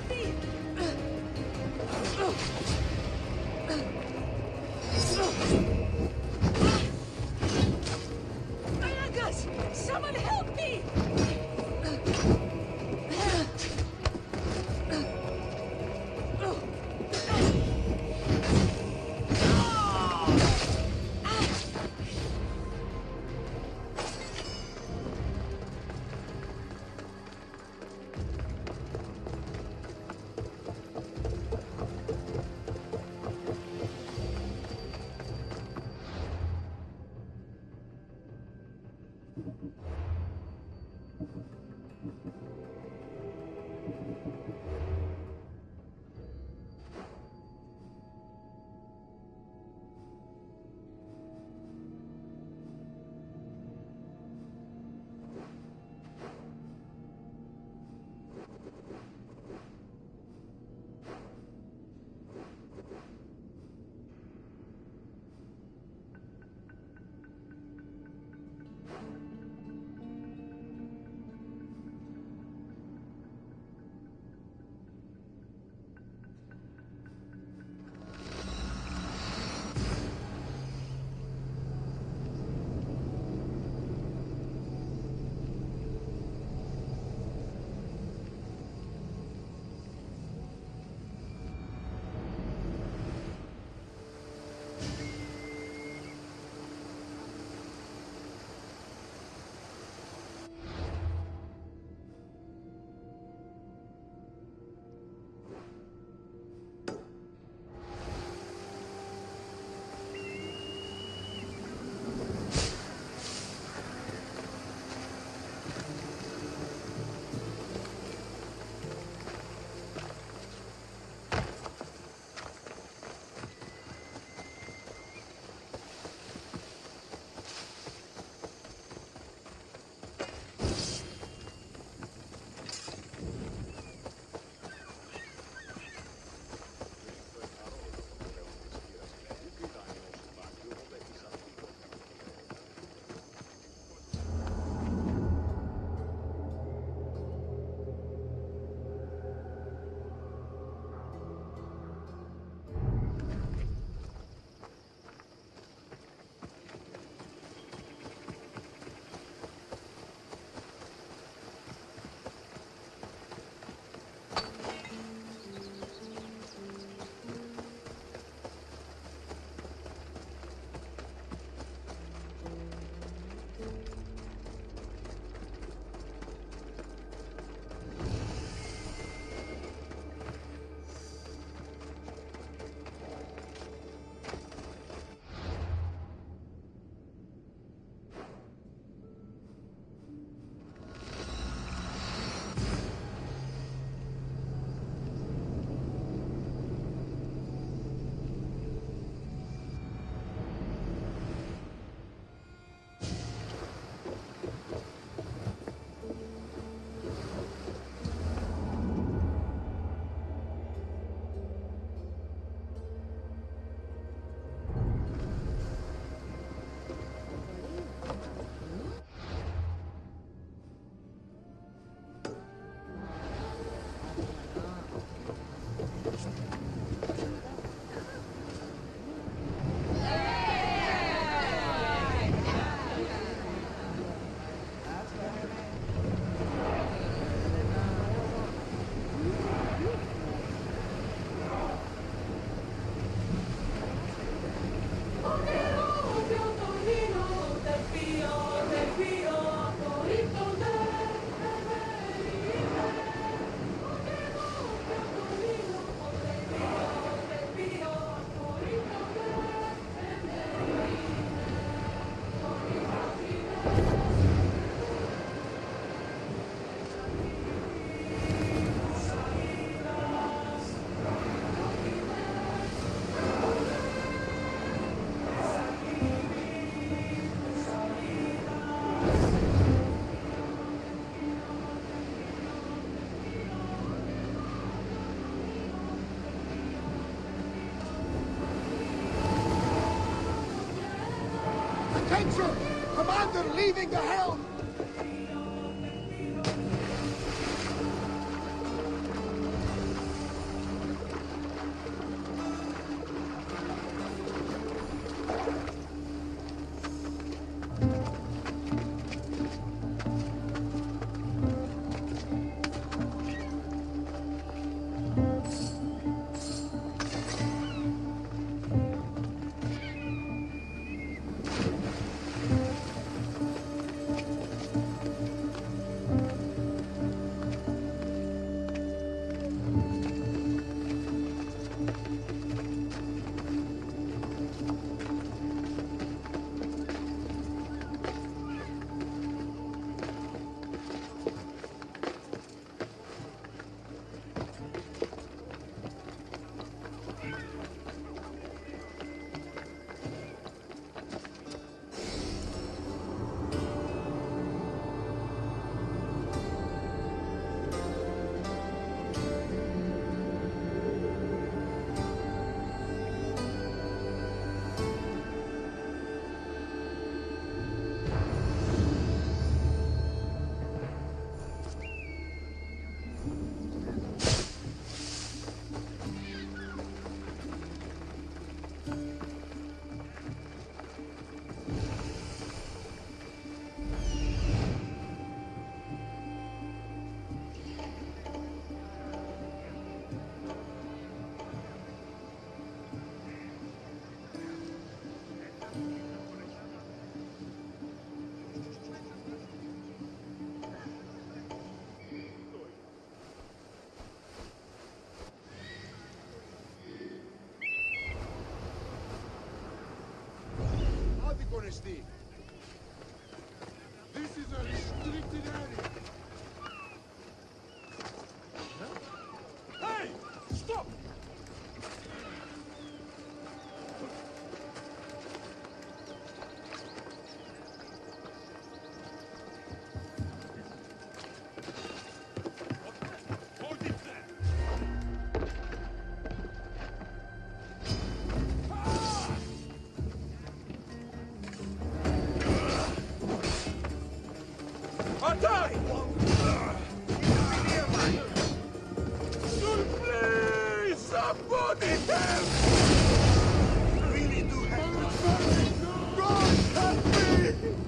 O: They're leaving the helm! Odyssey. This is a restricted area.
E: Hey! Stop! Hold it there! Attack! Please, somebody help! We need to help! God, help me!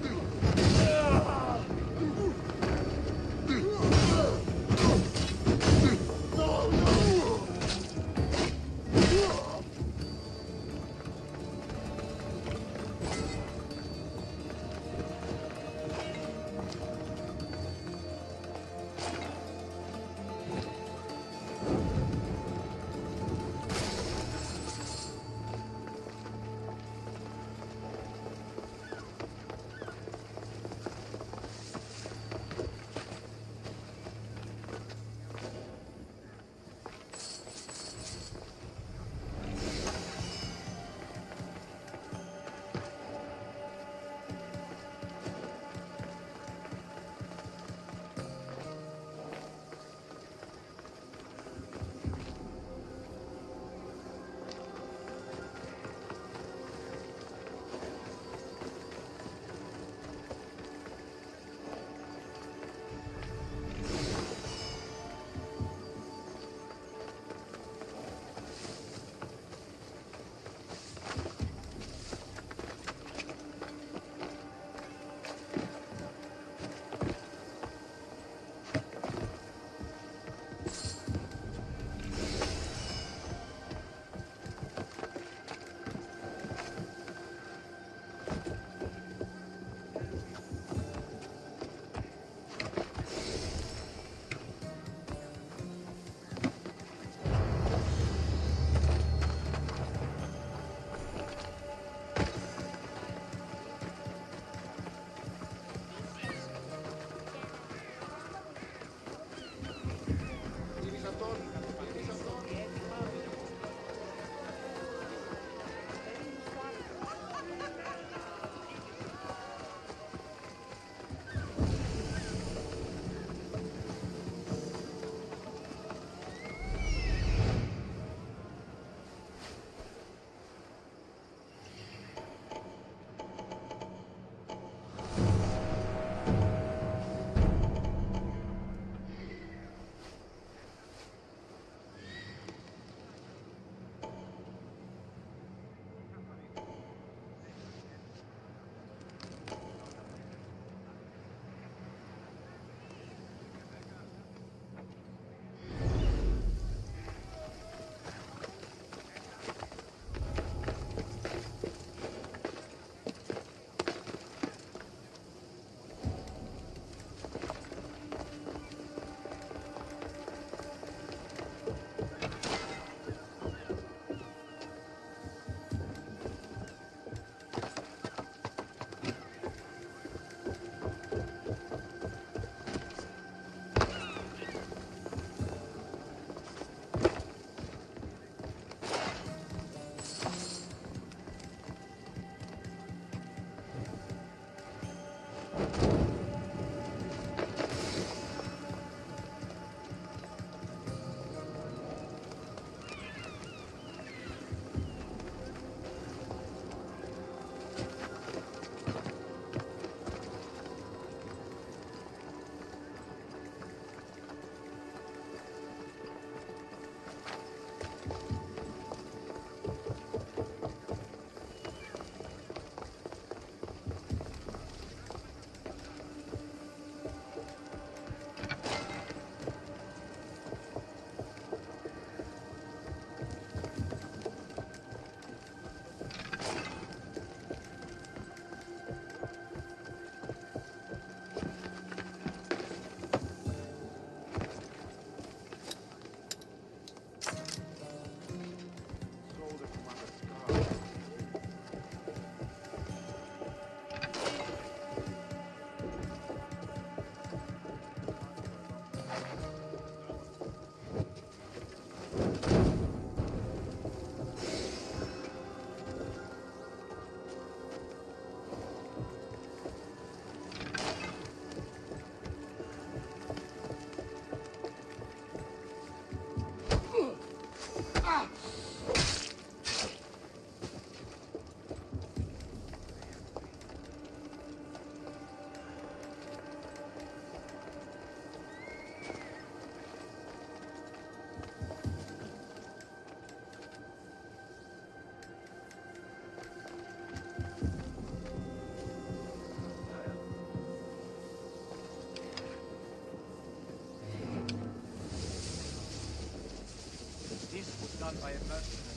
G: This was done by a mercenary.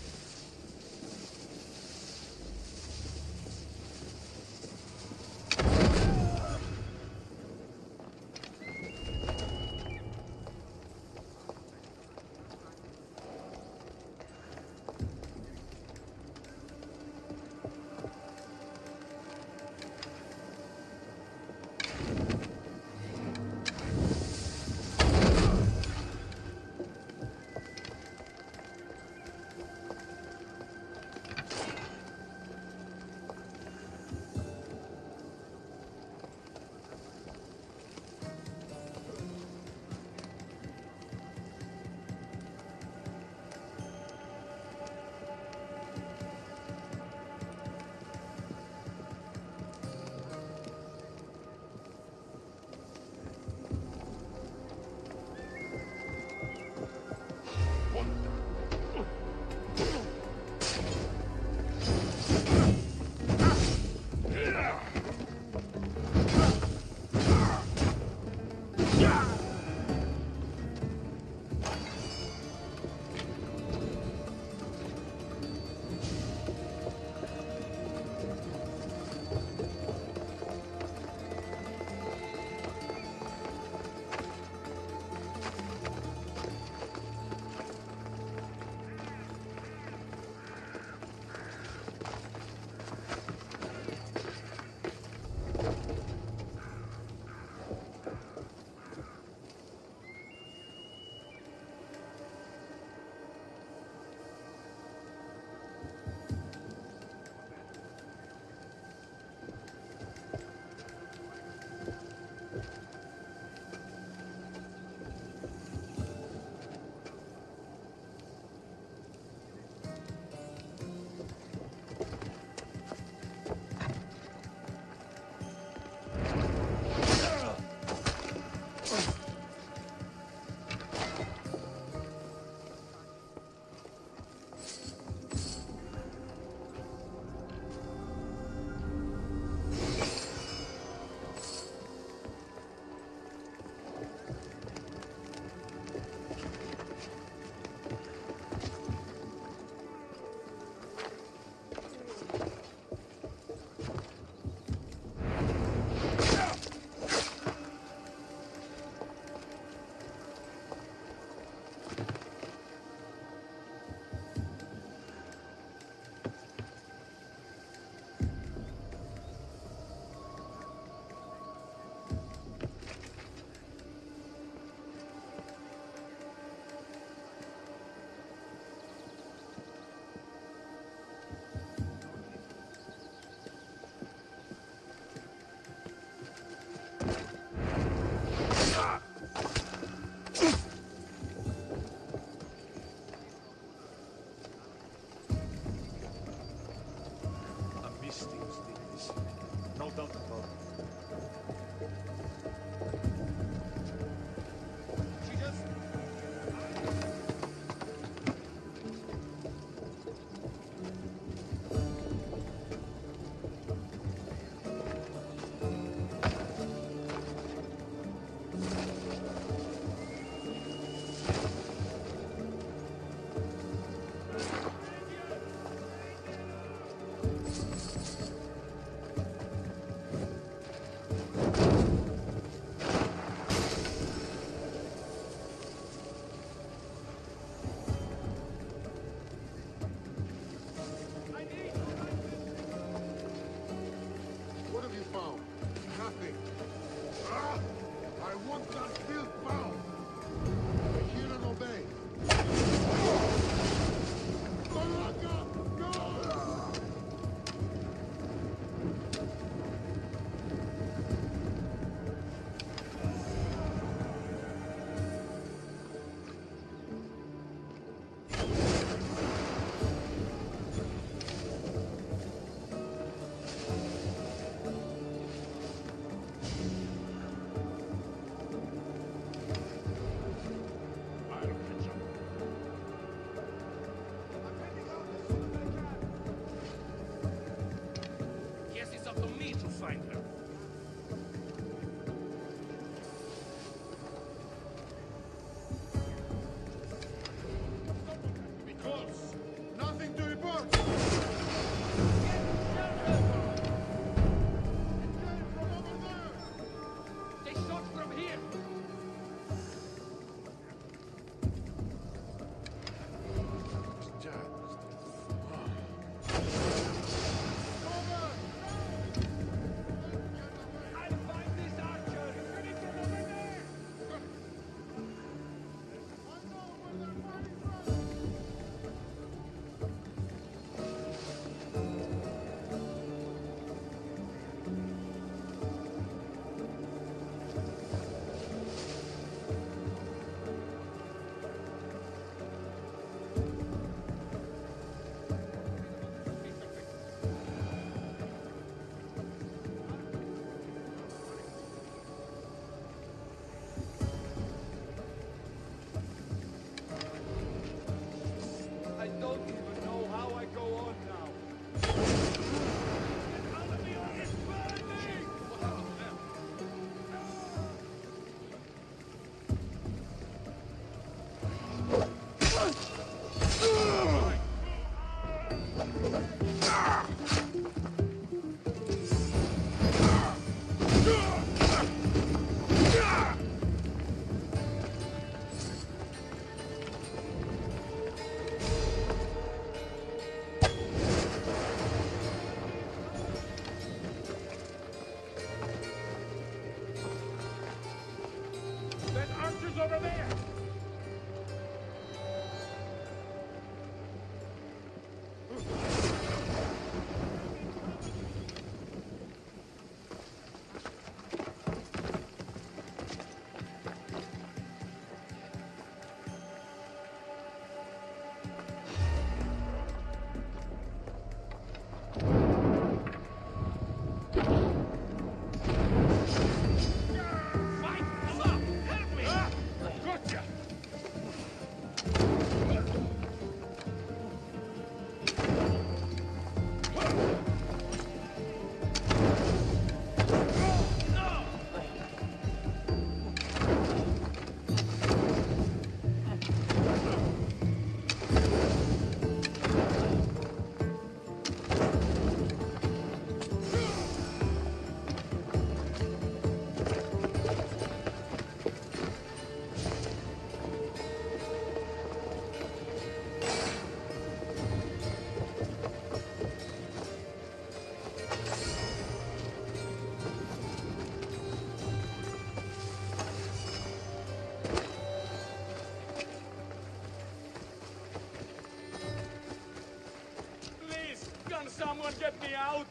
E: Anyone get me out?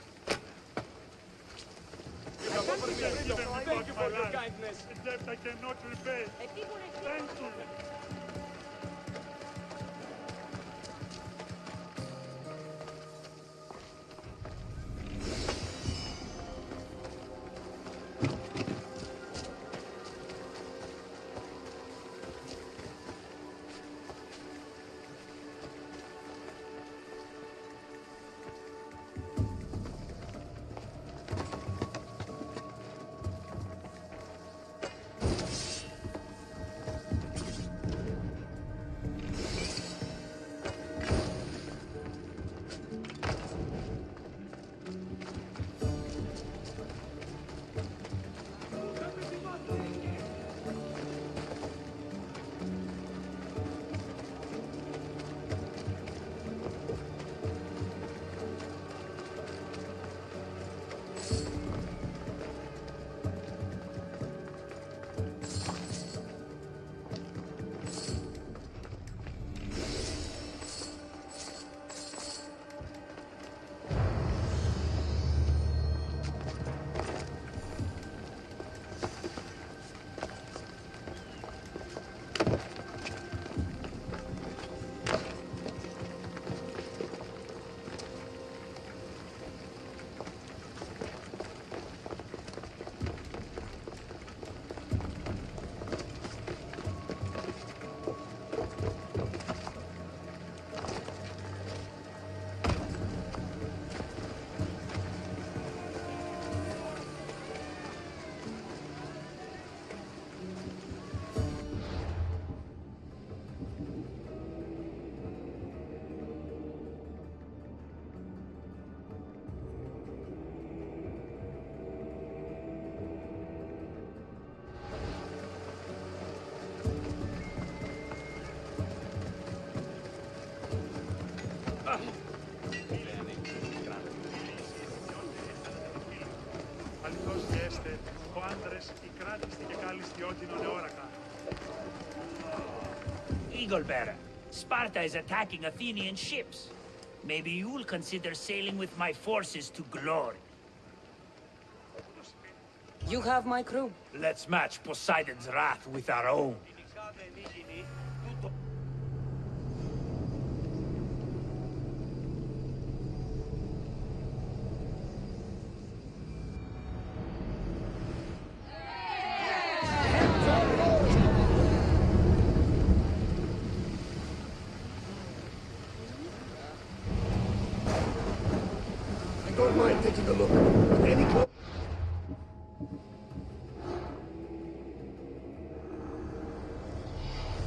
U: Thank you for your
E: kindness.
U: A debt I cannot repay. Thank you.
V: Eaglebearer, Sparta is attacking Athenian ships. Maybe you'll consider sailing with my forces to glory.
B: You have my crew.
V: Let's match Poseidon's wrath with our own.
O: I don't mind taking a look. Any close?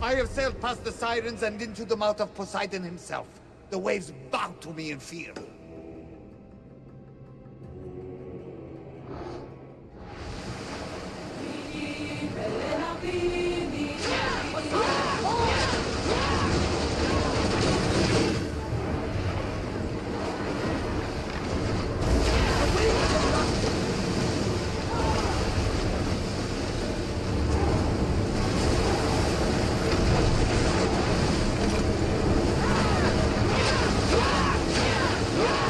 O: I have sailed past the sirens and into the mouth of Poseidon himself. The waves bow to me in fear.
U: Yeah!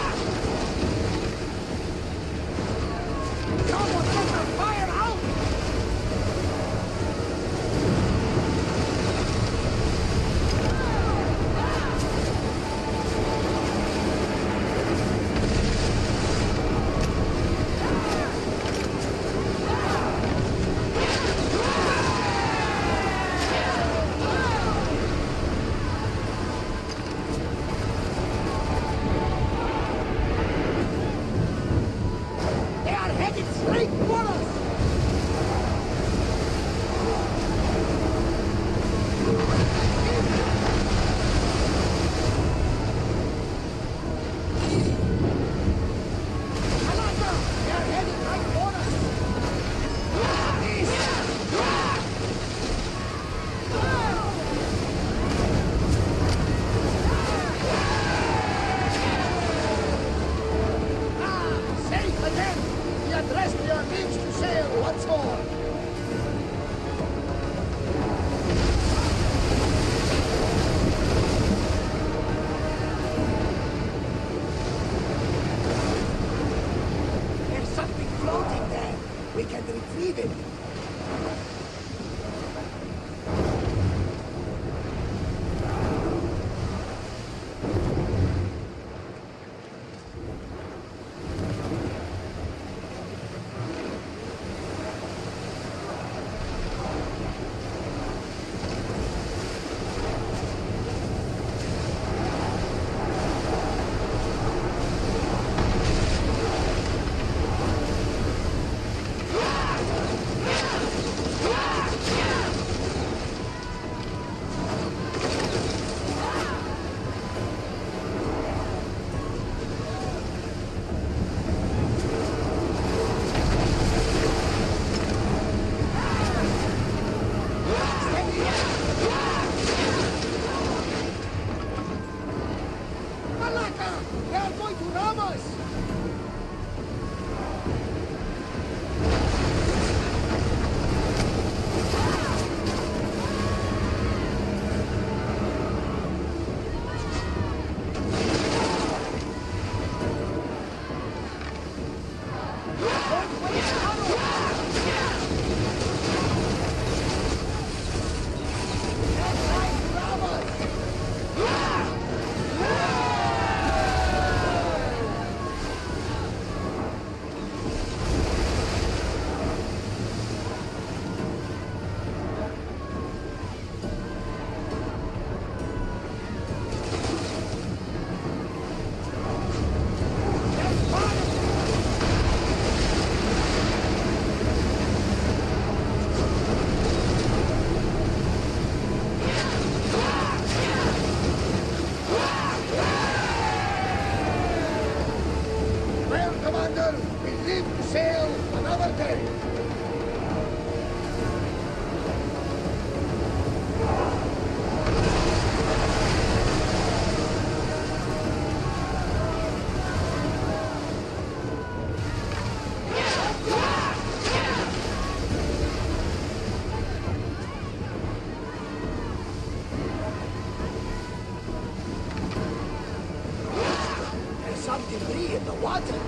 O: some debris in the water.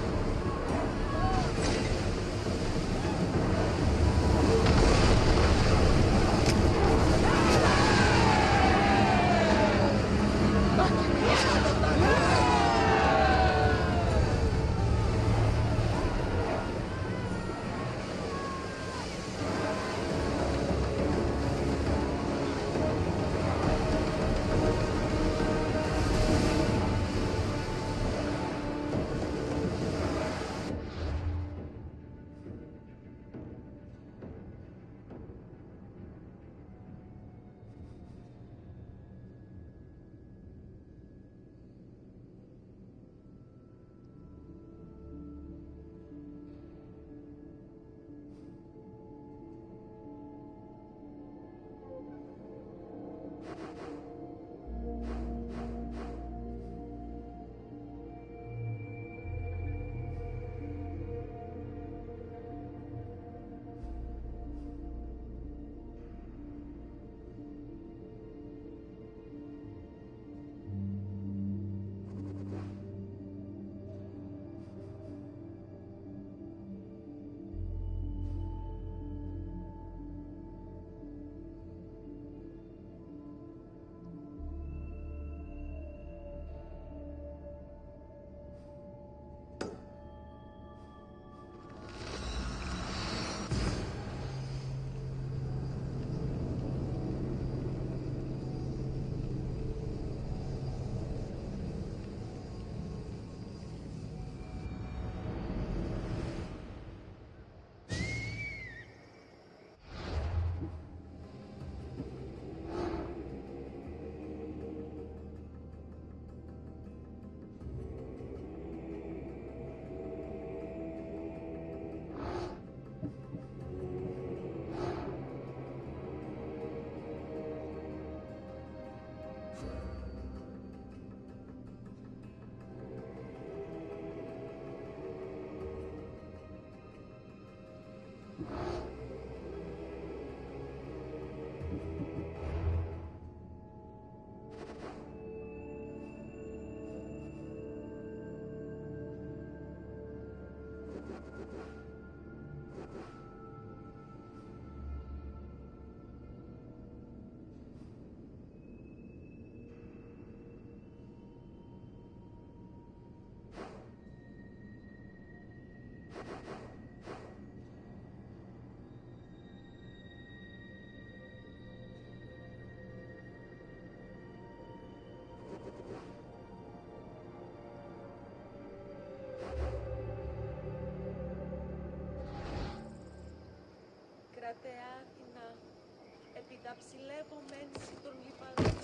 Q: Κρατεά Αθηνά, επί τα ψηλεύομεν των λιπαρών.